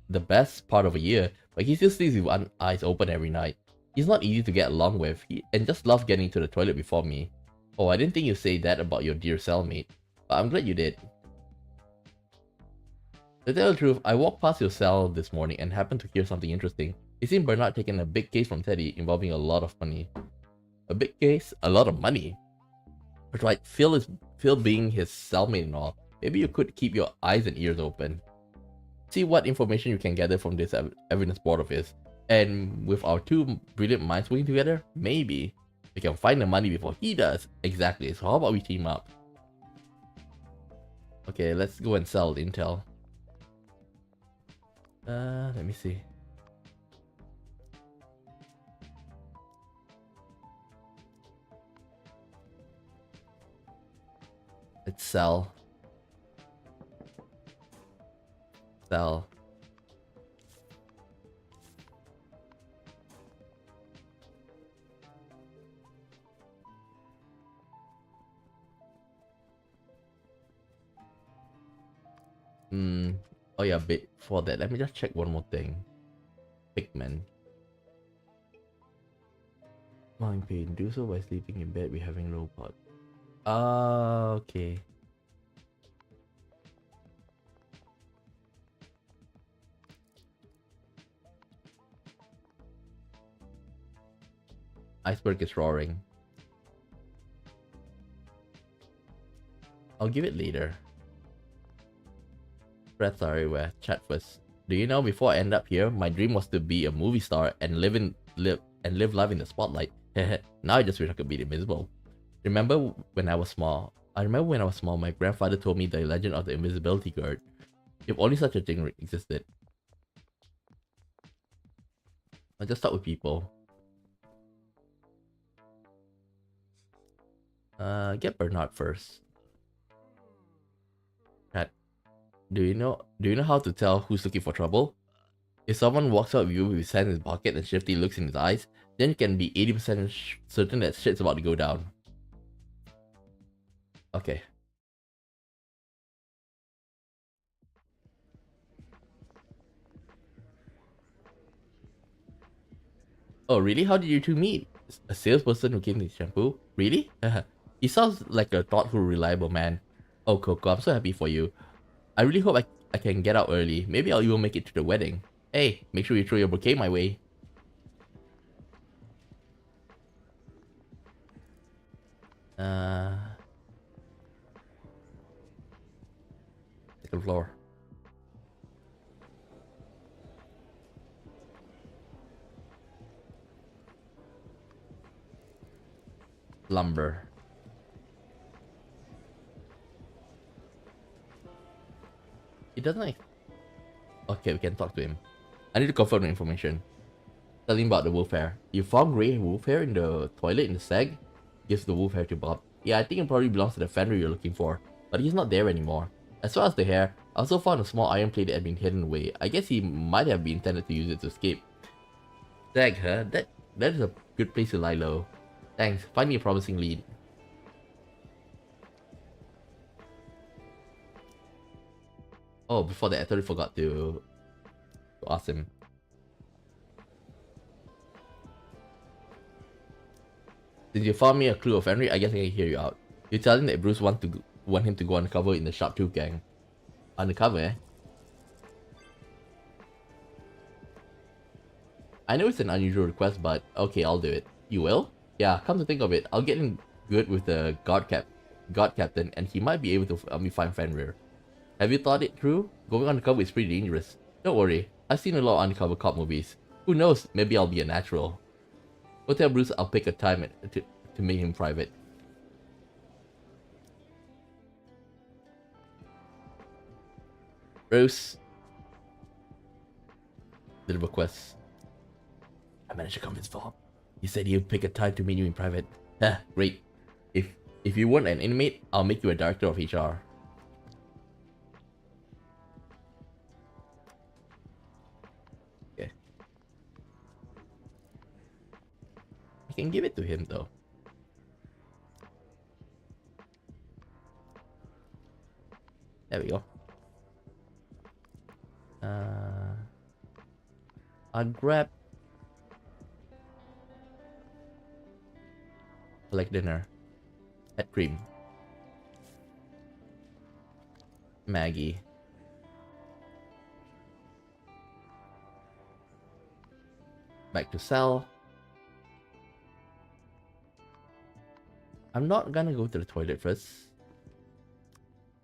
the best part of a year, but he still sleeps with one eyes open every night. He's not easy to get along with, and just loves getting to the toilet before me. Oh, I didn't think you'd say that about your dear cellmate, but I'm glad you did. To tell the truth, I walked past your cell this morning and happened to hear something interesting. It seemed Bernard taking a big case from Teddy involving a lot of money. A big case? A lot of money? But right, Phil being his cellmate and all, maybe you could keep your eyes and ears open. See what information you can gather from this evidence board of his. And with our two brilliant minds working together, maybe we can find the money before he does. Exactly, so how about we team up? Okay, let's go and sell the intel. Let me see. Let's sell. Sell. Oh yeah, before that, let me just check one more thing. Pigman. Mind pain. Do so by sleeping in bed with having low pot. Okay. Iceberg is roaring. I'll give it later. Threats are everywhere. Chat first. Do you know, before I end up here, my dream was to be a movie star and live life in the spotlight. Now I just wish I could be invisible. Remember when I was small? I remember when I was small, my grandfather told me the legend of the invisibility guard. If only such a thing existed. I'll just talk with people. Get Bernard first. Chat. Do you know how to tell who's looking for trouble? If someone walks up with you with his hand in his pocket and shifty looks in his eyes, then you can be 80% certain that shit's about to go down. Okay. Oh, really? How did you two meet? A salesperson who came to shampoo? Really? He sounds like a thoughtful, reliable man. Oh, Coco, I'm so happy for you. I really hope I can get out early. Maybe I'll even make it to the wedding. Hey, make sure you throw your bouquet my way. Second floor. Lumber. He doesn't. Okay, we can talk to him. I need to confirm the information. Tell him about the wolf hair. You found grey wolf hair in the toilet in the sag? gives the wolf hair to Bob. Yeah, I think it probably belongs to the Fenrir you're looking for, but he's not there anymore. As far as the hair, I also found a small iron plate that had been hidden away. I guess he might have been intended to use it to escape. Dag, huh? That is a good place to lie low. Thanks, find me a promising lead. Oh, before that, I totally forgot to ask him. Since you found me a clue of Henry, I guess I can hear you out. You tell him that Bruce want him to go undercover in the Sharp Tooth gang. Undercover, eh? I know it's an unusual request, but okay, I'll do it. You will? Yeah, come to think of it, I'll get in good with the guard captain, and he might be able to help me find Fenrir. Have you thought it through? Going undercover is pretty dangerous. Don't worry, I've seen a lot of undercover cop movies. Who knows, maybe I'll be a natural. Go tell Bruce I'll pick a time to make him private. Bruce. Little request. I managed to convince Bob. He said he'd pick a time to meet you in private. Ah, great. If you weren't an inmate, I'll make you a director of HR. Okay. I can give it to him though. There we go. I'll grab like dinner. Pet cream. Maggie. Back to cell. I'm not gonna go to the toilet first.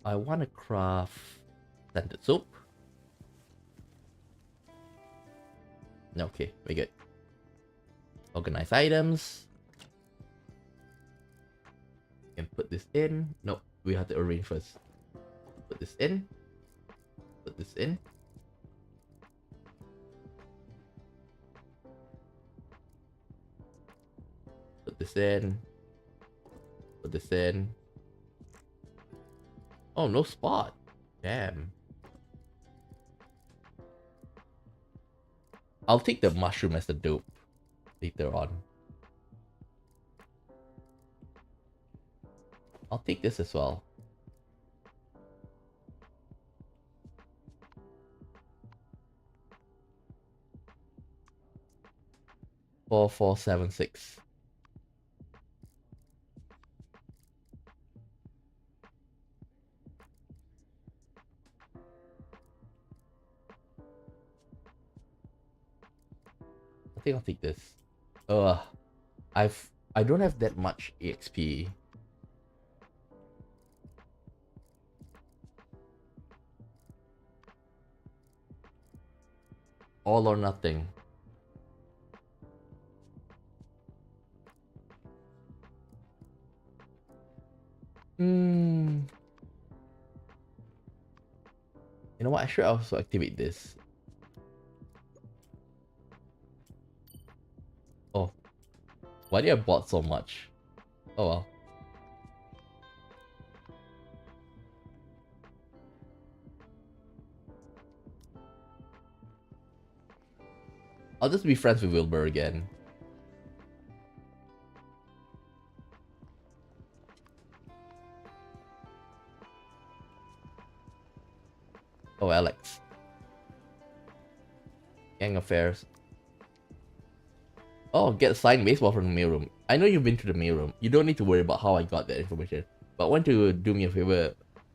I wanna craft scented soap. Okay, very good. Organize items. Can put this in. No, we have to arrange first. Put this in. Put this in. Put this in. Put this in. Oh, no spot. Damn. I'll take the mushroom as the dope later on. I'll take this as well. Four, 4, 7, 6. I think I'll take this. I don't have that much EXP. All or nothing. You know what? I should also activate this. Oh. Why did I bought so much? Oh well. I'll just be friends with Wilbur again. Oh, Alex. Gang affairs. Oh, get a signed baseball from the mailroom. I know you've been to the mailroom. You don't need to worry about how I got that information. But I want to do me a favor.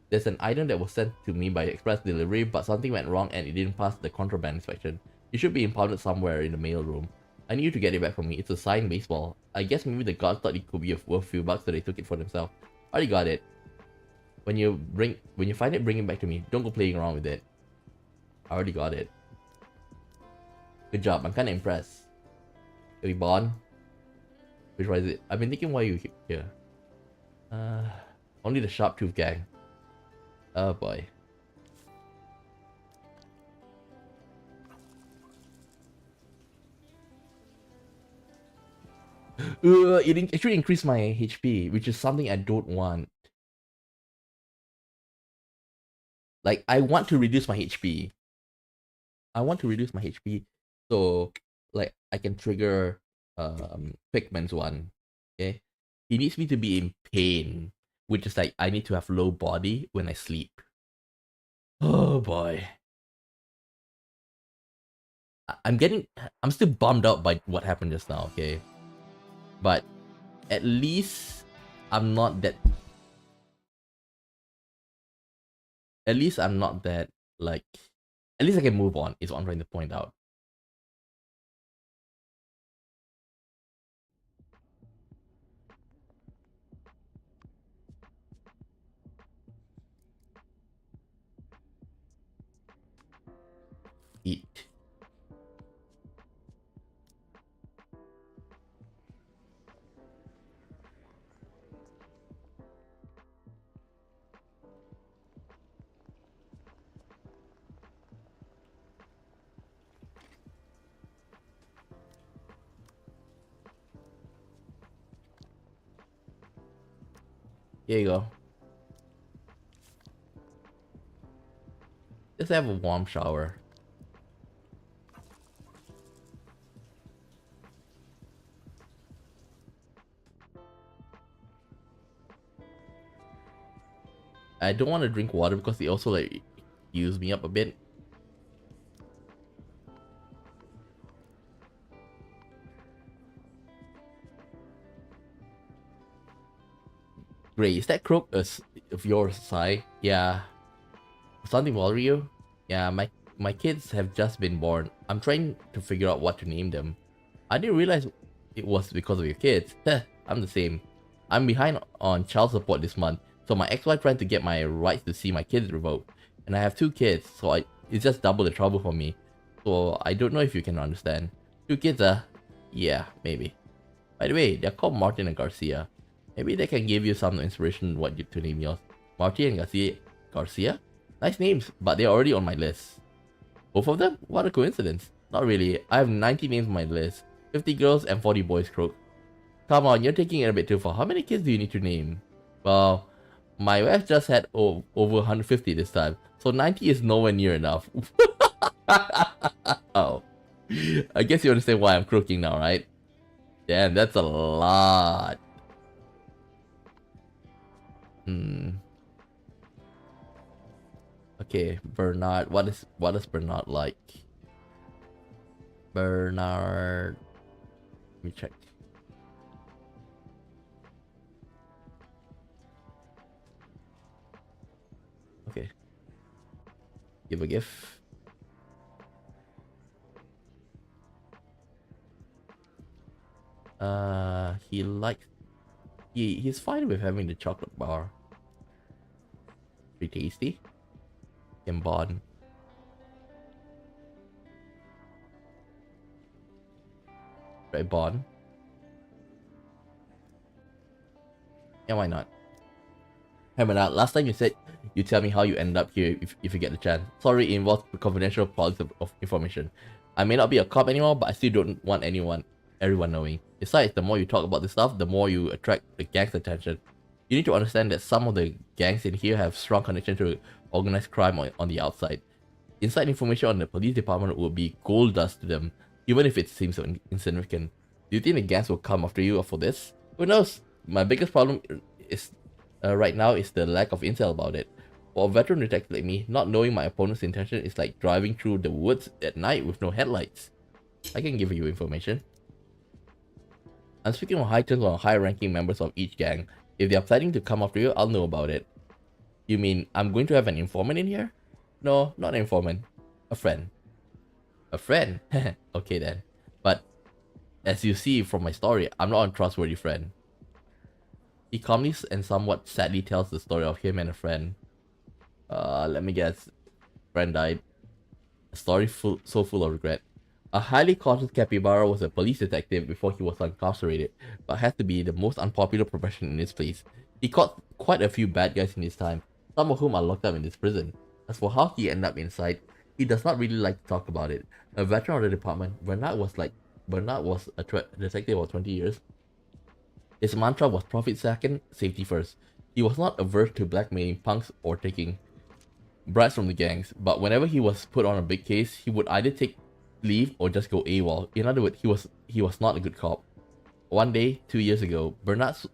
There's an item that was sent to me by express delivery, but something went wrong and it didn't pass the contraband inspection. It should be impounded somewhere in the mailroom. I need you to get it back for me. It's a signed baseball. I guess maybe the guards thought it could be worth a few bucks, so they took it for themselves. I already got it. When you find it, bring it back to me. Don't go playing around with it. I already got it. Good job. I'm kind of impressed. Can we bond? Which one is it? I've been thinking why you here. Only the Sharp Tooth gang. Oh boy. It actually increased my HP, which is something I don't want. Like, I want to reduce my HP. I want to reduce my HP, so like I can trigger Pigman's one. Okay, he needs me to be in pain, which is like I need to have low body when I sleep. Oh boy, I'm still bummed out by what happened just now. Okay, but at least I'm not that. At least I'm not that like. At least I can move on. Is what I'm trying to point out. Eat. Here you go. Just have a warm shower. I don't want to drink water because it also like use me up a bit. Gray, is that crook of your side? Yeah. Something bother you? Yeah, my kids have just been born. I'm trying to figure out what to name them. I didn't realize it was because of your kids. Heh, I'm the same. I'm behind on child support this month, so my ex-wife trying to get my rights to see my kids revoked. And I have 2 kids, so it's just double the trouble for me. So I don't know if you can understand. 2 kids, yeah, maybe. By the way, they're called Martin and Garcia. Maybe they can give you some inspiration what you to name yours. Martin and Garcia? Nice names, but they're already on my list. Both of them? What a coincidence. Not really. I have 90 names on my list. 50 girls and 40 boys, crook. Come on, you're taking it a bit too far. How many kids do you need to name? Well, my wife just had over 150 this time, so 90 is nowhere near enough. Oh. I guess you understand why I'm crooking now, right? Damn, that's a lot. Okay, Bernard. What is Bernard like? Bernard. Let me check. Okay. Give a gift. He likes. He's fine with having the chocolate bar. Pretty tasty. Can bond. Right, bond. Yeah, why not? Hey, man, last time you said you tell me how you end up here if you get the chance. Sorry, it involves confidential policy of information. I may not be a cop anymore, but I still don't want everyone knowing. Besides, the more you talk about this stuff, the more you attract the gang's attention. You need to understand that some of the gangs in here have strong connection to organized crime on the outside. Inside information on the police department would be gold dust to them, even if it seems insignificant. Do you think the gangs will come after you for this? Who knows? My biggest problem is right now is the lack of intel about it. For a veteran detective like me, not knowing my opponent's intention is like driving through the woods at night with no headlights. I can give you information. I'm speaking on high terms on high-ranking members of each gang. If they are planning to come after you, I'll know about it. You mean I'm going to have an informant in here? No, not an informant. A friend. A friend? Okay then. But as you see from my story, I'm not a trustworthy friend. He calmly and somewhat sadly tells the story of him and a friend. Let me guess. Friend died. A story so full of regret. A highly cautious capybara was a police detective before he was incarcerated, but had to be the most unpopular profession in this place. He caught quite a few bad guys in his time, some of whom are locked up in this prison. As for how he ended up inside, he does not really like to talk about it. A veteran of the department, Bernard was a detective for 20 years. His mantra was profit second, safety first. He was not averse to blackmailing punks or taking bribes from the gangs, but whenever he was put on a big case, he would either take leave or just go AWOL. In other words, he was not a good cop. One day, 2 years ago, Bernard's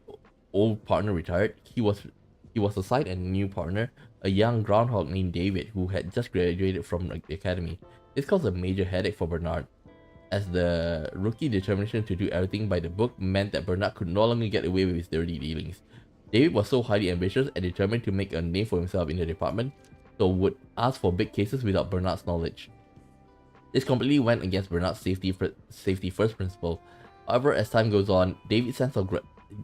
old partner retired. He was assigned a new partner, a young groundhog named David, who had just graduated from the academy. This caused a major headache for Bernard, as the rookie determination to do everything by the book meant that Bernard could no longer get away with his dirty dealings. David was so highly ambitious and determined to make a name for himself in the department, so would ask for big cases without Bernard's knowledge. This completely went against Bernard's safety first principle. However, as time goes on, David's sense of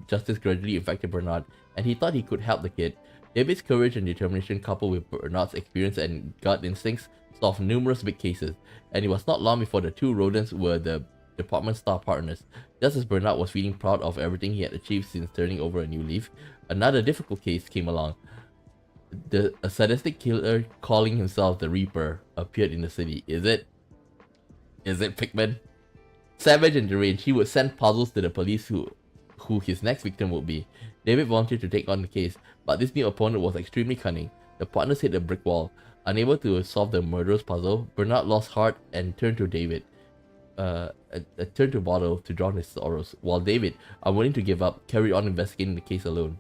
justice gradually infected Bernard, and he thought he could help the kid. David's courage and determination, coupled with Bernard's experience and gut instincts, solved numerous big cases, and it was not long before the two rodents were the department's star partners. Just as Bernard was feeling proud of everything he had achieved since turning over a new leaf, another difficult case came along. A sadistic killer calling himself the Reaper appeared in the city. Is it Pikmin? Savage and deranged, he would send puzzles to the police who his next victim would be. David volunteered to take on the case, but this new opponent was extremely cunning. The partners hit a brick wall. Unable to solve the murderous puzzle, Bernard lost heart and turned to David. Turned to Bottle to drown his sorrows, while David, unwilling to give up, carried on investigating the case alone.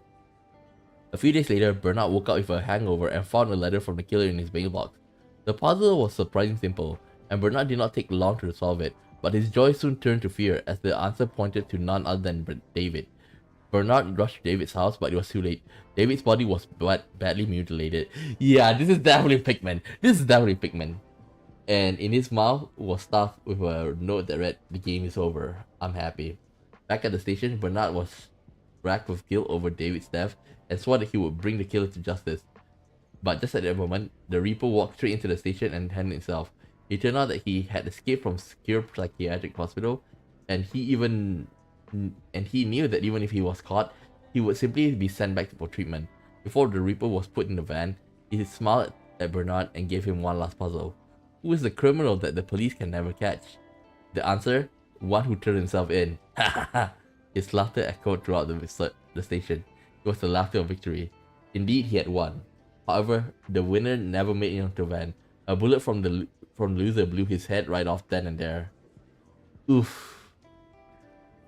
A few days later, Bernard woke up with a hangover and found a letter from the killer in his mailbox. The puzzle was surprisingly simple, and Bernard did not take long to solve it, but his joy soon turned to fear as the answer pointed to none other than David. Bernard rushed to David's house, but it was too late. David's body was badly mutilated. Yeah, this is definitely Pikmin. And in his mouth was stuffed with a note that read, "The game is over. I'm happy." Back at the station, Bernard was racked with guilt over David's death and swore that he would bring the killer to justice. But just at that moment, the Reaper walked straight into the station and hanged himself. It turned out that he had escaped from secure psychiatric hospital, and he knew that even if he was caught, he would simply be sent back for treatment. Before the Reaper was put in the van, he smiled at Bernard and gave him one last puzzle. Who is the criminal that the police can never catch? The answer? One who turned himself in. His laughter echoed throughout the station. It was the laughter of victory. Indeed, he had won. However, the winner never made it onto the van. A bullet from the loser blew his head right off then and there. Oof.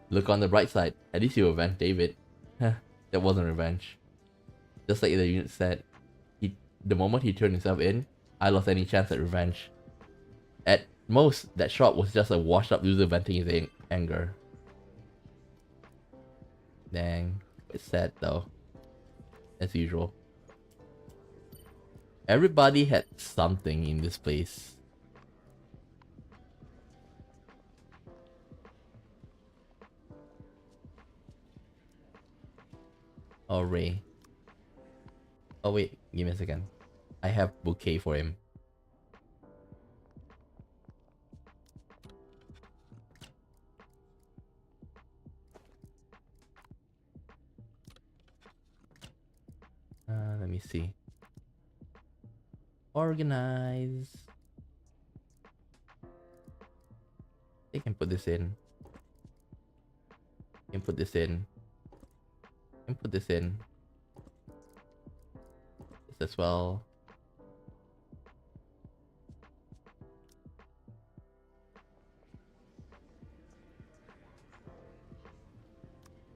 Look on the bright side. At least you avenged David. That wasn't revenge. Just like the unit said, the moment he turned himself in, I lost any chance at revenge. At most, that shot was just a washed up loser venting his anger. Dang. It's sad though. As usual. Everybody had something in this place. Oh, Ray. Oh wait, give me a second. I have bouquet for him. Let me see. Organize. They can put this in. Can put this in. Can put this in. This as well.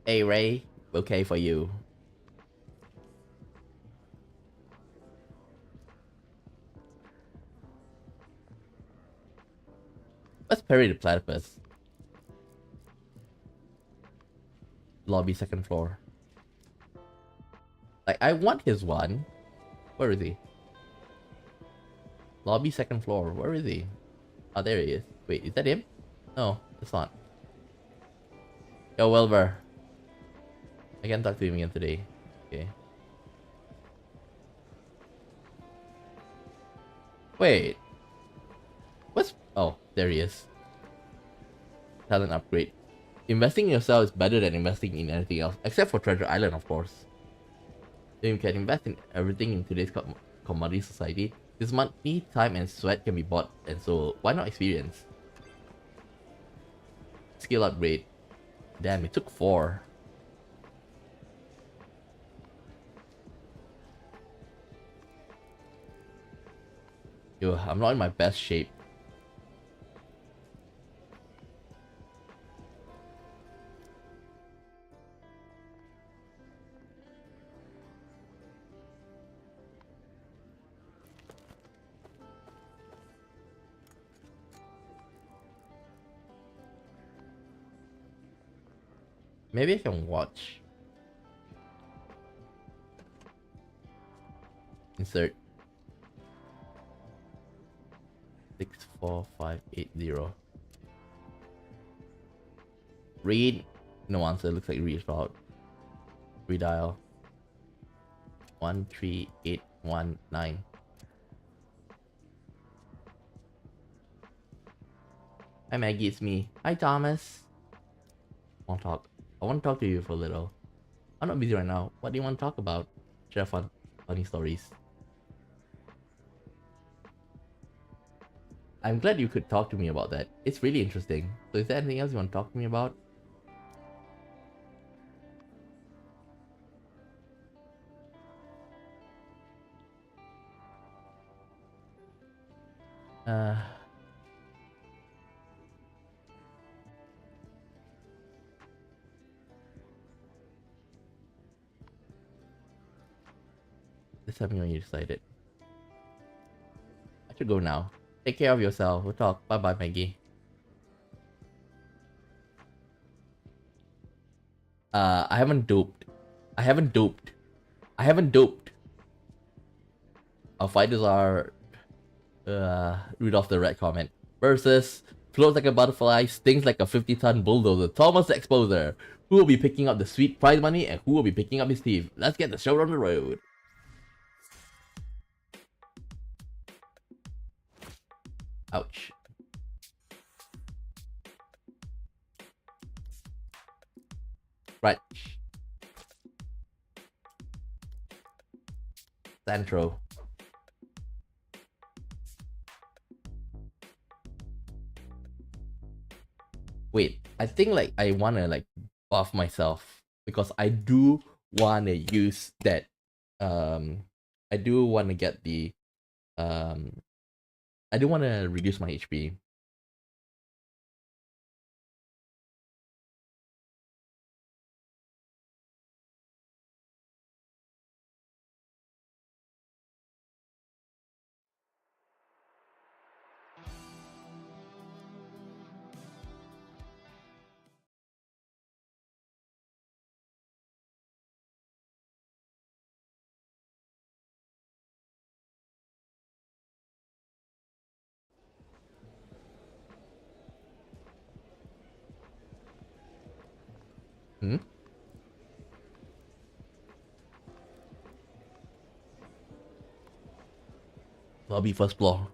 Hey Ray, okay for you. Let's parry the platypus. Lobby second floor. Like, I want his one. Where is he? Lobby second floor. Where is he? Oh, there he is. Wait, is that him? No, it's not. Yo, Wilbur. I can't talk to him again today. Okay. Wait. What's... Oh, there he is. Talent upgrade. Investing in yourself is better than investing in anything else. Except for Treasure Island, of course. You can invest in everything in today's commodity society. This money, time, and sweat can be bought, and so why not experience? Skill upgrade. Damn, it took 4. Ugh, I'm not in my best shape. Maybe I can watch. Insert 64580. Read. No answer. Looks like read route. Redial. 13819. Hi Maggie, it's me. Hi Thomas. Want to talk? I want to talk to you for a little. I'm not busy right now. What do you want to talk about? Share funny stories. I'm glad you could talk to me about that. It's really interesting. So is there anything else you want to talk to me about? Uh... Just tell me when you decided. I should go now. Take care of yourself. We'll talk. Bye bye, Maggie. I haven't doped. I haven't doped. I haven't doped. Our fighters are Rudolph the Red comment versus floats like a butterfly, stings like a 50-ton bulldozer. Thomas the Exposer. Who will be picking up the sweet prize money and who will be picking up his teeth? Let's get the show on the road. Ouch. Right. Santro. Wait, I think like I wanna like buff myself because I do wanna use that. I do wanna get the I do wanna reduce my HP. Hmm? Lobby first floor.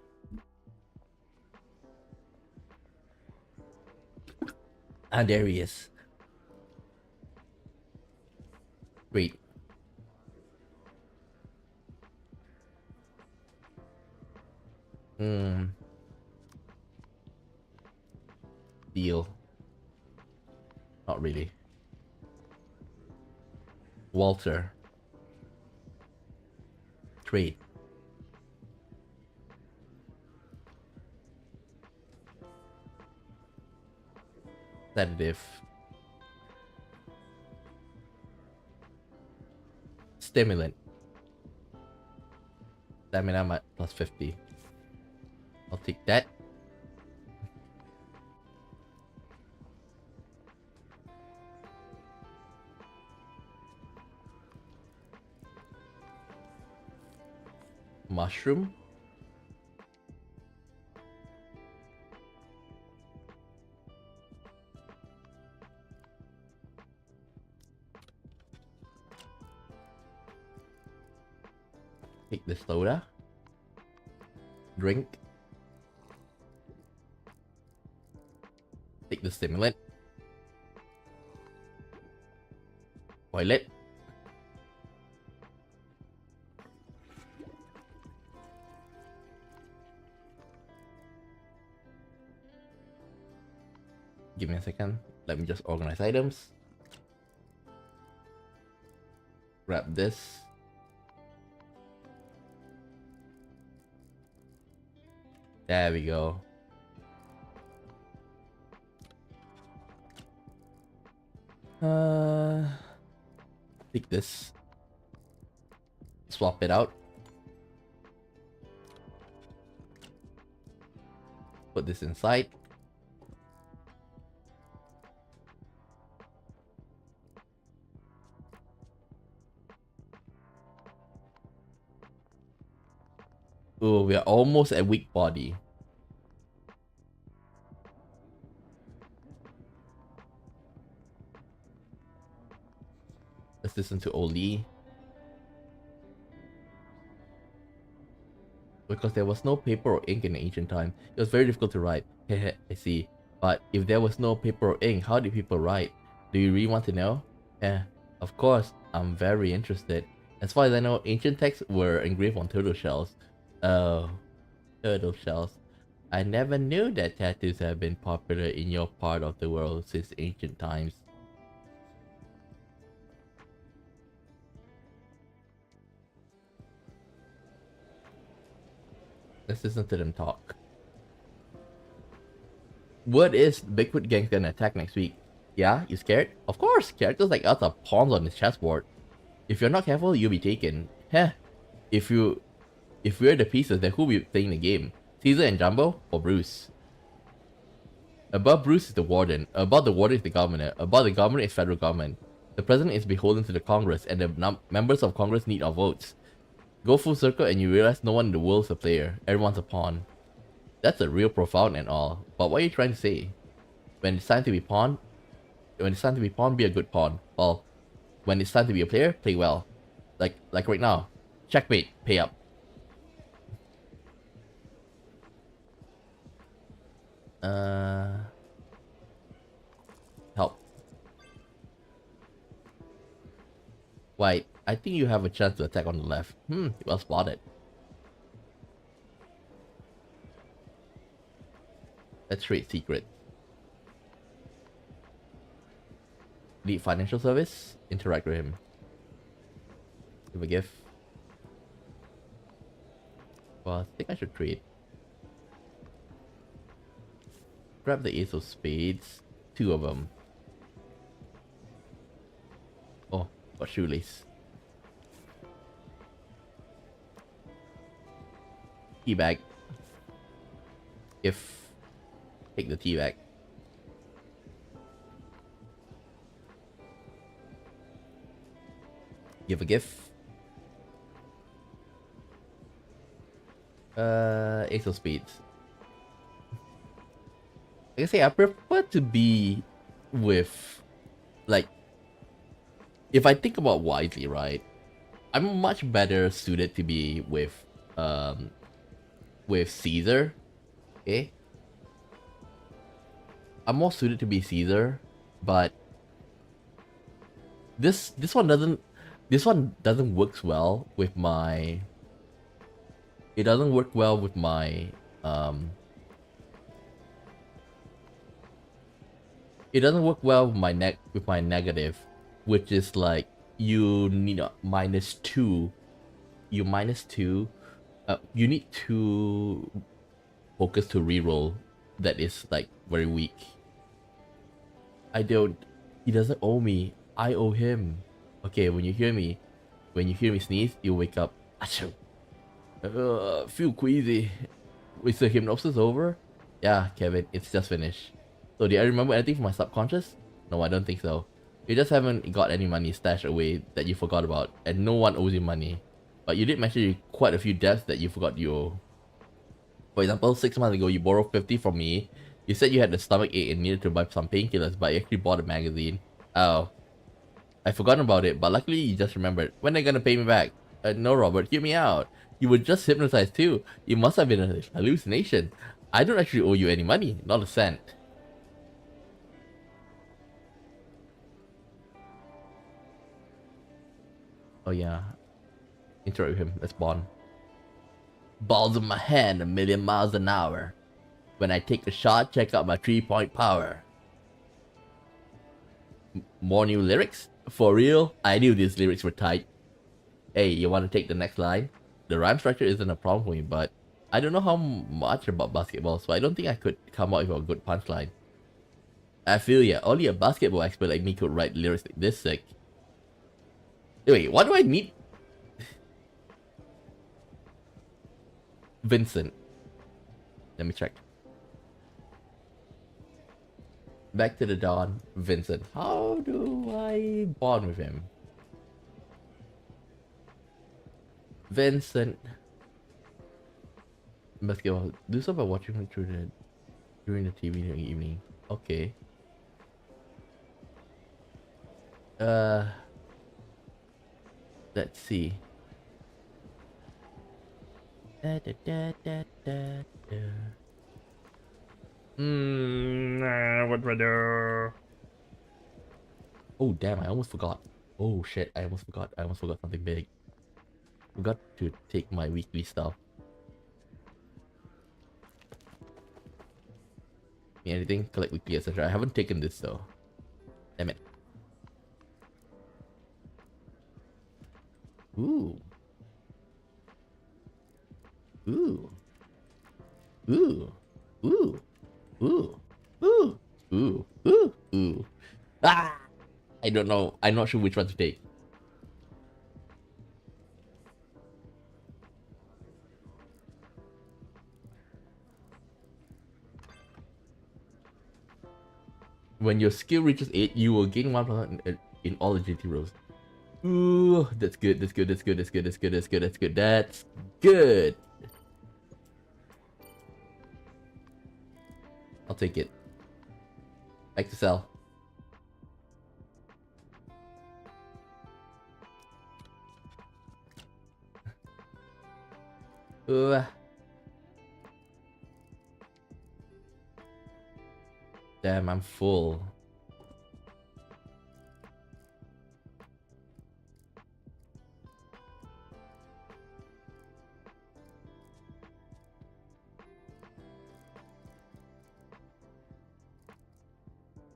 Ah, there he is. Great. Deal. Not really. Walter. Trade. Sedative. Stimulant. Stamina at plus 50. I'll take that. Mushroom. Take the soda. Drink. Take the stimulant. Toilet. Give me a second. Let me just organize items. Grab this. There we go. Take this. Swap it out. Put this inside. Oh, we are almost at weak body. Let's listen to Oli. Because there was no paper or ink in ancient time, it was very difficult to write. Hehe, I see. But if there was no paper or ink, how did people write? Do you really want to know? Yeah, of course, I'm very interested. As far as I know, ancient texts were engraved on turtle shells. Oh, turtle shells. I never knew that tattoos have been popular in your part of the world since ancient times. Let's listen to them talk. What is Bigfoot Gang's gonna attack next week? Yeah, you scared? Of course, characters like us are pawns on his chessboard. If you're not careful, you'll be taken. Heh. If we're the pieces, then who'll be playing the game? Caesar and Jumbo, or Bruce? Above Bruce is the warden. Above the warden is the governor. Above the governor is federal government. The president is beholden to the Congress, and the members of Congress need our votes. Go full circle and you realize no one in the world is a player. Everyone's a pawn. That's a real profound and all. But what are you trying to say? When it's time to be pawn, be a good pawn. Well, when it's time to be a player, play well. Like right now. Checkmate, pay up. Help. Wait, I think you have a chance to attack on the left. Well spotted. Let's trade secret. Need financial service? Interact with him. Give a gift. Well, I think I should trade. Grab the ace of spades. 2 of them. Oh, got shoelace. Tea bag. Take the tea bag. Give a gift. Ace of spades. Like I say, I prefer to be with, like, if I think about wisely, right? I'm much better suited to be with Caesar. Okay? I'm more suited to be Caesar, but this one doesn't work well with my. It doesn't work well with my It doesn't work well with my negative, which is like you need a -2. You -2. You need 2 focus to reroll. That is like very weak. I don't. He doesn't owe me. I owe him. Okay, when you hear me sneeze, you wake up. Achoo. Feel queasy. Is the hypnosis over? Yeah, Kevin, it's just finished. So did I remember anything from my subconscious? No, I don't think so. You just haven't got any money stashed away that you forgot about, and no one owes you money. But you did mention quite a few debts that you forgot you owe. For example, 6 months ago, you borrowed 50 from me. You said you had a stomach ache and needed to buy some painkillers, but you actually bought a magazine. Oh. I forgotten about it, but luckily you just remembered. When are you gonna pay me back? No, Robert, hear me out. You were just hypnotized too. It must have been a hallucination. I don't actually owe you any money, not a cent. Oh yeah. Interact with him, let's bond. Balls in my hand, 1,000,000 miles an hour. When I take a shot, check out my 3-point power. More new lyrics? For real? I knew these lyrics were tight. Hey, you want to take the next line? The rhyme structure isn't a problem for me, but I don't know how much about basketball, so I don't think I could come up with a good punchline. I feel yeah, only a basketball expert like me could write lyrics like this sick. Wait, what do I need? Vincent. Let me check. Back to the Dawn, Vincent. How do I bond with him? Vincent. Basketball. Do so by watching him during the TV in the evening. Okay. Uh, let's see. Da, da, da, da, da, da. What do I do? Oh damn! I almost forgot. Oh shit! I almost forgot. I almost forgot something big. Forgot to take my weekly stuff. Anything? Collect weekly, etc. I haven't taken this though. Damn it. Ooh. Ooh. Ooh. Ooh. Ooh. Ooh. Ooh. Ooh. Ooh. Ah! I don't know. I'm not sure which one to take. When your skill reaches 8, you will gain 1% in all agility rolls. Ooh, that's good. That's good. That's good. That's good. That's good. That's good. That's good. That's good. I'll take it. Back to sell. Ooh. Damn, I'm full.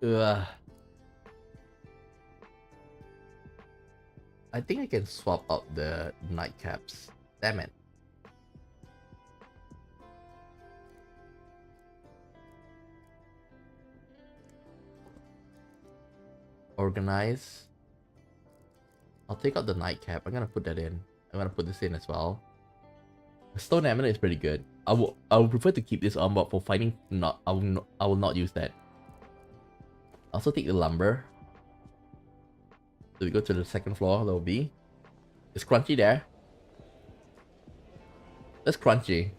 Ugh. I think I can swap out the nightcaps. Damn it. Organize. I'll take out the nightcap. I'm gonna put that in. I'm gonna put this in as well. The stone amulet is pretty good. I will prefer to keep this on, but for fighting, not I will not use that. I'll also take the lumber. So we go to the second floor. That will be. It's crunchy there. That's crunchy.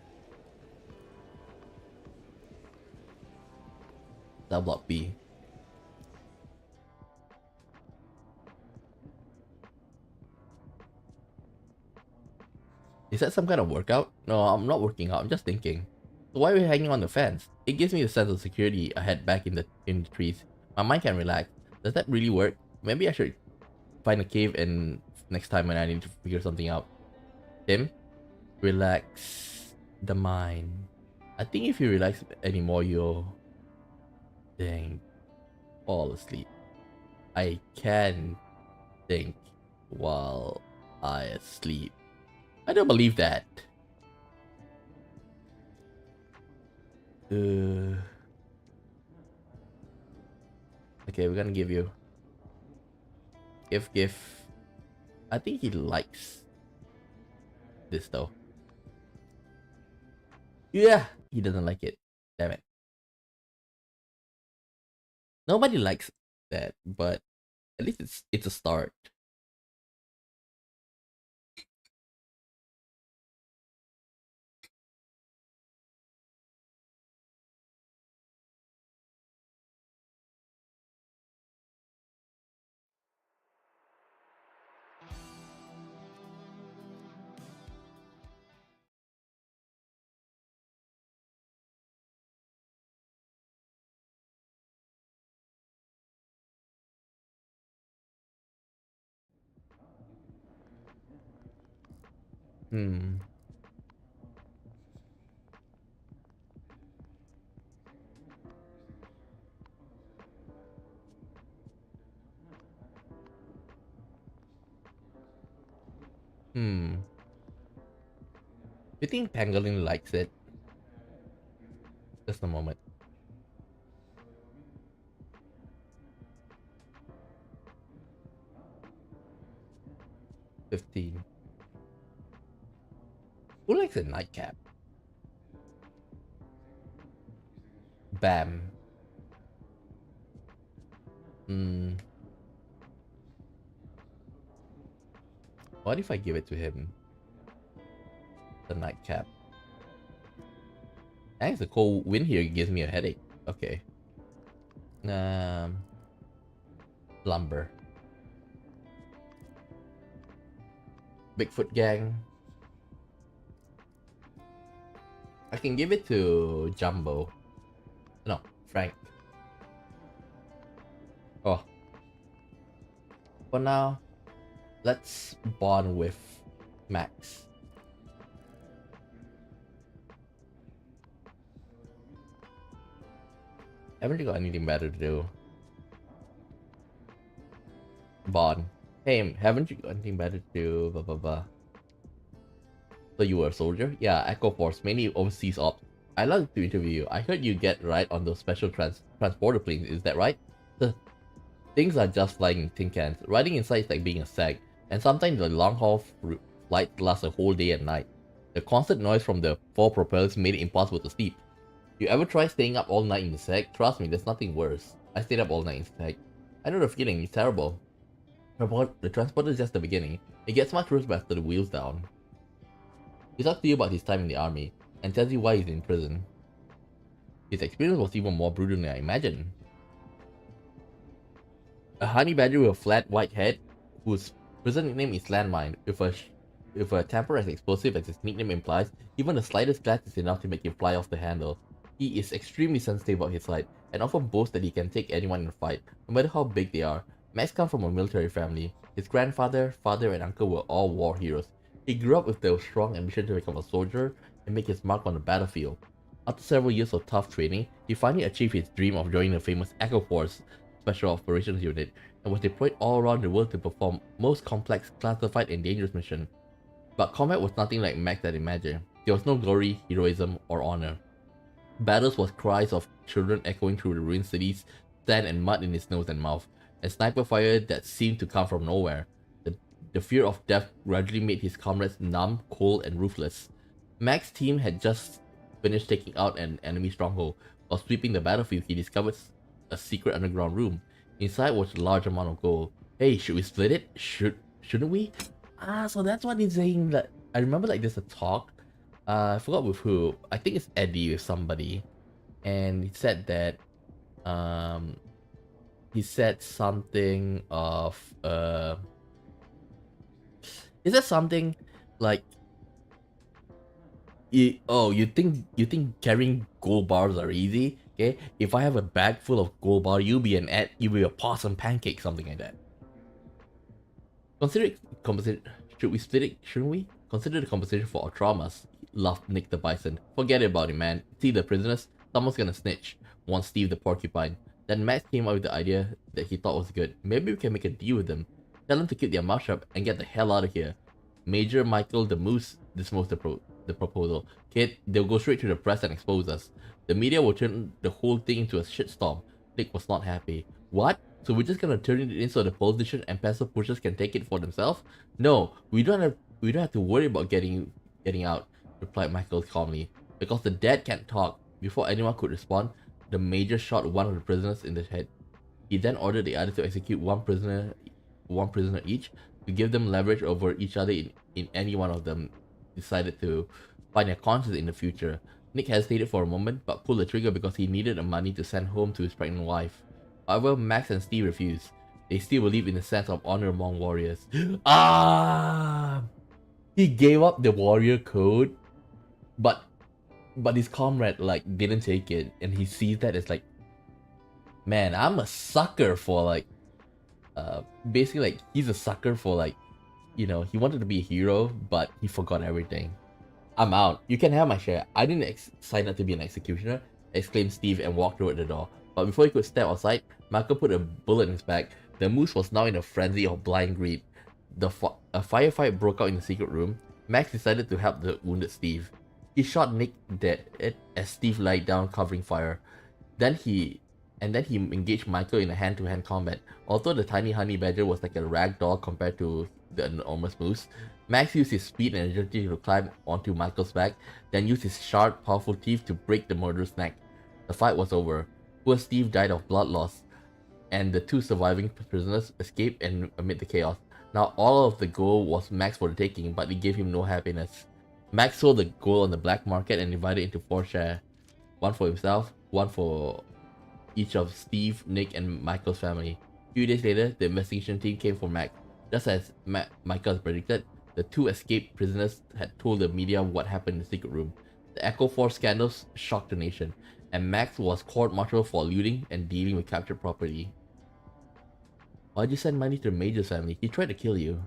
That block B. Is that some kind of workout? No, I'm not working out. I'm just thinking. So why are we hanging on the fence? It gives me a sense of security ahead back in the trees. My mind can relax. Does that really work? Maybe I should find a cave and next time when I need to figure something out. Tim, relax the mind. I think if you relax anymore, you'll dang fall asleep. I can think while I sleep. I don't believe that. Okay, we're gonna give you. Give. I think he likes this though. Yeah, he doesn't like it. Damn it. Nobody likes that, but at least it's a start. Hmm. Hmm. you think Pangolin likes it? Just a moment. $15. Who likes a nightcap? Bam. What if I give it to him? The nightcap. Thanks, the cold wind here gives me a headache. Okay. Lumber. Bigfoot gang. I can give it to Jumbo. No, Frank. Oh. For now, let's bond with Max. Haven't you got anything better to do? Bond. Hey, haven't you got anything better to do? Blah blah blah. So you were a soldier? Yeah, Echo Force, mainly overseas ops. I'd like to interview you. I heard you get right on those special transporter planes, is that right? Things are just flying in tin cans. Riding inside is like being a sag, and sometimes the long-haul flight lasts a whole day and night. The constant noise from the 4 propellers made it impossible to sleep. You ever try staying up all night in the sag? Trust me, there's nothing worse. I stayed up all night in the sag. I know the feeling, it's terrible. The transporter is just the beginning. It gets much worse after the wheels down. He talks to you about his time in the army, and tells you why he's in prison. His experience was even more brutal than I imagined. A honey badger with a flat white head, whose prison nickname is Landmine, with a temper as explosive as his nickname implies, even the slightest glance is enough to make him fly off the handle. He is extremely sensitive about his height, and often boasts that he can take anyone in a fight, no matter how big they are. Max comes from a military family. His grandfather, father, and uncle were all war heroes. He grew up with the strong ambition to become a soldier and make his mark on the battlefield. After several years of tough training, he finally achieved his dream of joining the famous Echo Force Special Operations Unit and was deployed all around the world to perform most complex, classified, and dangerous missions. But combat was nothing like Max had imagined. There was no glory, heroism, or honor. Battles was cries of children echoing through the ruined cities, sand and mud in his nose and mouth, and sniper fire that seemed to come from nowhere. The fear of death gradually made his comrades numb, cold, and ruthless. Max's team had just finished taking out an enemy stronghold. While sweeping the battlefield, he discovered a secret underground room. Inside was a large amount of gold. Hey, should we split it? Shouldn't we? So that's what he's saying. That I remember like there's a talk. I forgot with who. I think it's Eddie with somebody, and he said that he said something of is that something like you think carrying gold bars are easy? Okay, if I have a bag full of gold bar, you'll be a possum pancake, something like that. Should we split it? Shouldn't we? Consider the compensation for our traumas, laughed Nick the Bison. Forget about it, man. See the prisoners? Someone's gonna snitch, warned Steve the Porcupine. Then Max came up with the idea that he thought was good. Maybe we can make a deal with them. Tell them to keep their mouth shut and get the hell out of here. Major Michael the Moose dismissed the proposal. Kid, they'll go straight to the press and expose us. The media will turn the whole thing into a shitstorm. Nick was not happy. What? So we're just gonna turn it in so the politicians and pencil pushers can take it for themselves? No, we don't have to worry about getting out, replied Michael calmly. Because the dead can't talk. Before anyone could respond, the major shot one of the prisoners in the head. He then ordered the others to execute one prisoner each, to give them leverage over each other in any one of them decided to find their conscience in the future. Nick hesitated for a moment, but pulled the trigger because he needed the money to send home to his pregnant wife. However, Max and Steve refused. They still believe in the sense of honor among warriors. He gave up the warrior code, but his comrade like didn't take it, and he sees that as like, man, I'm a sucker for like, basically like he's a sucker for like, he wanted to be a hero, but he forgot everything. I'm out. You can have my share. I didn't sign up to be an executioner, exclaimed Steve and walked toward the door. But before he could step outside, Michael put a bullet in his back. The moose was now in a frenzy of blind greed. A firefight broke out in the secret room. Max decided to help the wounded Steve. He shot Nick dead as Steve lay down covering fire. Then he engaged Michael in a hand-to-hand combat. Although the tiny honey badger was like a rag doll compared to the enormous moose, Max used his speed and agility to climb onto Michael's back, then used his sharp, powerful teeth to break the murderer's neck. The fight was over. Poor Steve died of blood loss, and the two surviving prisoners escaped amid the chaos. Now all of the gold was Max for the taking, but it gave him no happiness. Max sold the gold on the black market and divided into 4 shares. One for himself, one for each of Steve, Nick, and Michael's family. A few days later, the investigation team came for Max. Just as Michael had predicted, the 2 escaped prisoners had told the media what happened in the secret room. The Echo Force scandals shocked the nation, and Max was court-martialed for looting and dealing with captured property. Why'd you send money to the Major's family? He tried to kill you.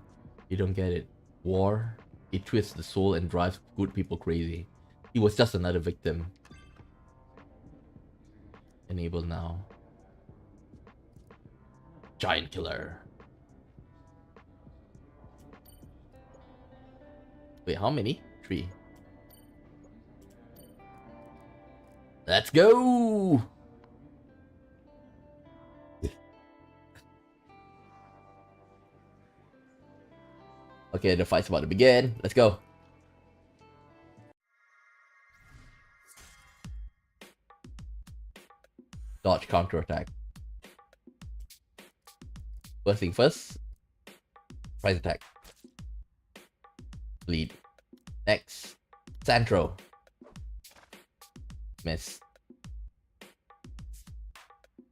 You don't get it. War, it twists the soul and drives good people crazy. He was just another victim. Enable now. Giant killer. Wait, how many? 3. Let's go! Okay, the fight's about to begin. Let's go. Dodge, counterattack. First thing first. Surprise attack. Bleed. Next. Sandro. Miss.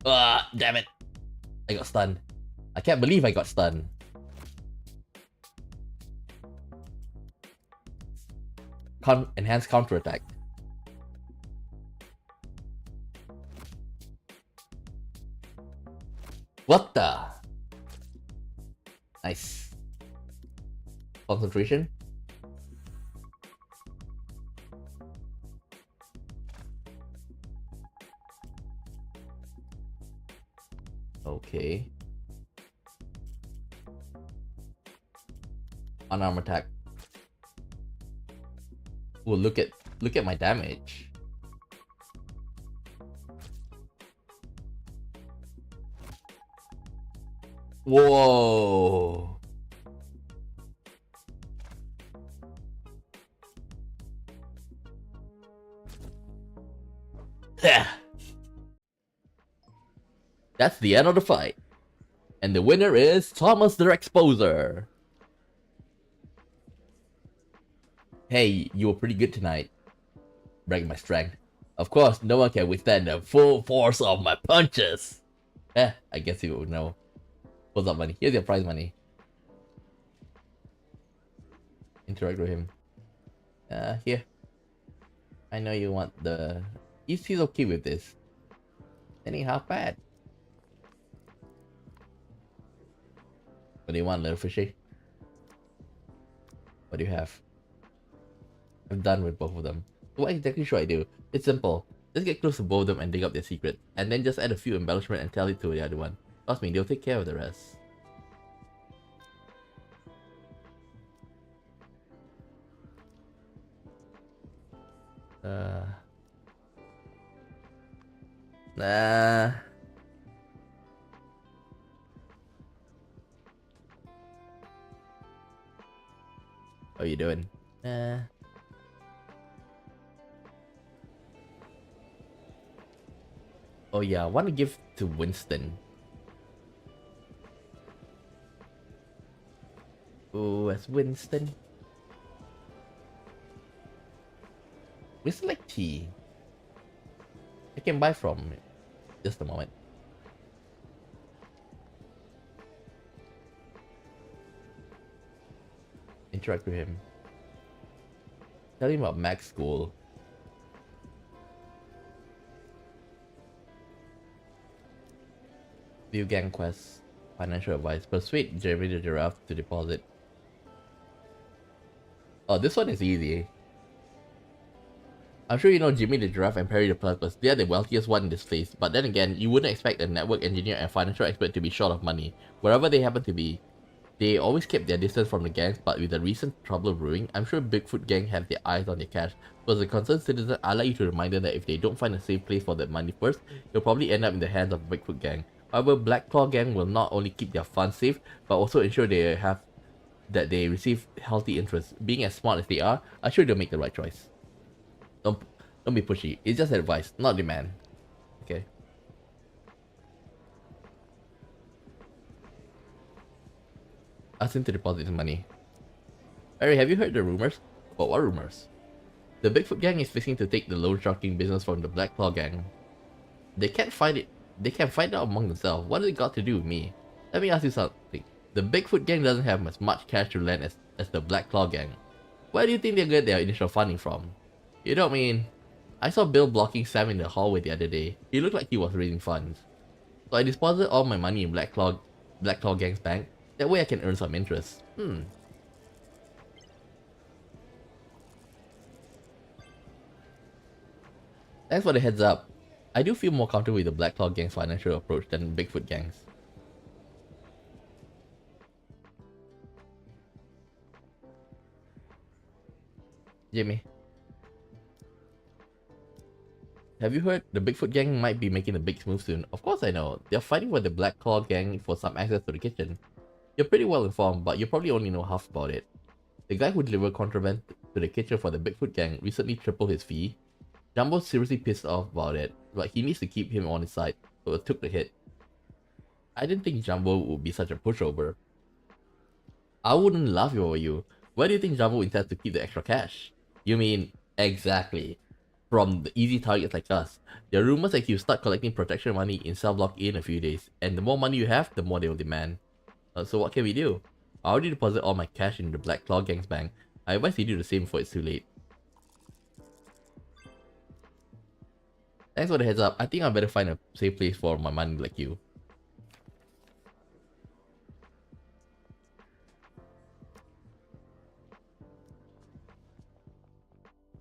Ah, damn it. I got stunned. I can't believe I got stunned. Enhanced counterattack. What the? Nice. Concentration. Okay. Unarmed attack. Oh, look at my damage. Whoa. Yeah. That's the end of the fight. And the winner is Thomas the Exposer. Hey, you were pretty good tonight. Bragging my strength. Of course, no one can withstand the full force of my punches. I guess you would know. What's up, money? Here's your prize money. Interact with him. Here. I know you want the... He's okay with this. Any half bad. What do you want, little fishy? What do you have? I'm done with both of them. What exactly should I do? It's simple. Just get close to both of them and dig up their secret. And then just add a few embellishments and tell it to the other one. Trust me, they'll take care of the rest. Nah. What are you doing? Nah. Oh yeah, I want to give to Winston. Oh, that's Winston. Winston like tea. I can buy from it. Just a moment. Interact with him. Tell him about Max School. View gang quests. Financial advice. Persuade Jeremy the Giraffe to deposit. Oh, this one is easy. I'm sure you know Jimmy the Giraffe and Perry the Platypus. They are the wealthiest one in this place, but then again, you wouldn't expect a network engineer and financial expert to be short of money, wherever they happen to be. They always kept their distance from the gangs, but with the recent trouble brewing, I'm sure Bigfoot gang have their eyes on their cash. So as a concerned citizen, I'd like you to remind them that if they don't find a safe place for their money first, it'll probably end up in the hands of Bigfoot gang. However, Black Claw gang will not only keep their funds safe, but also ensure they receive healthy interest. Being as smart as they are, I'm sure they'll make the right choice. Don't don't be pushy. It's just advice, not demand. Okay. Ask him to deposit his money. Harry, have you heard the rumors? What rumors? The Bigfoot gang is fixing to take the loan sharking business from the Black Claw gang. They can't find it. They can find out among themselves. What has it got to do with me? Let me ask you something. The Bigfoot gang doesn't have as much cash to lend as the Black Claw gang. Where do you think they get their initial funding from? You don't mean... I saw Bill blocking Sam in the hallway the other day. He looked like he was raising funds. So I deposited all my money in Black Claw gang's bank. That way I can earn some interest. Thanks for the heads up. I do feel more comfortable with the Black Claw gang's financial approach than Bigfoot gang's. Jimmy, have you heard the Bigfoot gang might be making a big move soon? Of course I know. They're fighting with the Black Claw gang for some access to the kitchen. You're pretty well informed, but you probably only know half about it. The guy who delivered contraband to the kitchen for the Bigfoot gang recently tripled his fee. Jumbo's seriously pissed off about it, but he needs to keep him on his side, so it took the hit. I didn't think Jumbo would be such a pushover. I wouldn't laugh if I were you. Where do you think Jumbo intends to keep the extra cash? You mean, exactly. From the easy targets like us. There are rumors that he'll start collecting protection money in cell block in a few days, and the more money you have, the more they will demand. So what can we do? I already deposited all my cash in the Black Claw gang's bank. I advise you do the same before it's too late. Thanks for the heads up. I think I better find a safe place for my money like you.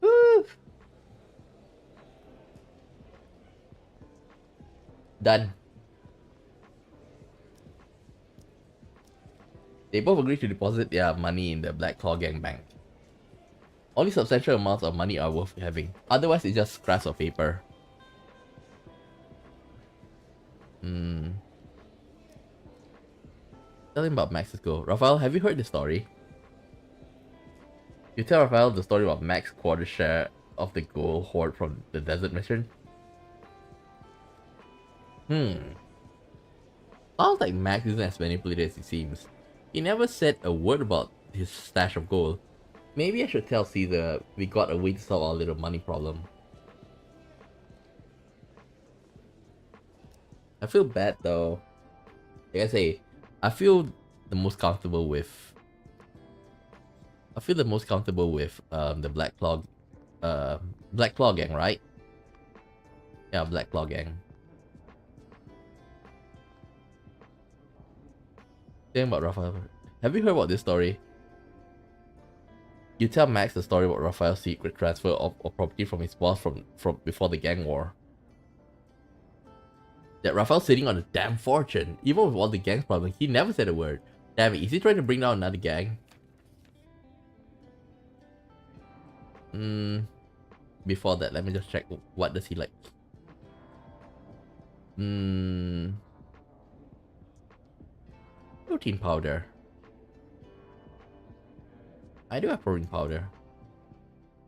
Woo! Done. They both agreed to deposit their money in the Black Claw gang bank. Only substantial amounts of money are worth having. Otherwise, it's just scraps of paper. Tell him about Max's goal. Raphael, have you heard the story? You tell Raphael the story about Max's quarter share of the gold hoard from the desert mission? Sounds like Max isn't as manipulated as he seems. He never said a word about his stash of gold. Maybe I should tell Caesar we got a way to solve our little money problem. I feel bad though. Like I say, I feel the most comfortable with the Black Claw gang, right? Yeah, Black Claw gang. Think about Raphael. Have you heard about this story? You tell Max the story about Raphael's secret transfer of property from his boss from before the gang war. That Raphael's sitting on a damn fortune. Even with all the gang's problems, he never said a word. Damn it, is he trying to bring down another gang? Before that, let me just check what does he like. Protein powder. I do have protein powder.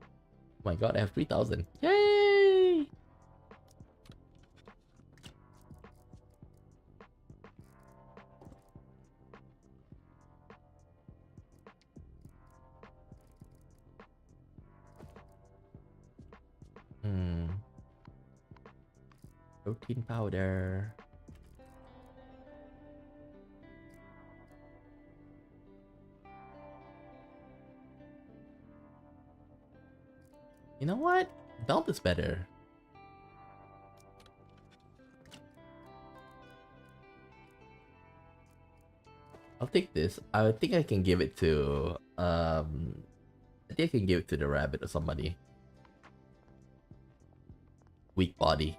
Oh my god, I have 3,000. Yay! Protein powder. You know what? Belt is better. I'll take this. I think I can give it to I think I can give it to the rabbit or somebody. Weak body.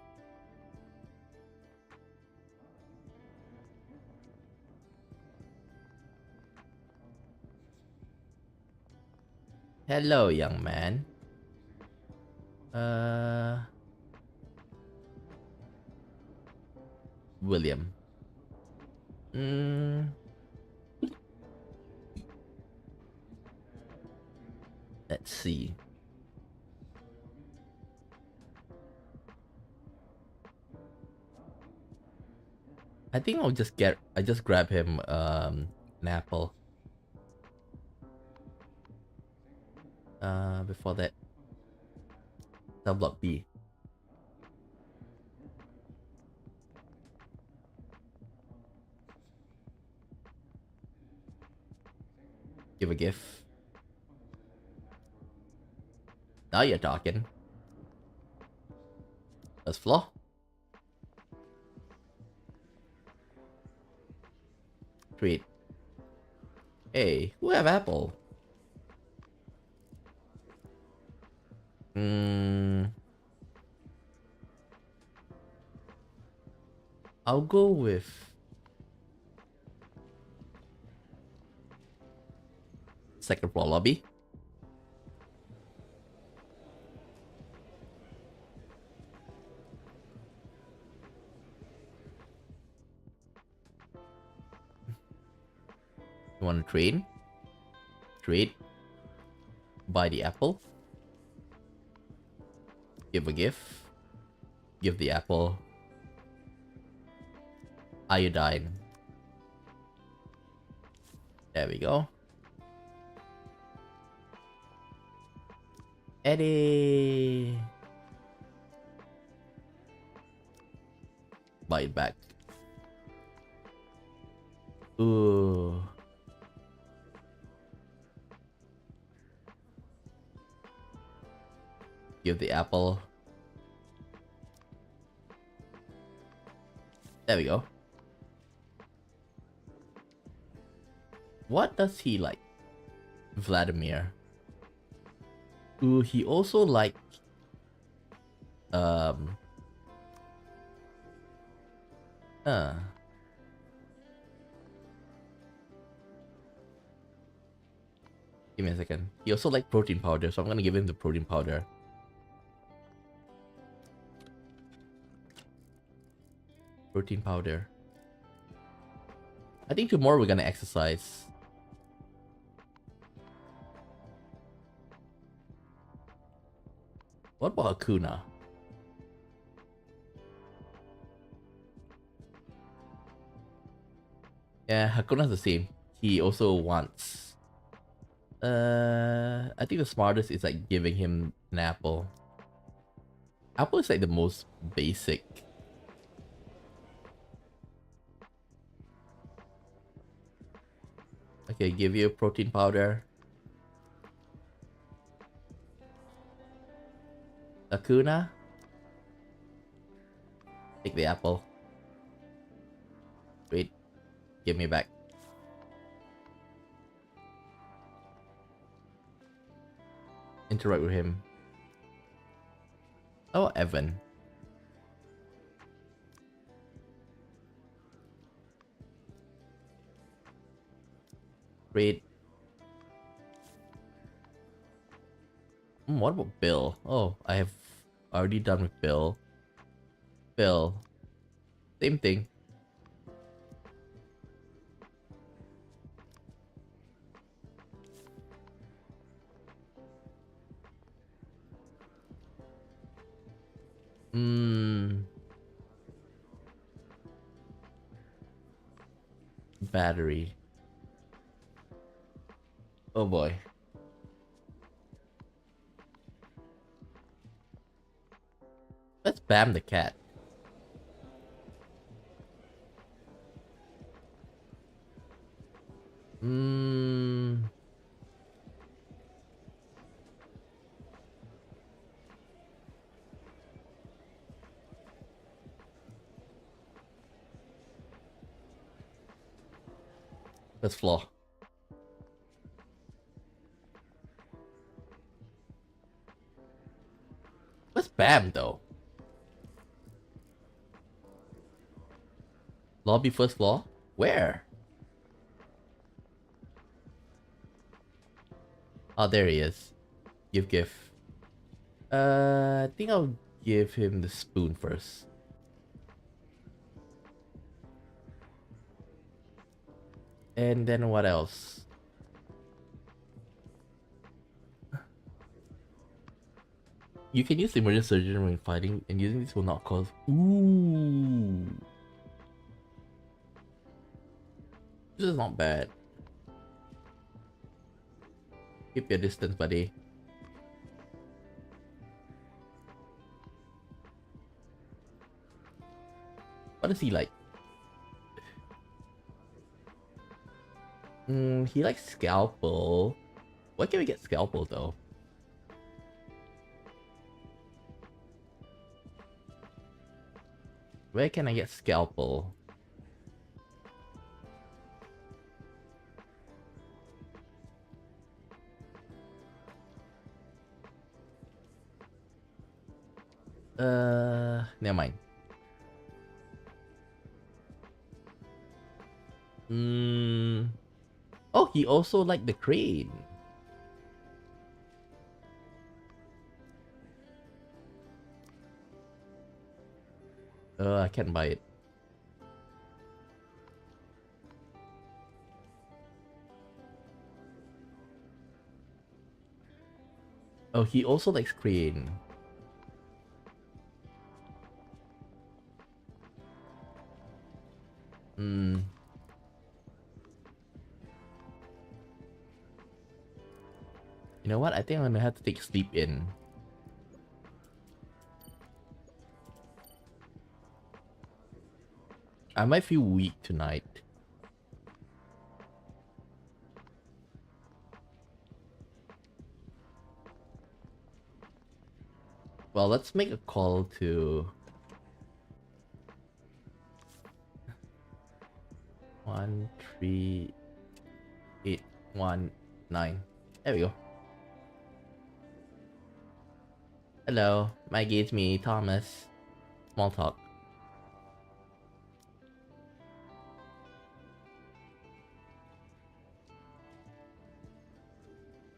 Hello, young man. William. Let's see. I think I just grab him an apple. Before that, cell block B. Give a gift. Now you're talking. First floor. Treat. Hey, who have apple? I'll go with second floor lobby. You want to trade? Trade. Buy the apple. Give a gift. Give the apple. Iodine. There we go. Eddie. Buy it back. Ooh. Give the apple. There we go. What does he like? Vladimir. Ooh, he also like give me a second. He also like protein powder, so I'm gonna give him the protein powder. Protein powder. I think tomorrow we're gonna exercise. What about Hakuna? Yeah, Hakuna's the same. He also wants... I think the smartest is like giving him an apple. Apple is like the most basic. Okay, give you protein powder. Hakuna? Take the apple. Wait. Give me back. Interact with him. Oh, Evan. Great. What about Bill? Oh, I have already done with Bill. Bill. Same thing. Battery. Oh boy. Let's bam the cat. Let's flaw. Let's bam though. Lobby first floor? Where? Oh, there he is. Give. I think I'll give him the spoon first. And then what else? You can use emergency surgery when fighting, and using this will not cause. Ooh, this is not bad. Keep your distance, buddy. What is he like? He likes scalpel. Where can we get scalpel though? Where can I get scalpel? Never mind. Oh, he also liked the crane. I can't buy it. Oh, he also likes crane. You know what? I think I'm gonna have to take sleep in. I might feel weak tonight. Well, let's make a call to 13819. There we go. Hello, Maggie, it's me, Thomas. Small talk.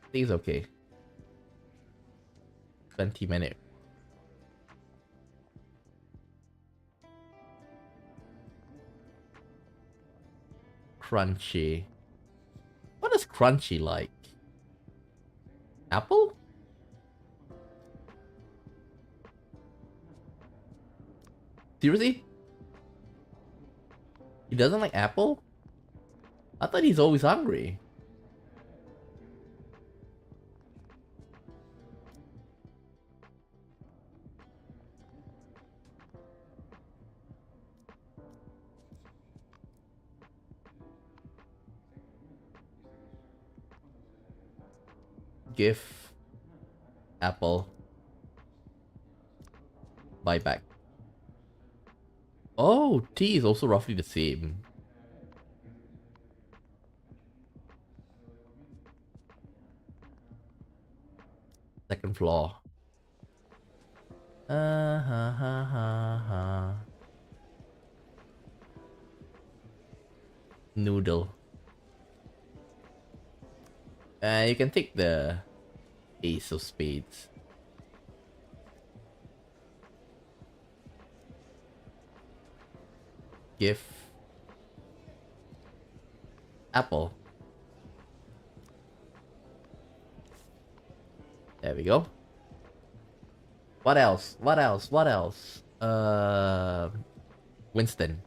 I think it's okay. 20-minute. Crunchy. What is crunchy like? Apple? Seriously? He doesn't like apple? I thought he's always hungry. Give apple. Buy back. Oh, tea is also roughly the same. Second floor. Ha ha ha ha. Noodle. You can take the ace of spades. Give apple. There we go. What else? What else? What else? Winston.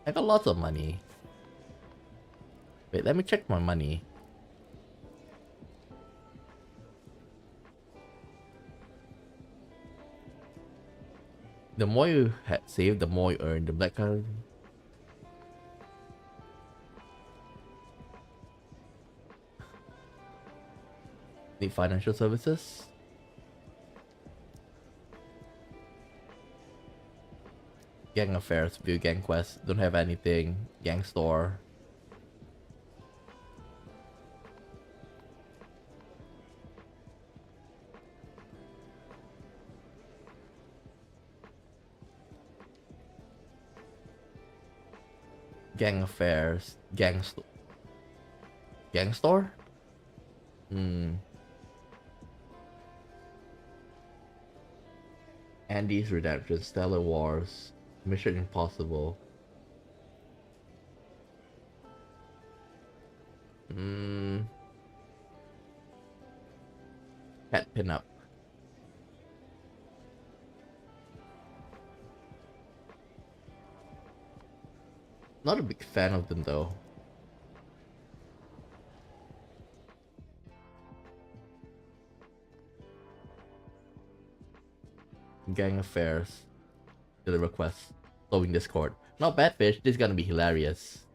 I got lots of money. Wait, let me check my money. The more you save, the more you earn. The black card. Need financial services. Gang affairs, view gang quest. Don't have anything. Gang store. Gang affairs. Gang store? Andy's Redemption, Stellar Wars, Mission Impossible. Pet Pinup. Not a big fan of them though. Gang affairs. Deliver quests. Solving Discord. Not bad, fish. This is gonna be hilarious.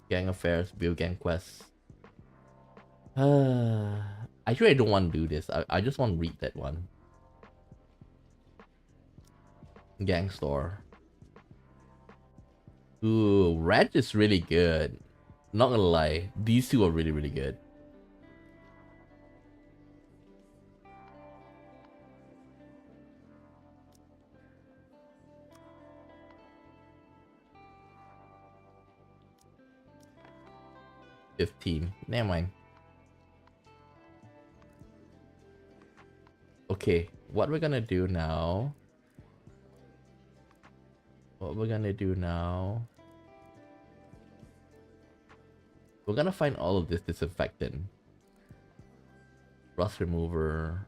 Gang affairs. Build gang quests. Actually, I don't want to do this. I just want to read that one. Gang store. Ooh, Red is really good. Not gonna lie. These two are really, really good. $15. Never mind. Okay, what we're gonna do now. We're gonna find all of this disinfectant. Rust remover.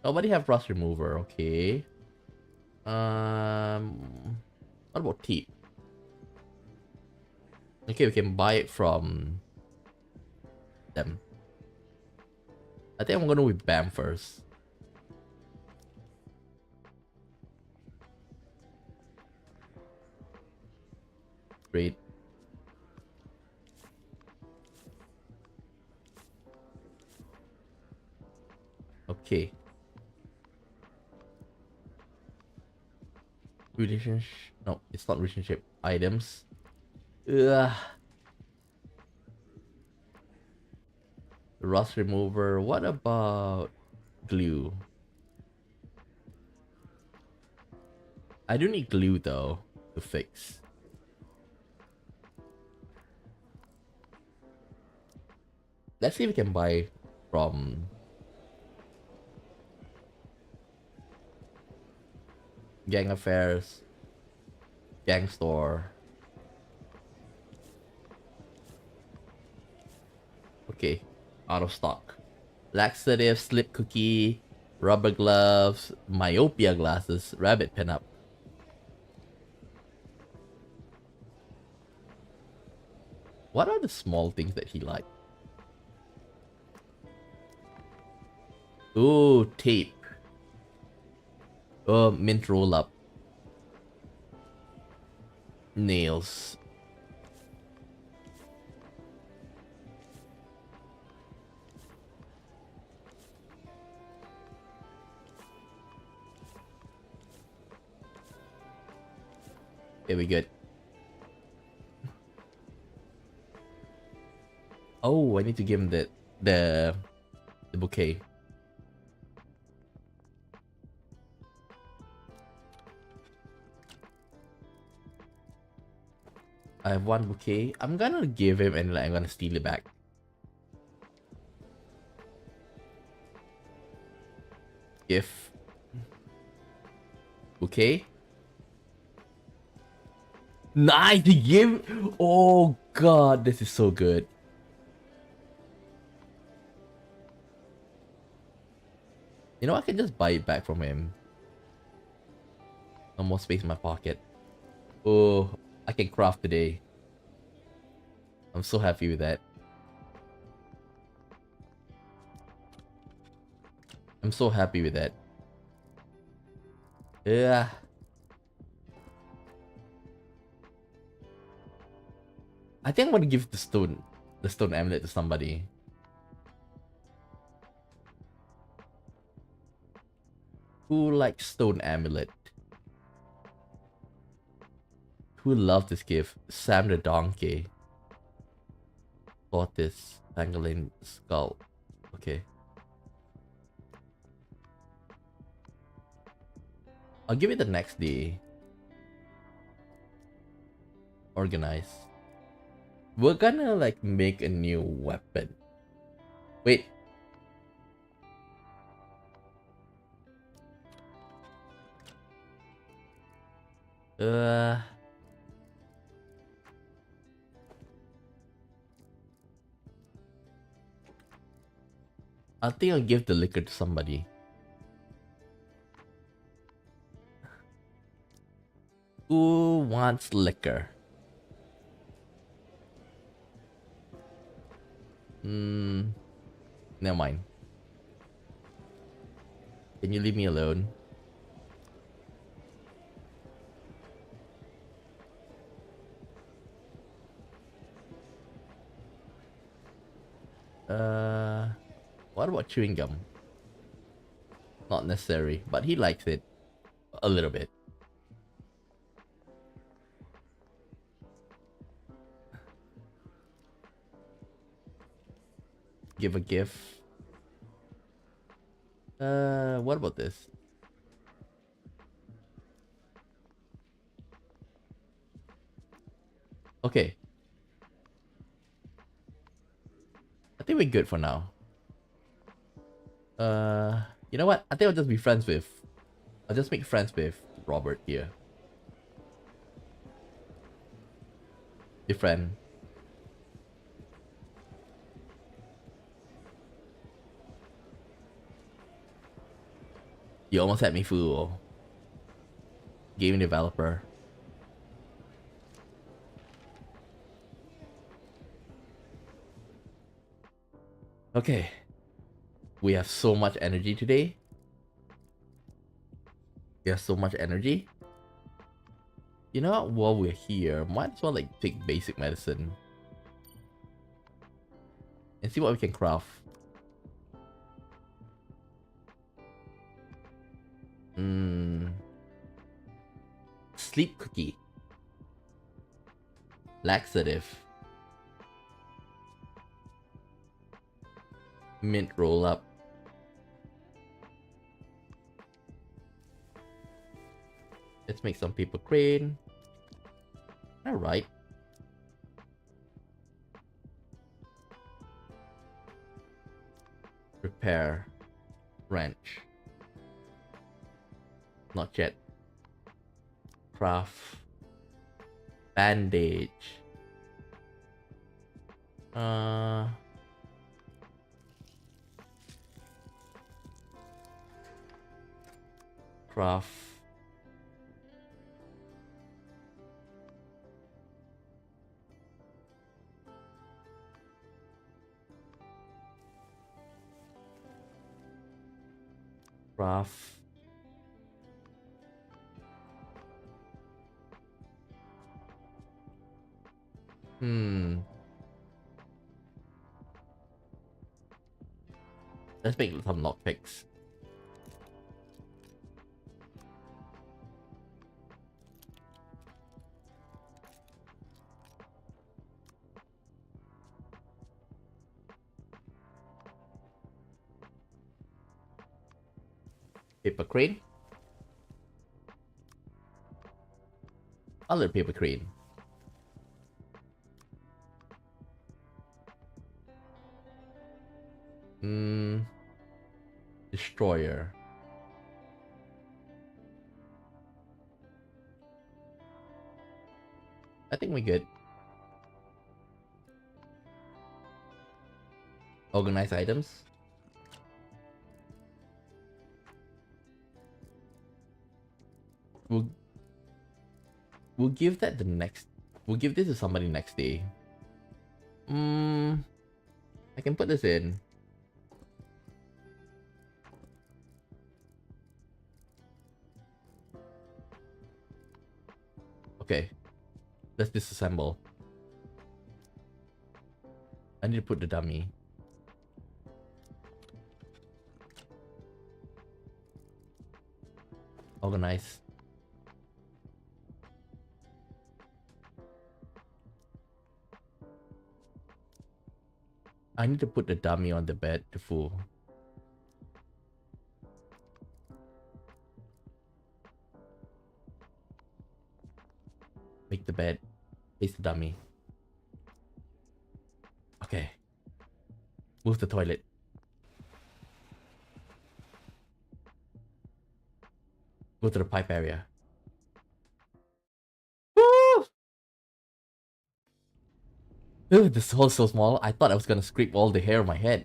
Nobody have rust remover, okay. What about tape? Okay, we can buy it from them. I think I'm gonna with Bam first. Great. Okay. Relationship. No, it's not relationship. Items. Ugh. Rust remover. What about glue? I do need glue though to fix. Let's see if we can buy from Gang affairs. Gang store. Okay, out of stock. Laxative, slip cookie, rubber gloves, myopia glasses, rabbit pinup. What are the small things that he liked? Ooh, tape. Oh, mint roll up. Nails. Okay, we good. Oh, I need to give him the bouquet. I have one bouquet. I'm gonna give him and I'm gonna steal it back. If bouquet. Nice, he gave. Oh god, this is so good. You know, I can just buy it back from him. No more space in my pocket. Oh, I can craft today. I'm so happy with that. I'm so happy with that. Yeah. I think I'm gonna give the stone amulet to somebody. Who likes stone amulet? Who loved this gift? Sam the donkey. Tortoise, pangolin, skull. Okay. I'll give it the next day. Organize. We're gonna like make a new weapon. Wait. I think I'll give the liquor to somebody. Who wants liquor? Never mind. Can you leave me alone? What about chewing gum? Not necessary, but he likes it a little bit. Give a gift. What about this? Okay. I think we're good for now. You know what? I think I'll just be friends with... I'll just make friends with Robert here. Your friend. You almost had me fool. Game developer. Okay. We have so much energy today. We have so much energy. You know what? While we're here, might as well like take basic medicine. And see what we can craft. Sleep cookie. Laxative. Mint roll up. Let's make some paper crane. Alright. Repair. Wrench. Not yet. Craft. Bandage. Craft. Craft. Let's make some lockpicks. Paper crane. Other paper crane. Destroyer. I think we're good. Organize items. We'll give that the next... We'll give this to somebody next day. I can put this in. Okay. Let's disassemble. I need to put the dummy. Organize. I need to put the dummy on the bed to fool. Make the bed. Place the dummy. Okay. Move the toilet. Go to the pipe area. Woo! Ooh, this hole's so small, I thought I was gonna scrape all the hair on my head.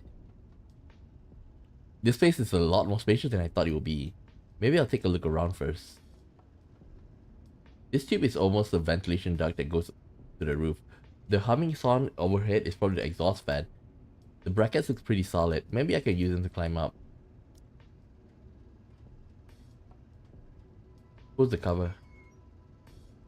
This place is a lot more spacious than I thought it would be. Maybe I'll take a look around first. This tube is almost a ventilation duct that goes to the roof. The humming sound overhead is probably the exhaust fan. The brackets look pretty solid. Maybe I can use them to climb up. Who's the cover?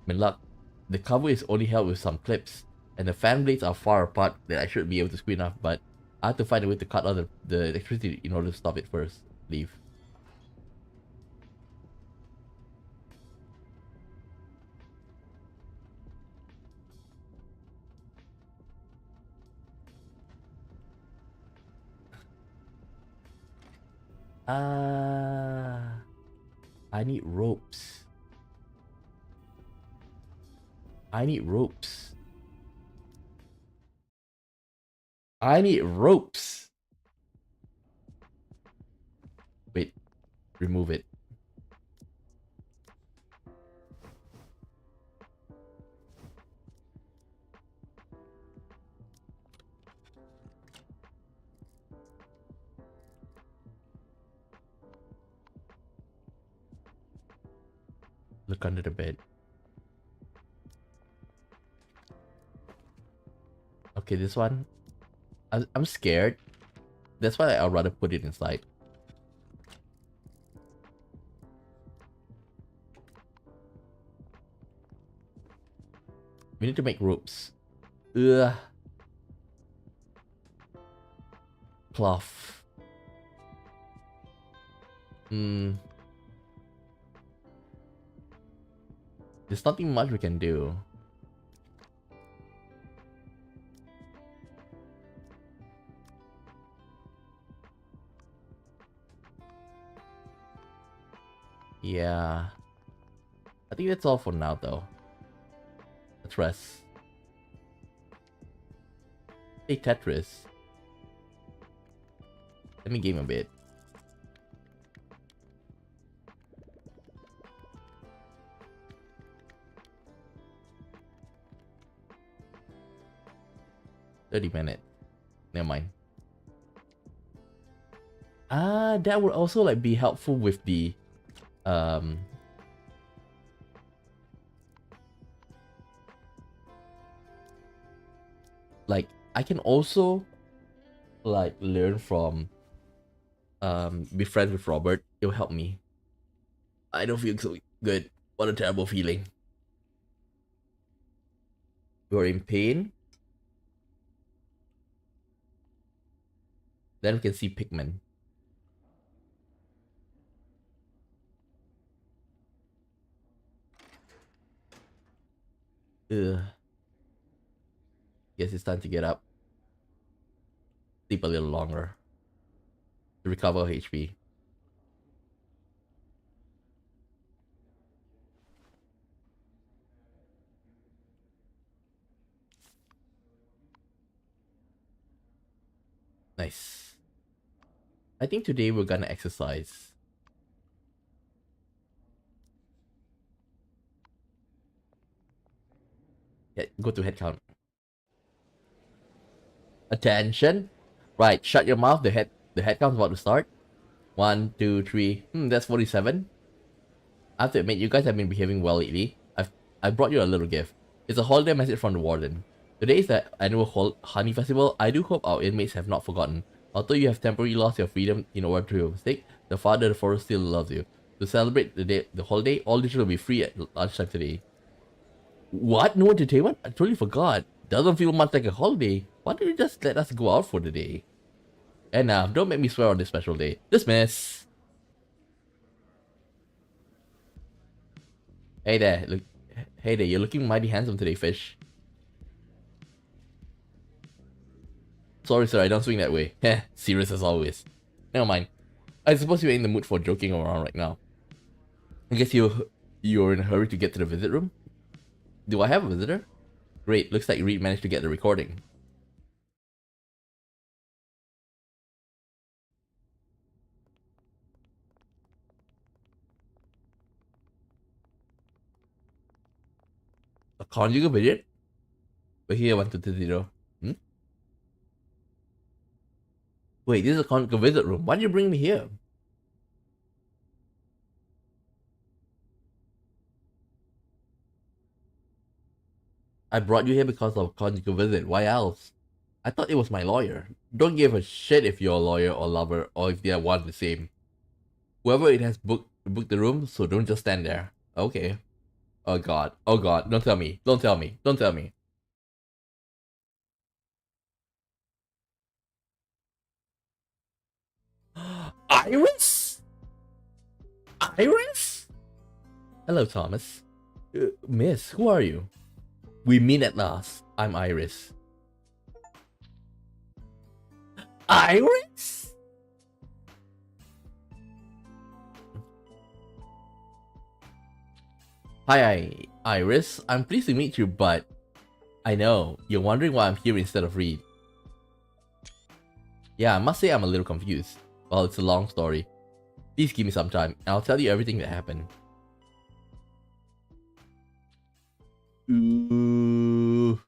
I'm in luck. The cover is only held with some clips, and the fan blades are far apart that I should be able to screen enough, but I have to find a way to cut out the electricity in order to stop it first. Leave. I need ropes. I need ropes. I need ropes. Wait, remove it. Look under the bed. Okay, this one. I'm scared. That's why I'd rather put it inside. We need to make ropes. Ugh. Cloth. There's nothing much we can do. Yeah. I think that's all for now though. Let's rest. Hey Tetris. Let me game a bit. $30. Never mind. That would also like be helpful with the like I can also like learn from be friends with Robert. It'll help me. I don't feel so good. What a terrible feeling. You're in pain. Then we can see Pikmin. Ugh. Guess it's time to get up. Sleep a little longer. To recover HP. Nice. I think today we're gonna exercise. Yeah, go to head count. Attention. Right, shut your mouth. The head count's about to start. 1, 2, 3. That's 47. I have to admit, you guys have been behaving well lately. I brought you a little gift. It's a holiday message from the warden. Today is the annual honey festival. I do hope our inmates have not forgotten. Although you have temporarily lost your freedom in order to your mistake, the father of the forest still loves you. To celebrate the holiday, all dishes will be free at lunchtime today. What? No entertainment? I totally forgot. Doesn't feel much like a holiday. Why don't you just let us go out for the day? And now, don't make me swear on this special day. Dismiss! Hey there, look. Hey there, you're looking mighty handsome today, fish. Sorry sir, I don't swing that way. Heh, serious as always. Never mind. I suppose you're in the mood for joking around right now. I guess you're in a hurry to get to the visit room? Do I have a visitor? Great, looks like Reed managed to get the recording. A conjugal visit? But here, 1220. Hmm? Wait, this is a conjugal visit room. Why did you bring me here? I brought you here because of conjugal visit. Why else? I thought it was my lawyer. Don't give a shit if you're a lawyer or lover or if they are one the same. Whoever it has booked the room, so don't just stand there. Okay. Oh god. Oh god. Don't tell me. Don't tell me. Don't tell me. Iris? Iris? Hello, Thomas. Miss, who are you? We meet at last. I'm Iris. Iris? Hi, Iris. I'm pleased to meet you, but I know you're wondering why I'm here instead of Reed. Yeah, I must say I'm a little confused. Well, it's a long story. Please give me some time, and I'll tell you everything that happened. Ooh.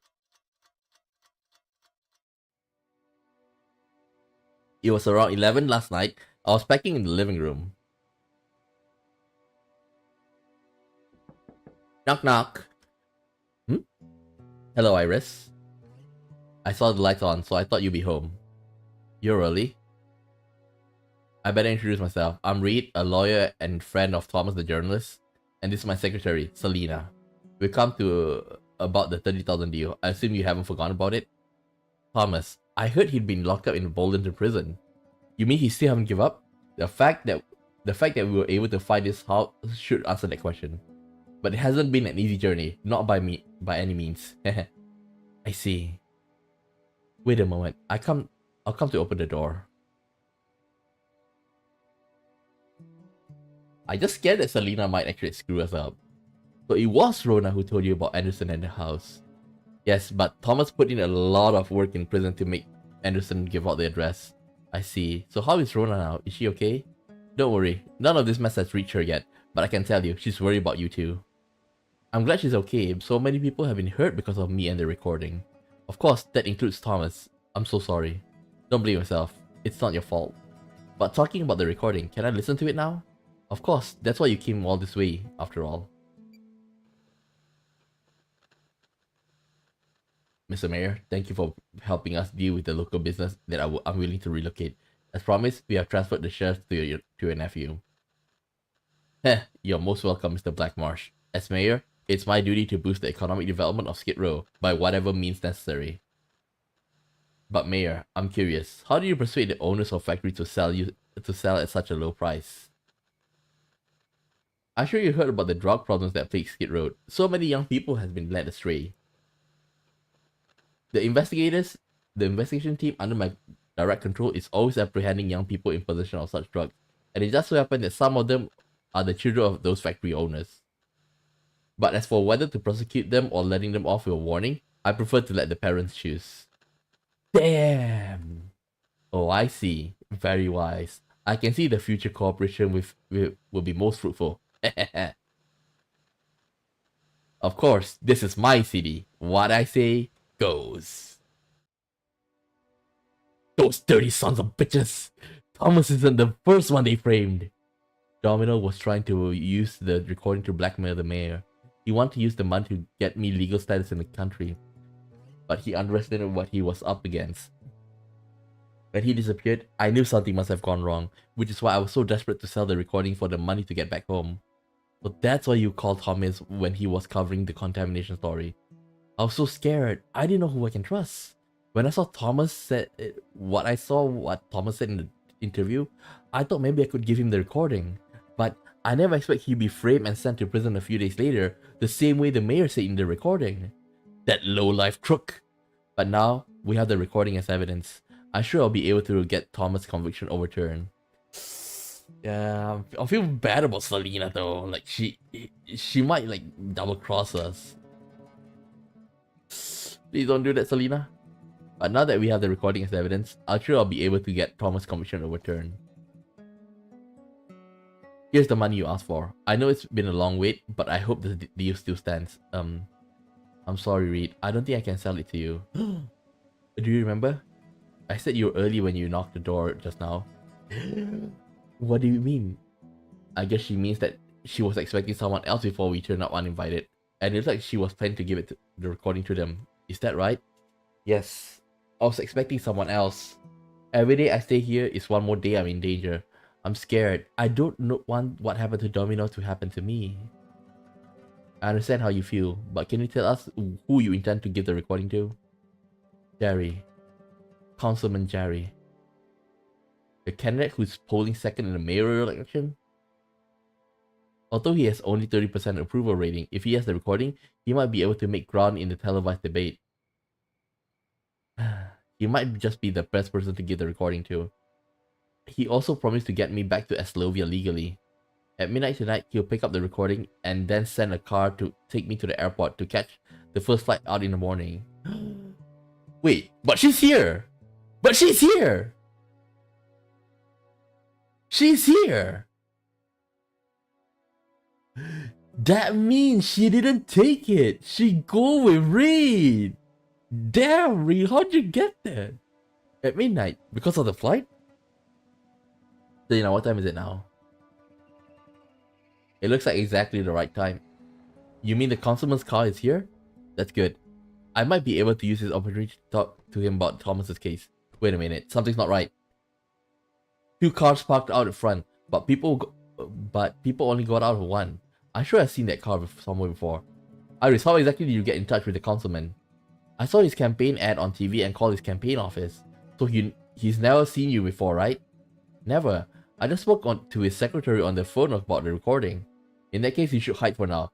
It was around 11 last night. I was packing in the living room. Knock knock. Hmm? Hello, Iris. I saw the lights on, so I thought you'd be home. You're early. I better introduce myself. I'm Reed, a lawyer and friend of Thomas the journalist. And this is my secretary, Selena. We come to about the 30,000 deal. I assume you haven't forgotten about it? Thomas, I heard he'd been locked up in Boldenton prison. You mean he still haven't given up? The fact that we were able to find this house should answer that question. But it hasn't been an easy journey, not by any means. I see. Wait a moment. I'll come to open the door. I just scared that Selena might actually screw us up. So it was Rona who told you about Anderson and the house. Yes, but Thomas put in a lot of work in prison to make Anderson give out the address. I see. So how is Rona now? Is she okay? Don't worry, none of this mess has reached her yet, but I can tell you, she's worried about you too. I'm glad she's okay. So many people have been hurt because of me and the recording. Of course, that includes Thomas. I'm so sorry. Don't blame yourself. It's not your fault. But talking about the recording, can I listen to it now? Of course, that's why you came all this way, after all. Mr. Mayor, thank you for helping us deal with the local business that I'm willing to relocate. As promised, we have transferred the shares to your nephew. Heh, you're most welcome, Mr. Blackmarsh. As mayor, it's my duty to boost the economic development of Skid Row by whatever means necessary. But Mayor, I'm curious, how do you persuade the owners of factory to sell at such a low price? I'm sure you heard about the drug problems that plague Skid Row. So many young people has been led astray. The investigation team under my direct control is always apprehending young people in possession of such drugs, and it just so happens that some of them are the children of those factory owners. But as for whether to prosecute them or letting them off with a warning, I prefer to let the parents choose. Damn! Oh, I see. Very wise. I can see the future cooperation will be most fruitful. Of course, this is my city. What I say goes. Those dirty sons of bitches! Thomas isn't the first one they framed. Domino was trying to use the recording to blackmail the mayor. He wanted to use the money to get me legal status in the country. But he underestimated what he was up against. When he disappeared, I knew something must have gone wrong, which is why I was so desperate to sell the recording for the money to get back home. So that's why you called Thomas when he was covering the contamination story. I was so scared. I didn't know who I can trust. When I saw what Thomas said in the interview, I thought maybe I could give him the recording. But I never expect he'd be framed and sent to prison a few days later, the same way the mayor said in the recording. That low-life crook. But now, we have the recording as evidence. I'm sure I'll be able to get Thomas' conviction overturned. Yeah, I feel bad about Selena though. Like she might like double cross us. Please don't do that, Selena. But now that we have the recording as evidence, I'm sure I'll be able to get Thomas' conviction overturned. Here's the money you asked for. I know it's been a long wait, but I hope the deal still stands. I'm sorry, Reed. I don't think I can sell it to you. Do you remember? I said you were early when you knocked the door just now. What do you mean? I guess she means that she was expecting someone else before we turned up uninvited. And it looks like she was planning to give the recording to them. Is that right? Yes. I was expecting someone else. Every day I stay here is one more day I'm in danger. I'm scared. I don't want what happened to Domino to happen to me. I understand how you feel, but can you tell us who you intend to give the recording to? Jerry. Councilman Jerry. The candidate who's polling second in the mayoral election? Although he has only 30% approval rating, if he has the recording, he might be able to make ground in the televised debate. He might just be the best person to give the recording to. He also promised to get me back to Eslovia legally. At midnight tonight, he'll pick up the recording and then send a car to take me to the airport to catch the first flight out in the morning. Wait, but she's here! But she's here! She's here! That means she didn't take it! She go with Reed! Damn, Reed, how'd you get that? At midnight, because of the flight? So, you know, what time is it now? It looks like exactly the right time. You mean the councilman's car is here? That's good. I might be able to use this opportunity to talk to him about Thomas's case. Wait a minute, something's not right. 2 cars parked out in front, but people only got out of one. I'm sure I've seen that car somewhere before. Iris, how exactly did you get in touch with the councilman? I saw his campaign ad on TV and called his campaign office. So he's never seen you before, right? Never. I just spoke to his secretary on the phone about the recording. In that case, you should hide for now.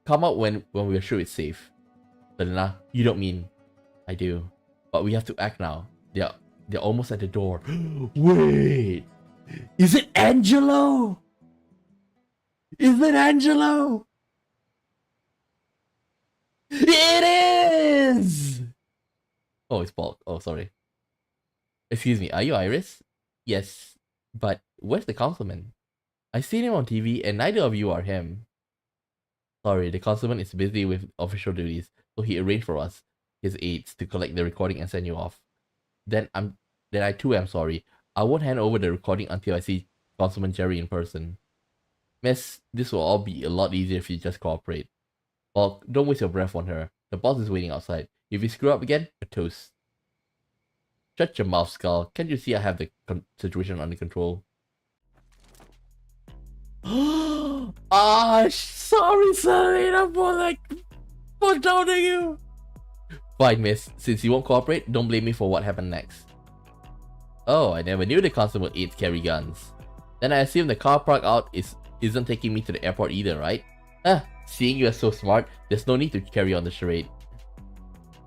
Come out when we're sure it's safe. Selena, you don't mean... I do. But we have to act now. They're almost at the door. Wait! Is it Angelo? Is it Angelo? It is! Oh, it's Paul. Oh, sorry. Excuse me, are you Iris? Yes. But where's the councilman? I've seen him on TV and neither of you are him. Sorry, the councilman is busy with official duties, so he arranged for us, his aides, to collect the recording and send you off. Then I too am sorry. I won't hand over the recording until I see Councilman Jerry in person. Miss, this will all be a lot easier if you just cooperate. Well, don't waste your breath on her. The boss is waiting outside. If you screw up again, a toast. Shut your mouth, Skull. Can't you see I have the situation under control? Sorry, Selena, for doubting you. Fine, miss. Since you won't cooperate, don't blame me for what happened next. Oh, I never knew the constable aides carry guns. Then I assume the car park out isn't taking me to the airport either, right? Seeing you as so smart, there's no need to carry on the charade.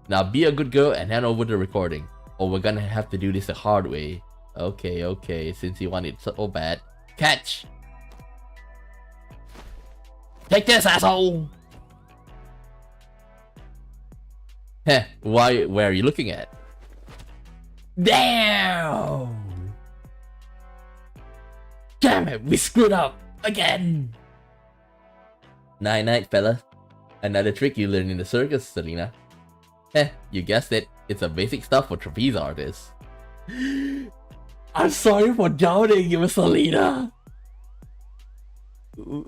Now be a good girl and hand over the recording, or we're gonna have to do this the hard way. Okay, since you want it so bad. Catch! Take this, asshole! Heh, where are you looking at? Damn! Damn it, we screwed up! Again! Night, fella. Another trick you learned in the circus, Selena. Heh, you guessed it. It's a basic stuff for trapeze artists. I'm sorry for doubting you, Selena!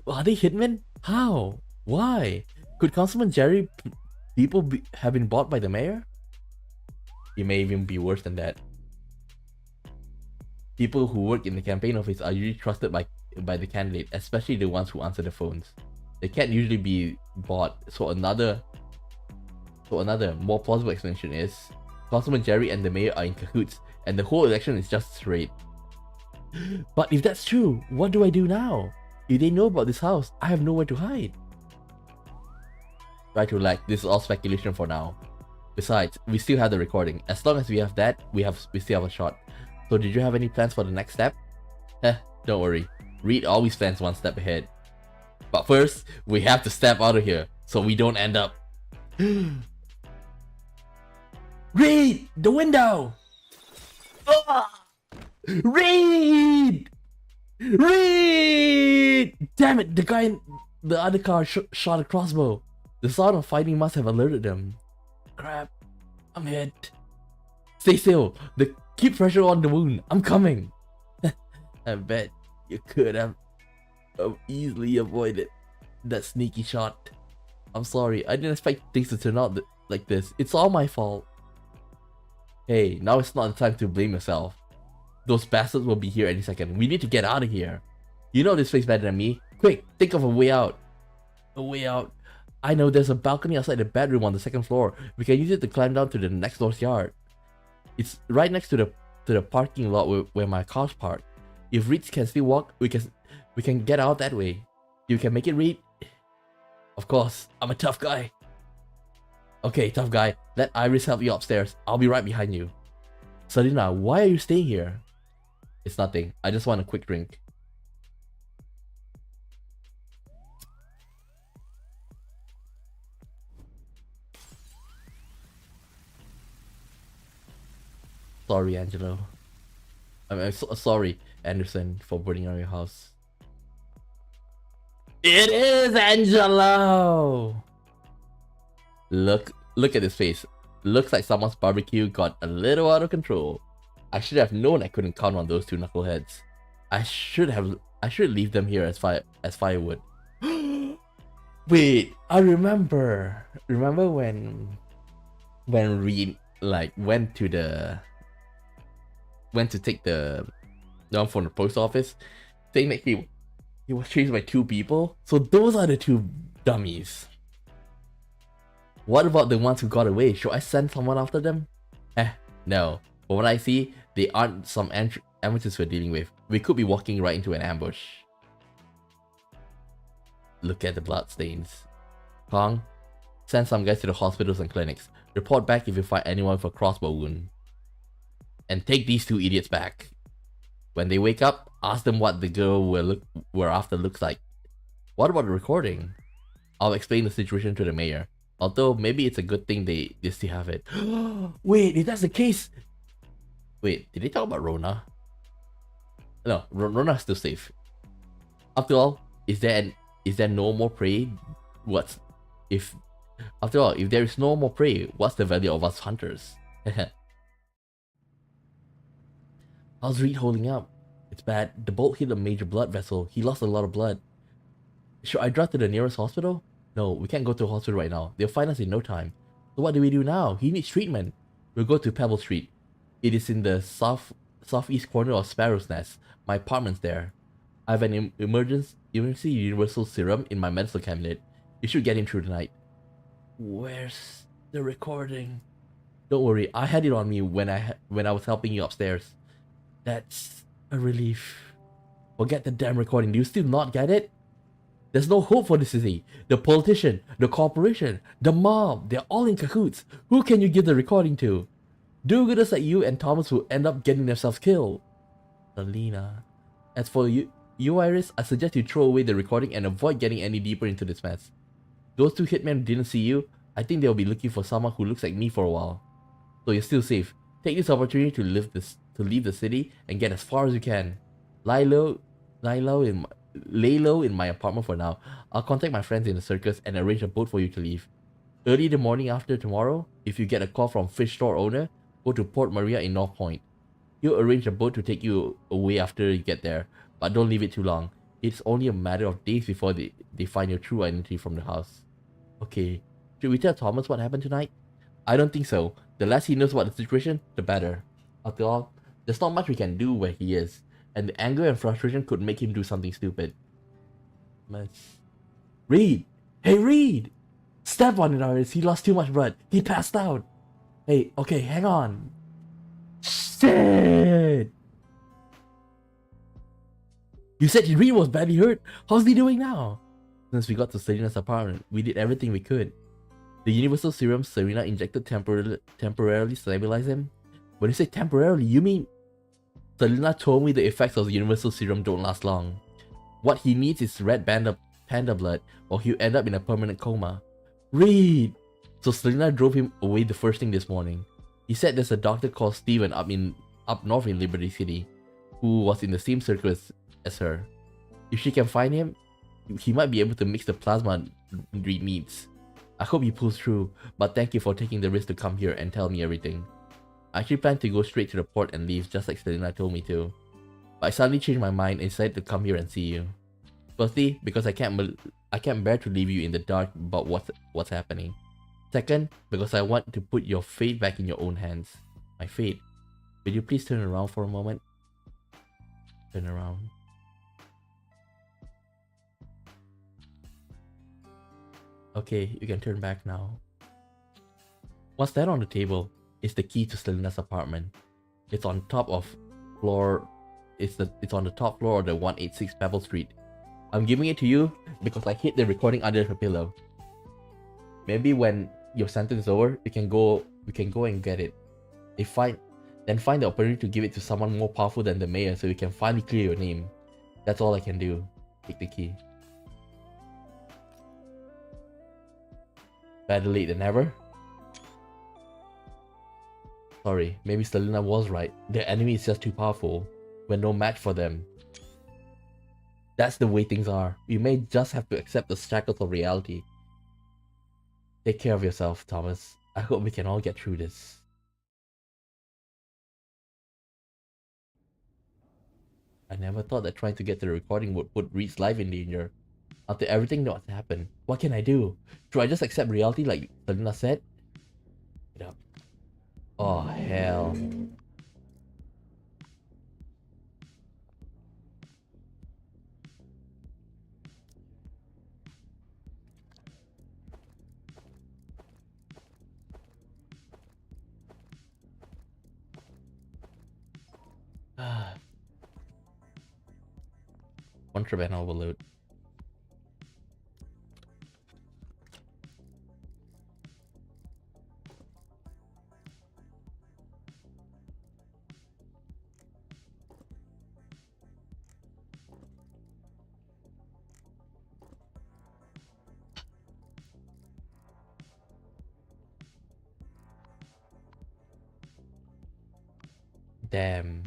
Are they hitmen? How? Why? Could Councilman Jerry have been bought by the mayor? It may even be worse than that. People who work in the campaign office are usually trusted by the candidate, especially the ones who answer the phones. They can't usually be bought, so another more plausible explanation is Councilman Jerry and the mayor are in cahoots, and the whole election is just straight. But if that's true, what do I do now? If they know about this house, I have nowhere to hide. Try to relax, this is all speculation for now. Besides, we still have the recording. As long as we have that, we still have a shot. So did you have any plans for the next step? Don't worry. Reed always plans one step ahead. But first, we have to step out of here, so we don't end up... Reed! The window! Ah! Reed! Reed! Damn it, the guy in the other car shot a crossbow. The sound of fighting must have alerted them. Crap, I'm hit. Stay still. Keep pressure on the wound. I'm coming. I bet you could have easily avoided that sneaky shot. I'm sorry, I didn't expect things to turn out like this. It's all my fault. Hey, now it's not the time to blame yourself. Those bastards will be here any second. We need to get out of here. You know this place better than me. Quick, think of a way out. A way out. I know there's a balcony outside the bedroom on the second floor. We can use it to climb down to the next door's yard. It's right next to the parking lot where my car's parked. If Reed can still walk, we can get out that way. You can make it, Reed? Of course, I'm a tough guy. Okay, tough guy. Let Iris help you upstairs. I'll be right behind you. Selena, why are you staying here? It's nothing. I just want a quick drink. Sorry, Angelo. I'm sorry, Anderson, for burning down your house. It is Angelo! Look at his face. Looks like someone's barbecue got a little out of control. I should have known I couldn't count on those two knuckleheads. I should leave them here as firewood. Wait, I remember. Remember when Reed went to take the down from the post office, saying that he was chased by two people. So those are the two dummies. What about the ones who got away? Should I send someone after them? No. But what I see, they aren't some amateurs we're dealing with. We could be walking right into an ambush. Look at the blood stains. Kong, send some guys to the hospitals and clinics. Report back if you find anyone with a crossbow wound. And take these two idiots back. When they wake up, ask them what the girl we're after looks like. What about the recording? I'll explain the situation to the mayor. Although maybe it's a good thing they still have it. Wait, if that's the case. Wait, did they talk about Rona? No, Rona's still safe. After all, is there no more prey? After all, if there is no more prey, what's the value of us hunters? How's Reed holding up? It's bad. The bolt hit a major blood vessel. He lost a lot of blood. Should I drive to the nearest hospital? No, we can't go to a hospital right now. They'll find us in no time. So what do we do now? He needs treatment. We'll go to Pebble Street. It is in the southeast corner of Sparrow's Nest. My apartment's there. I have an emergency universal serum in my medicine cabinet. You should get him through tonight. Where's the recording? Don't worry, I had it on me when I was helping you upstairs. That's a relief. Forget the damn recording. Do you still not get it? There's no hope for the city. The politician, the corporation, the mob, they're all in cahoots. Who can you give the recording to? Do-gooders like you and Thomas will end up getting themselves killed. Selena. As for you Iris, I suggest you throw away the recording and avoid getting any deeper into this mess. Those two hitmen didn't see you. I think they'll be looking for someone who looks like me for a while. So you're still safe. Take this opportunity to leave the city and get as far as you can. Lay low in my apartment for now. I'll contact my friends in the circus and arrange a boat for you to leave. Early the morning after tomorrow, if you get a call from fish store owner, go to Port Maria in North Point. He'll arrange a boat to take you away after you get there, but don't leave it too long. It's only a matter of days before they find your true identity from the house. Okay, should we tell Thomas what happened tonight? I don't think so. The less he knows about the situation, the better. After all, there's not much we can do where he is, and the anger and frustration could make him do something stupid. Reed! Hey, Reed! Step on it, Iris. He lost too much blood. He passed out. Hey, okay, hang on. Shit! You said Reed was badly hurt. How's he doing now? Since we got to Serena's apartment, we did everything we could. The universal serum Serena injected temporarily stabilized him. When you say temporarily, you mean... Selena told me the effects of the universal serum don't last long. What he needs is red panda blood, or he'll end up in a permanent coma. Reed! So Selena drove him away the first thing this morning. He said there's a doctor called Steven up north in Liberty City, who was in the same circle as her. If she can find him, he might be able to mix the plasma Reed needs. I hope he pulls through, but thank you for taking the risk to come here and tell me everything. I actually planned to go straight to the port and leave just like Selena told me to. But I suddenly changed my mind and decided to come here and see you. Firstly, because I can't bear to leave you in the dark about what's happening. Second, because I want to put your fate back in your own hands. My fate. Will you please turn around for a moment? Turn around. Okay, you can turn back now. What's that on the table? It's the key to Selena's apartment. It's on top of floor. It's on the top floor of the 186 Pebble Street. I'm giving it to you because I hid the recording under her pillow. Maybe when your sentence is over, we can go and get it. Then find the opportunity to give it to someone more powerful than the mayor so we can finally clear your name. That's all I can do. Take the key. Better late than never. Sorry, maybe Selena was right. Their enemy is just too powerful. We're no match for them. That's the way things are. We may just have to accept the shackles of reality. Take care of yourself, Thomas. I hope we can all get through this. I never thought that trying to get to the recording would put Reed's life in danger. After everything that's happened, what can I do? Should I just accept reality like Selena said? Get up. Oh, hell. Contraband overload. Damn.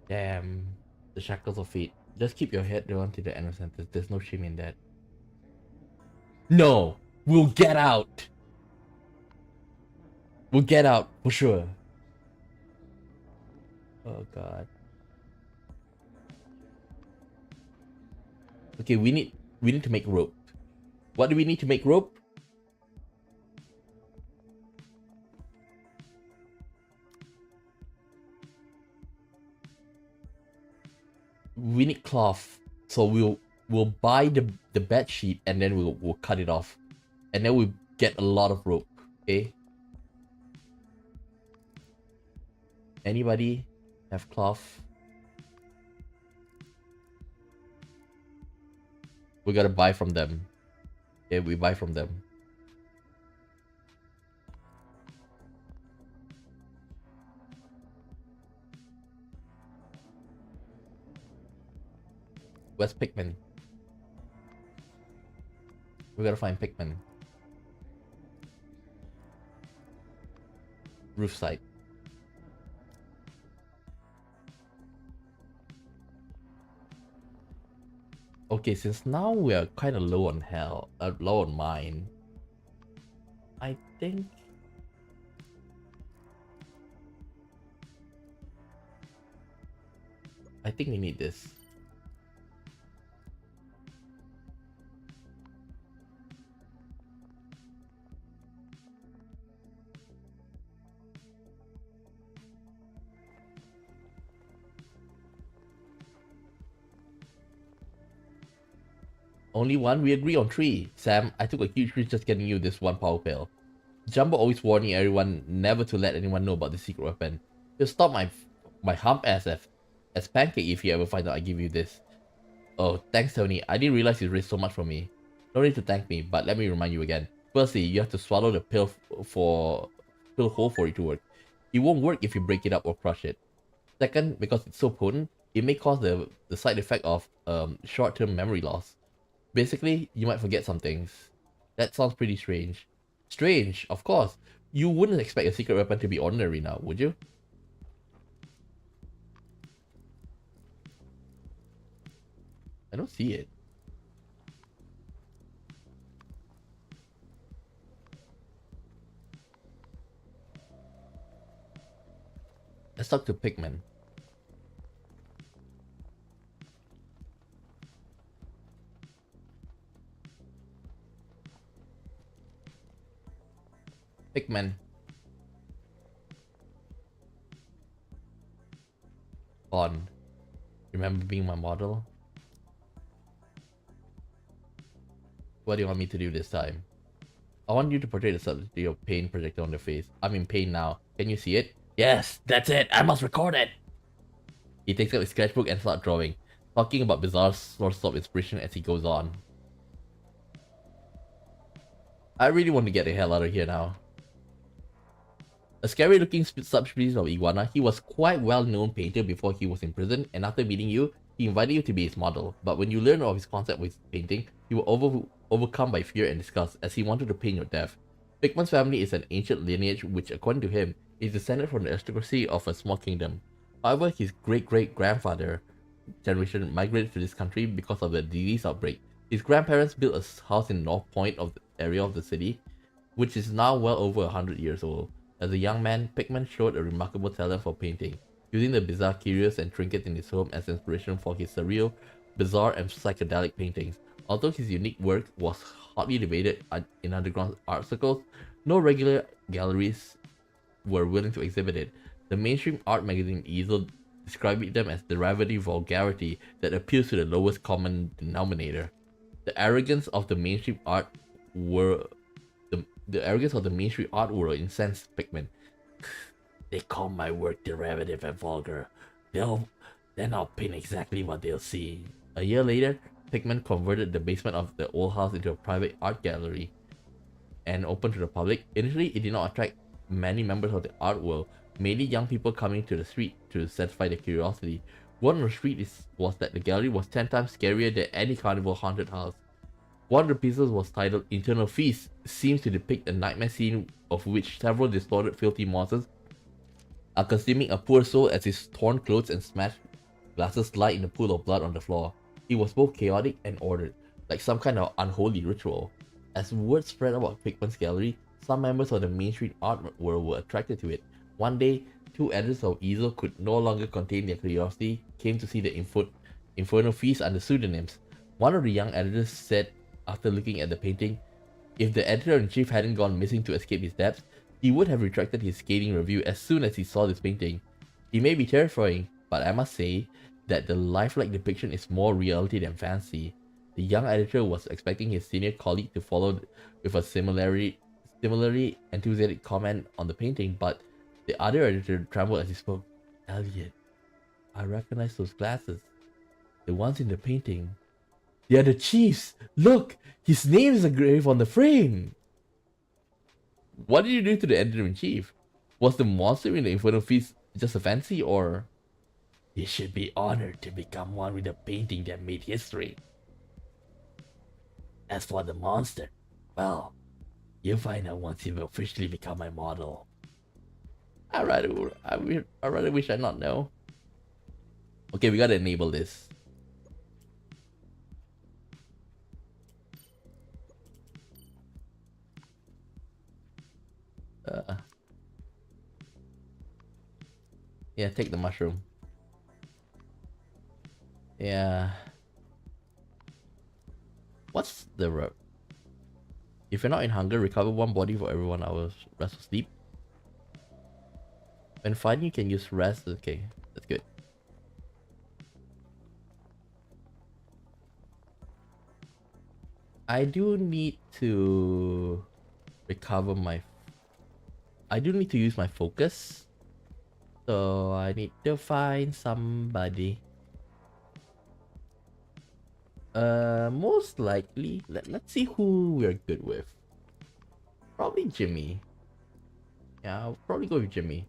Damn. The shackles of fate. Just keep your head down to the end of the sentence. There's no shame in that. No! We'll get out! We'll get out, for sure. Oh god. Okay, we need to make rope. What do we need to make rope? We need cloth. So we'll buy the bed sheet and then we'll cut it off. And then we'll get a lot of rope. Okay? Anybody have cloth? We gotta buy from them. Okay, we buy from them. Where's Pikmin? We gotta find Pikmin. Roof side. Okay, since now we are kind of low on low on mine. I think we need this. Only one? We agree on 3. Sam, I took a huge risk just getting you this one power pill. Jumbo always warning everyone never to let anyone know about the secret weapon. He'll stop my hump ass as pancake if you ever find out I give you this. Oh, thanks Tony. I didn't realize you risked so much for me. No need to thank me, but let me remind you again. Firstly, you have to swallow the pill hole for it to work. It won't work if you break it up or crush it. Second, because it's so potent, it may cause the side effect of short-term memory loss. Basically, you might forget some things. That sounds pretty strange. Strange, of course. You wouldn't expect a secret weapon to be ordinary now, would you? I don't see it. Let's talk to Pigman. Pigman. Bond. Remember being my model? What do you want me to do this time? I want you to portray the subtlety of pain projected on their face. I'm in pain now. Can you see it? Yes, that's it. I must record it. He takes out his sketchbook and starts drawing, talking about bizarre sources of inspiration as he goes on. I really want to get the hell out of here now. A scary looking subspecies of iguana, he was quite well-known painter before he was in prison, and after meeting you, he invited you to be his model. But when you learned of his concept with painting, you were overcome by fear and disgust as he wanted to paint your death. Pigman's family is an ancient lineage which, according to him, is descended from the aristocracy of a small kingdom. However, his great-great-grandfather generation migrated to this country because of the disease outbreak. His grandparents built a house in North Point of the area of the city, which is now well over 100 years old. As a young man, Pigman showed a remarkable talent for painting, using the bizarre curios and trinkets in his home as inspiration for his surreal, bizarre, and psychedelic paintings. Although his unique work was hotly debated in underground art circles, no regular galleries were willing to exhibit it. The mainstream art magazine Easel described them as derivative vulgarity that appeals to the lowest common denominator. The arrogance of the mainstream art were the arrogance of the mainstream art world incensed Pigman. They call my work derivative and vulgar. Then I'll paint exactly what they'll see. A year later, Pigman converted the basement of the old house into a private art gallery and open to the public. Initially, it did not attract many members of the art world, mainly young people coming to the street to satisfy their curiosity. Word on the street was that the gallery was 10 times scarier than any carnival haunted house. One of the pieces was titled Internal Feast, seems to depict a nightmare scene of which several distorted filthy monsters are consuming a poor soul as his torn clothes and smashed glasses lie in a pool of blood on the floor. It was both chaotic and ordered, like some kind of unholy ritual. As word spread about Pigman's gallery, some members of the mainstream art world were attracted to it. One day, two editors of Easel could no longer contain their curiosity, came to see the Infernal Feast under pseudonyms. One of the young editors said, after looking at the painting, if the editor-in-chief hadn't gone missing to escape his debts, he would have retracted his scathing review as soon as he saw this painting. It may be terrifying, but I must say that the lifelike depiction is more reality than fancy. The young editor was expecting his senior colleague to follow with a similarly enthusiastic comment on the painting, but the other editor trembled as he spoke. Elliot, I recognize those glasses. The ones in the painting. They are the chief's! Look! His name is engraved on the frame! What did you do to the editor-in-chief? Was the monster in the Infernal Feast just a fancy, or... He should be honored to become one with a painting that made history. As for the monster, well, you'll find out once you've officially become my model. I rather wish I not know. Okay, we gotta enable this. Yeah, take the mushroom. Yeah. What's the if you're not in hunger, recover one body for every 1 hour rest or sleep. When fighting, you can use rest. Okay, that's good. I do need to recover my... I do need to use my focus. So I need to find somebody. Most likely, let's see who we're good with. Probably Jimmy. Yeah, I'll probably go with Jimmy.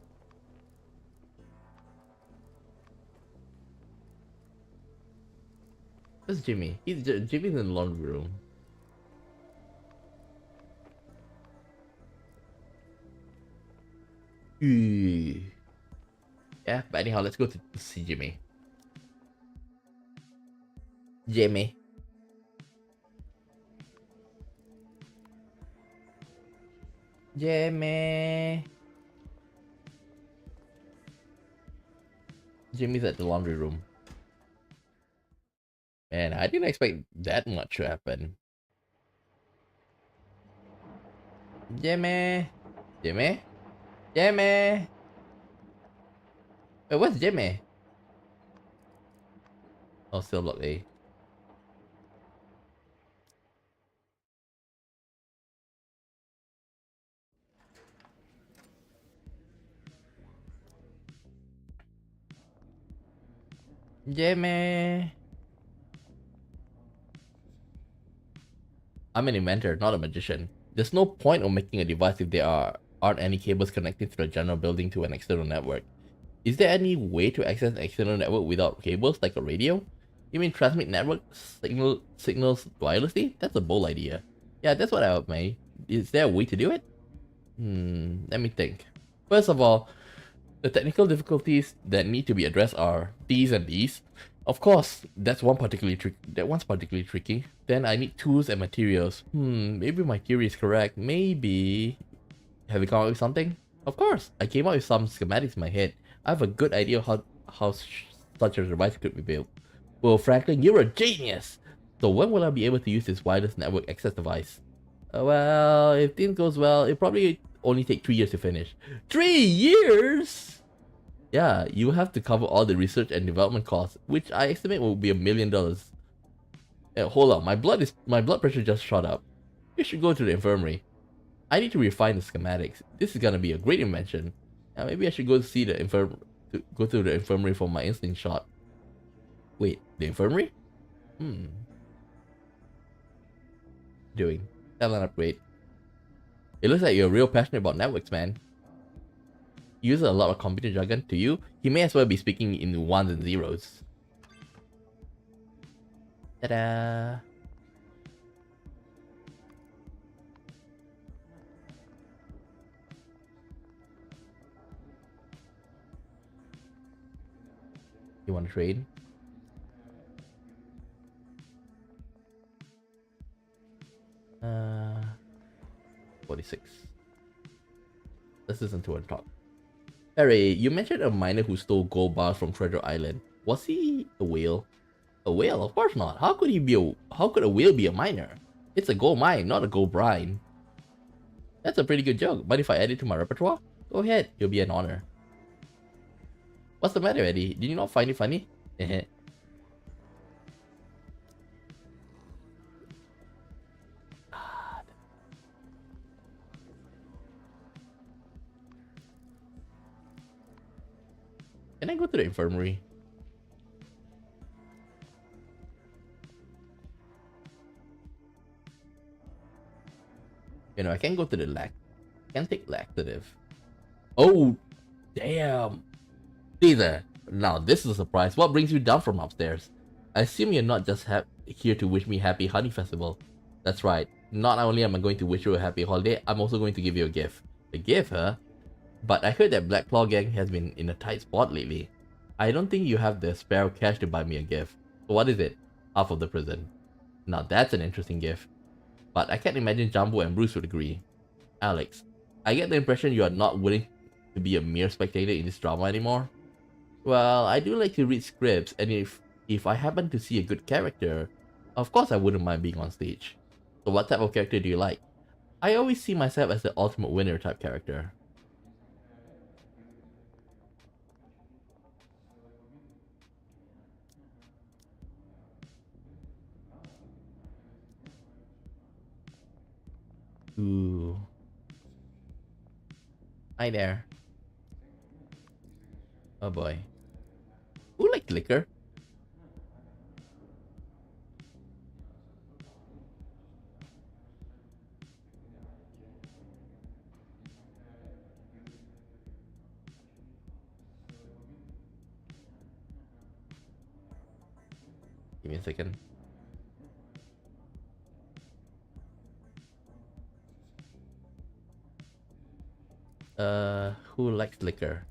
Where's Jimmy? Jimmy's in the laundry room. Ooh. Yeah, but anyhow, let's go to see Jimmy. Jimmy. Jimmy. Jimmy's at the laundry room. Man, I didn't expect that much to happen. Jimmy. Jimmy? Jimmy! Wait, where's Jimmy? Oh, still block A. Jimmy! I'm an inventor, not a magician. There's no point of making a device if there aren't any cables connecting to the general building to an external network. Is there any way to access an external network without cables, like a radio? You mean transmit network signals wirelessly? That's a bold idea. Yeah, that's what I made. Is there a way to do it? Let me think. First of all, the technical difficulties that need to be addressed are these and these. Of course, that one's particularly tricky. Then I need tools and materials. Maybe my theory is correct. Maybe. Have you come up with something? Of course, I came up with some schematics in my head. I have a good idea of how such a device could be built. Well, Franklin, you're a genius! So when will I be able to use this wireless network access device? Well, if things goes well, it'll probably only take 3 years to finish. 3 years? Yeah, you have to cover all the research and development costs, which I estimate will be $1 million. Hold on, my blood pressure just shot up. You should go to the infirmary. I need to refine the schematics. This is gonna be a great invention. Maybe I should go see the go to the infirmary for my instinct shot. Wait, the infirmary? Doing. Talent upgrade. It looks like you're real passionate about networks, man. He uses a lot of computer jargon. To you, he may as well be speaking in ones and zeros. Ta-da! You want to trade? Uh, 46. Let's listen to her talk. Harry, you mentioned a miner who stole gold bars from Treasure Island. Was he a whale? A whale? Of course not. How could a whale be a miner? It's a gold mine, not a gold brine. That's a pretty good joke, but if I add it to my repertoire, go ahead, it'll be an honor. What's the matter, Eddie? Did you not find it funny? Can I go to the infirmary? You know, I can go to the I can take laxative. Oh, damn. Caesar, now this is a surprise. What brings you down from upstairs? I assume you're not just here to wish me happy honey festival. That's right. Not only am I going to wish you a happy holiday, I'm also going to give you a gift. A gift, huh? But I heard that Black Claw gang has been in a tight spot lately. I don't think you have the spare cash to buy me a gift. So what is it? Half of the prison. Now that's an interesting gift. But I can't imagine Jumbo and Bruce would agree. Alex, I get the impression you are not willing to be a mere spectator in this drama anymore. Well, I do like to read scripts, and if I happen to see a good character, of course I wouldn't mind being on stage. So what type of character do you like? I always see myself as the ultimate winner type character. Ooh. Hi there. Oh boy. Who likes liquor? Give me a second. Who likes liquor?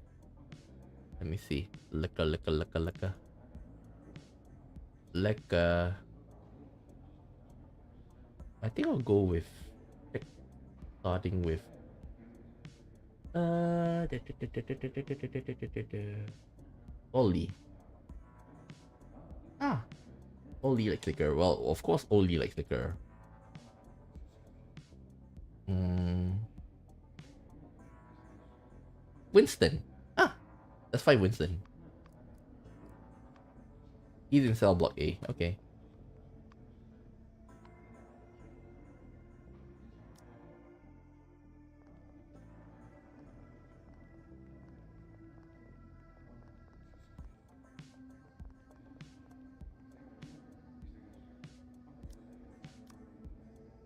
Let me see. Liquor. Liquor. I think I'll go with starting with Oli. Ah, Oli likes liquor. Well, of course, Oli likes liquor. Winston. Ah, let's find Winston. He's in cell block A. Okay.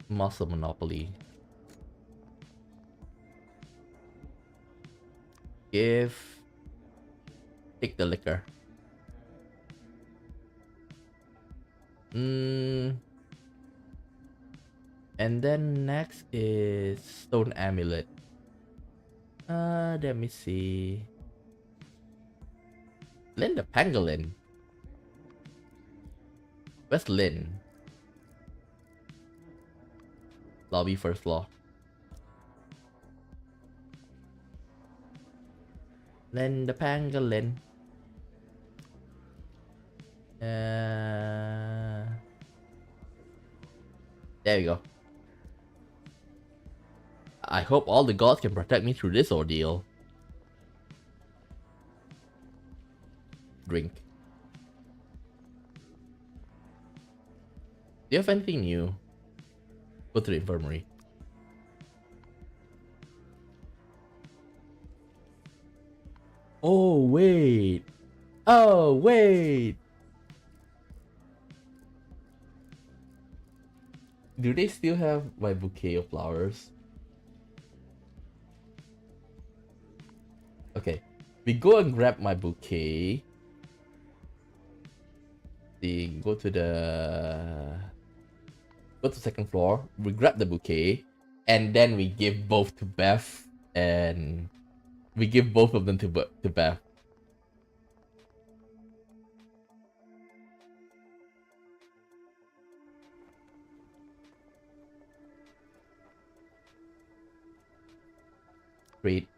Muscle Monopoly. Take the liquor. And then next is Stone Amulet. Let me see. Lynn the Pangolin. Where's Lynn? Lobby first floor. Lynn the Pangolin. There we go. I hope all the gods can protect me through this ordeal. Drink. Do you have anything new? Go to the infirmary. Oh, wait. Oh, wait. Do they still have my bouquet of flowers? Okay. We go and grab my bouquet. Go to the second floor. We grab the bouquet, and then we give both to Beth, and we give both of them to Beth. Great.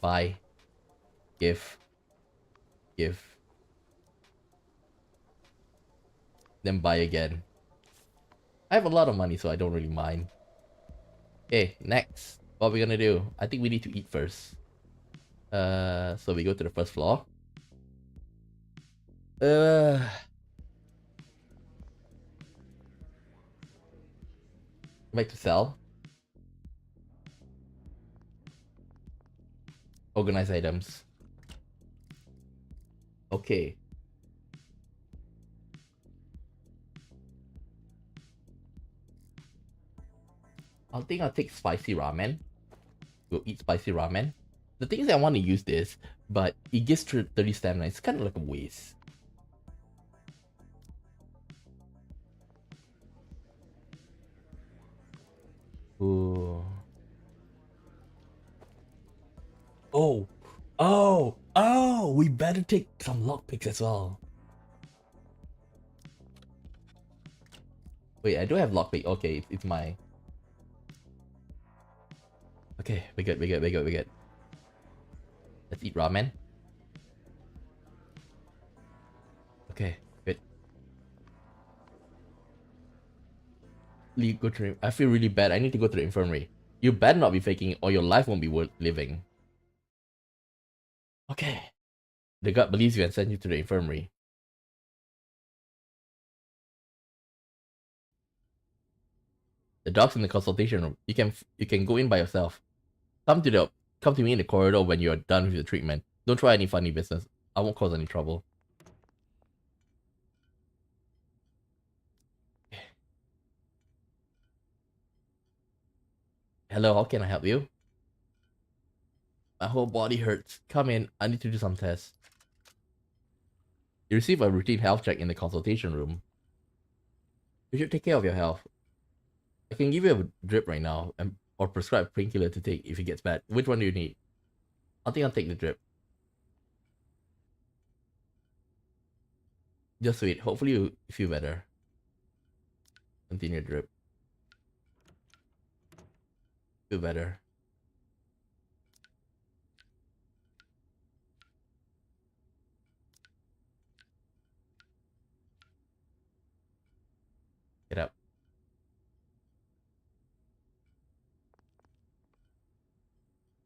Buy. Give. Then buy again. I have a lot of money, so I don't really mind. Okay, next. What are we gonna do? I think we need to eat first. So we go to the first floor. Back to sell. Organize items. Okay. I think I'll take spicy ramen. We'll eat spicy ramen. The thing is I want to use this, but it gives 30 stamina. It's kind of like a waste. Ooh. Oh, we better take some lockpicks as well. Wait, I do have lockpick. Okay, it's my... Okay, we good. Let's eat ramen. Okay, good. Go to... I feel really bad. I need to go to the infirmary. You better not be faking it or your life won't be worth living. Okay. The god believes you and sends you to the infirmary. The dog's in the consultation room. You can go in by yourself. Come to me in the corridor when you're done with your treatment. Don't try any funny business. I won't cause any trouble. Hello, how can I help you? My whole body hurts. Come in. I need to do some tests. You receive a routine health check in the consultation room. You should take care of your health. I can give you a drip right now, or prescribe painkiller to take if it gets bad. Which one do you need? I think I'll take the drip. Just wait. Hopefully you feel better. Continue drip. Feel better. Get up.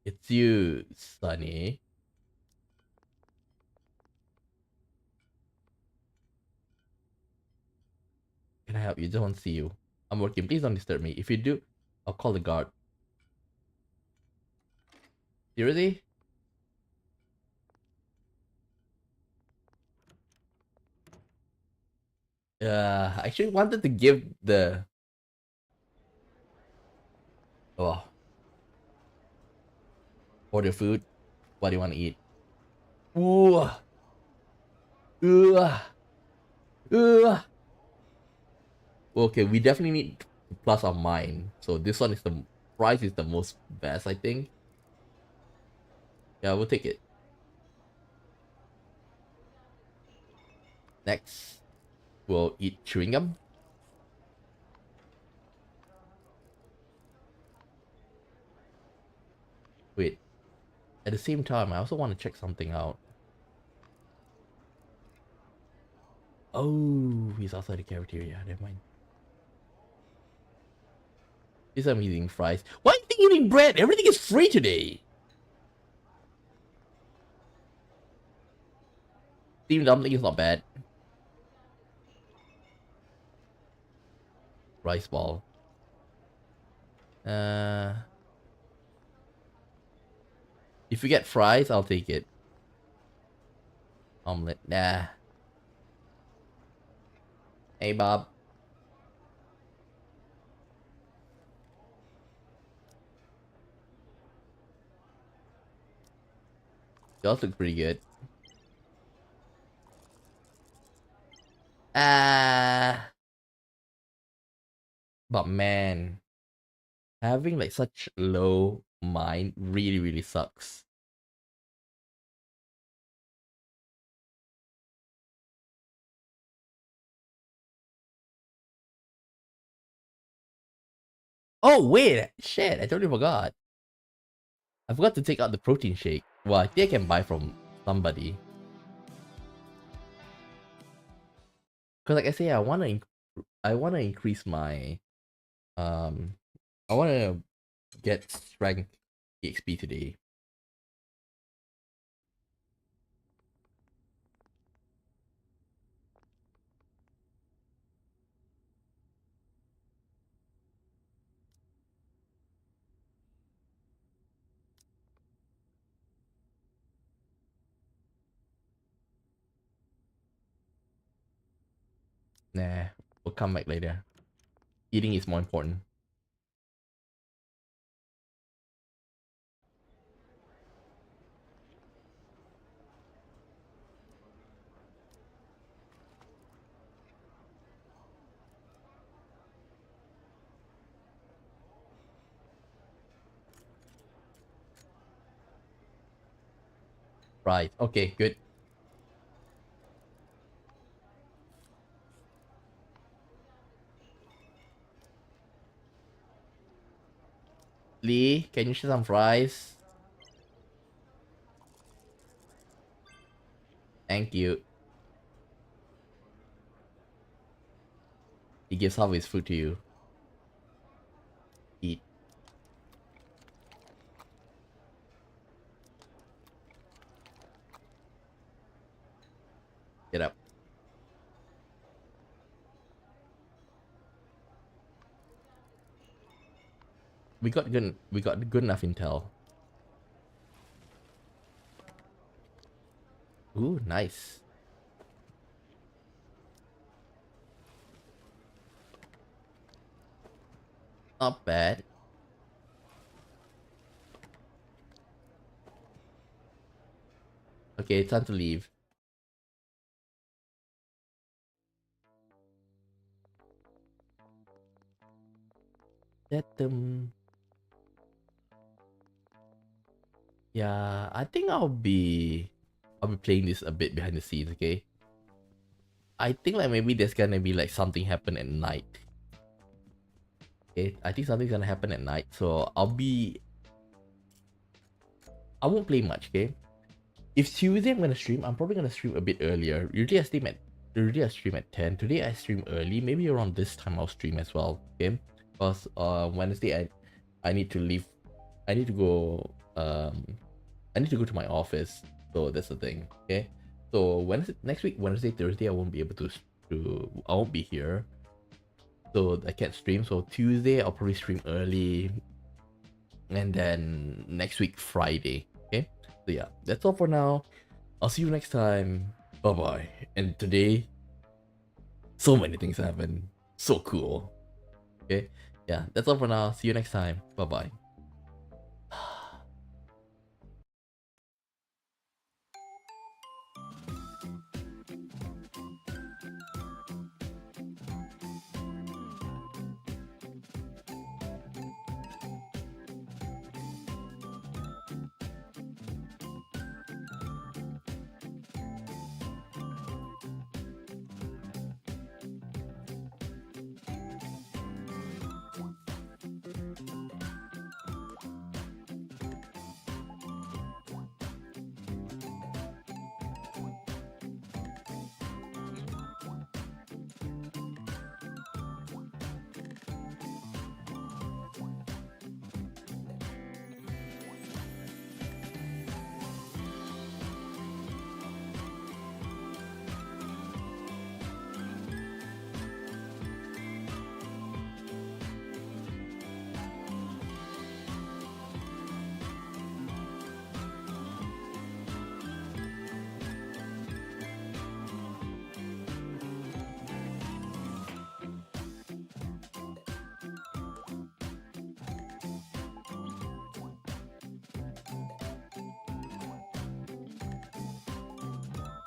It's you, Sunny. Can I help you? Just want to see you. I'm working. Please don't disturb me. If you do, I'll call the guard. Seriously? I actually wanted to give the... Oh, order food. What do you want to eat? Ooh. Ooh. Ooh. Okay, we definitely need to plus our mind. So this one is the price is the most best, I think. Yeah, we'll take it. Next, we'll eat chewing gum. Wait, at the same time, I also want to check something out. Oh, he's outside the cafeteria. Never mind. This time he's eating fries. Why are you eating bread? Everything is free today. Steamed dumpling is not bad. Rice ball. Uh, if you get fries, I'll take it. Omelet. Nah. Hey, Bob. Yours look pretty good. Ah. But man, having like such low mind really, really sucks. Oh, wait. Shit, I totally forgot. I forgot to take out the protein shake. Well, I think I can buy from somebody. Cause like I say, I wanna increase my um I wanna get strength EXP today. Nah, we'll come back later. Eating is more important. Right. Okay, good. Lee, can you share some fries? Thank you. He gives half his food to you. Eat. Get up. We got good enough intel. Ooh, nice. Not bad. Okay, time to leave. Let them. Yeah, I think I'll be playing this a bit behind the scenes, okay? I think like maybe there's gonna be like something happen at night. Okay, I think something's gonna happen at night, so I won't play much, okay? If Tuesday I'm gonna stream, I'm probably gonna stream a bit earlier. Usually I stream at 10. Today I stream early. Maybe around this time I'll stream as well. Okay? Because Wednesday I need to leave. I need to go I need to go to my office. So that's the thing. Okay? So next week, Wednesday, Thursday, I won't be able I won't be here. So I can't stream. So Tuesday I'll probably stream early. And then next week, Friday. Okay? So yeah, that's all for now. I'll see you next time. Bye bye. And today, so many things happened. So cool. Okay? Yeah, that's all for now. See you next time. Bye bye.